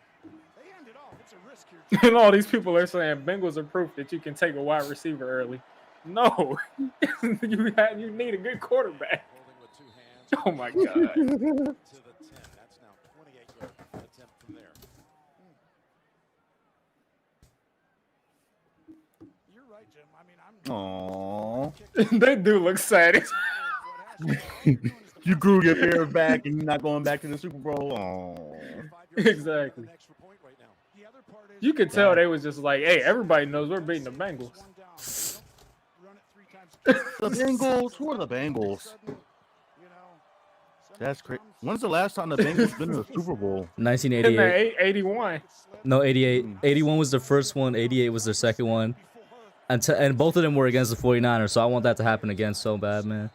they hand it off. It's a risk here. And all these people are saying Bengals are proof that you can take a wide receiver early. No, you need a good quarterback. Holding with 2 hands. Oh my God. To the 10. That's now 28-yard attempt from there. You're right, Jim. I mean, I'm. Aww. They do look sad. You grew your hair back and you're not going back to the Super Bowl. Aww. Exactly. You could tell they was just like, hey, everybody knows we're beating the Bengals. The Bengals? Who are the Bengals? That's crazy. When's the last time the Bengals been in the Super Bowl? 1988. 81. No, 88. 81 was their first one. 88 was their second one. And both of them were against the 49ers, so I want that to happen again so bad, man.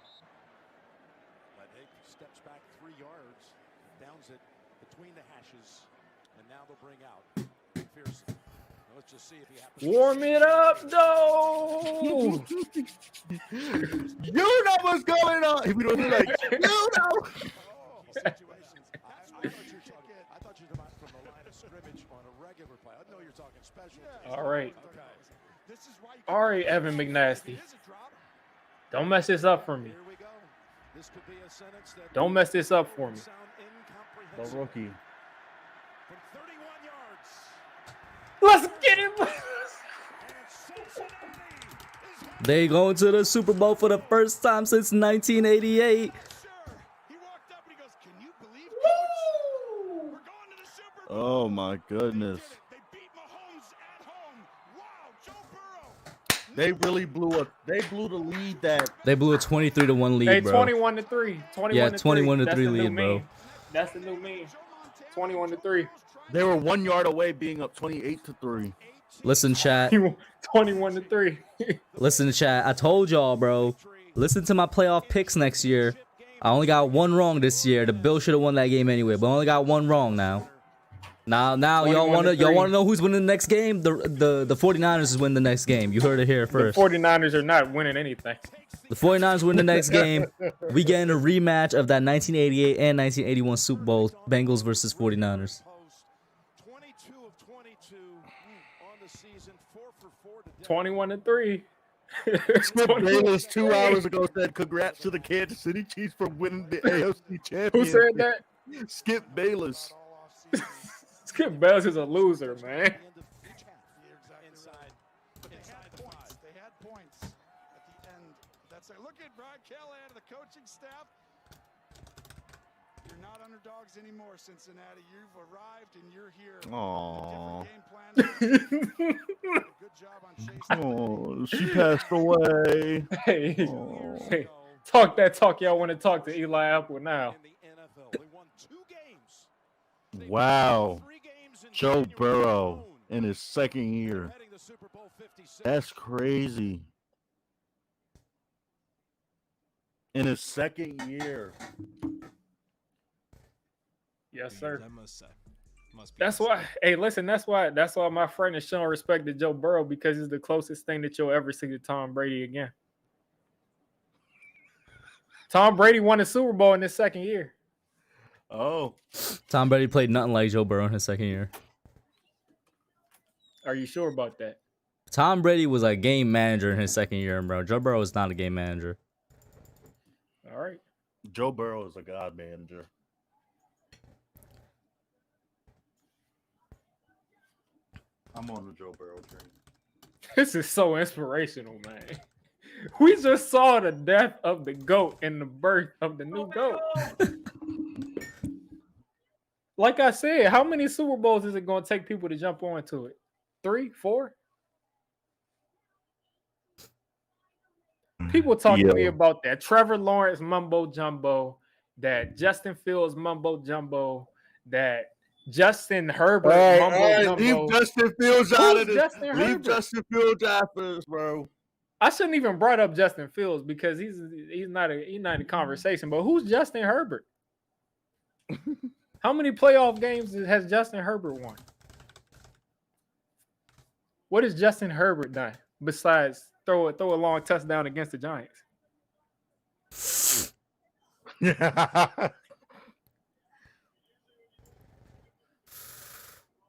But Hake steps back 3 yards, downs it between the hashes, and now they'll bring out McPherson. Now let's just see if he happens. Warm it up, though. You know what's going on. If we don't do like, you know. I thought you were talking from the line of scrimmage on a regular play. I know you're talking special. All right. Okay. All right, Evan McNasty. Don't mess this up for me. Here we go. This could be a sentence that Don't mess this up for me. sound The incomprehensible. rookie. From 31 yards. Let's get it. And Cincinnati is They going to the Super Bowl for the first time since 1988. He walked up and he goes, "Can you believe, Coach? We're going to the Super Bowl." Oh my goodness. They beat Mahomes at home. Wow, Joe Burrow. They really blew the lead that They blew a 23-1 lead, Hey, bro. 21-3. 21 Yeah, to 21 to That's 3 the new lead, bro. meme. That's the new meme. 21-3. they were 1 yard away being up 28-3. Listen, chat. 21-3. Listen, chat. I told y'all, bro. Listen to my playoff picks next year. I only got one wrong this year. The Bills should have won that game anyway, but I only got one wrong now. Now y'all wanna 21-3. know who's winning the next game? The 49ers is winning the next game. You heard it here The first. 49ers are not winning anything. The 49ers win the next game. We getting a rematch of that 1988 and 1981 Super Bowl, Bengals versus 49ers. 22 of 22 on the season, 4 for 4 today. 21-3. Skip Bayless 2 hours ago said congrats to the Kansas City Chiefs for winning the AFC championship. Who said that? Skip Bayless. Skip Bayless is a loser, man. Inside But they had points. They had points at the end. That's it. Look at Brian Callahan and the coaching staff. You're not underdogs anymore, Cincinnati. You've arrived and you're here. Aww. Different game plan. Good job on Chase. Oh, she passed away. Hey, Oh. hey, talk that talk y'all want to talk to Eli Apple now. in the NFL. They won 2 games. They Wow. won 3 games in Joe January Burrow alone. in his second year. Heading to Super Bowl 56. That's crazy. In his second year. Yes, sir. I must say. Must be That's why. Hey, listen. That's why my friend is showing respect to Joe Burrow, because it's the closest thing that you'll ever see to Tom Brady again. Tom Brady won the Super Bowl in his second year. Oh. Tom Brady played nothing like Joe Burrow in his second year. Are you sure about that? Tom Brady was a game manager in his second year, bro. Joe Burrow is not a game manager. All right. Joe Burrow is a god manager. I'm on the Joe Burrow train. This is so inspirational, man. We just saw the death of the GOAT and the birth of the new GOAT. Like I said, how many Super Bowls is it going to take people to jump onto it? 3, 4? People talk to me about that Trevor Lawrence mumbo jumbo, that Justin Fields mumbo jumbo, that Justin Herbert mumbo jumbo. Leave Justin Fields out of this. Justin Leave Herbert? Justin Fields out of this, bro. I shouldn't even brought up Justin Fields because he's not in the conversation. But who's Justin Herbert? How many playoff games has Justin Herbert won? What has Justin Herbert done besides throw a long touchdown against the Giants?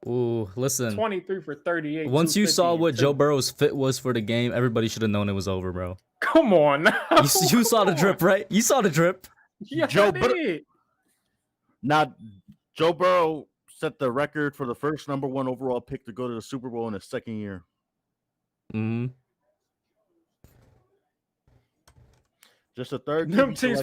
Ooh, listen. 23 for 38. Once you saw what Joe Burrow's fit was for the game, everybody should have known it was over, bro. Come on now. You saw the drip, right? You saw the drip. Yeah, Joe did. Now, Joe Burrow set the record for the first #1 overall pick to go to the Super Bowl in his second year. Mm-hmm. Just a third. Them Chiefs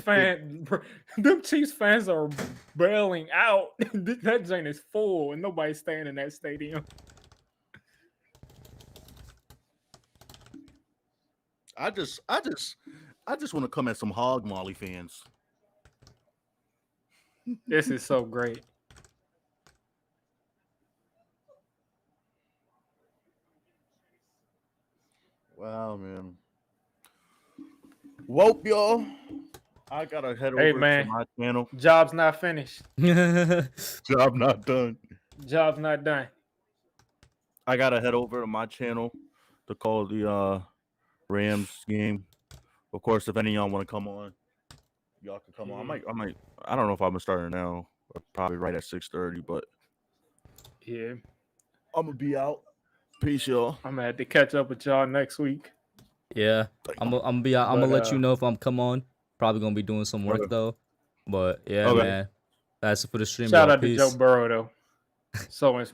fans are bailing out. That joint is full and nobody's staying in that stadium. I just want to come at some Hog Molly fans. This is so great. Wow, man. Whoop, y'all. I gotta head over to my channel. Job's not finished. Job not done. Job's not done. I gotta head over to my channel to call the Rams game. Of course, if any of y'all want to come on, y'all can come on. I don't know if I'm gonna start it now. Probably right at 6:30, but yeah, I'm gonna be out. Peace, y'all. I'm gonna have to catch up with y'all next week. Yeah, I'm gonna let you know if I'm come on. Probably gonna be doing some work though. But yeah, man, that's it for the stream. Shout out Peace. to Joe Burrow though. So inspiring.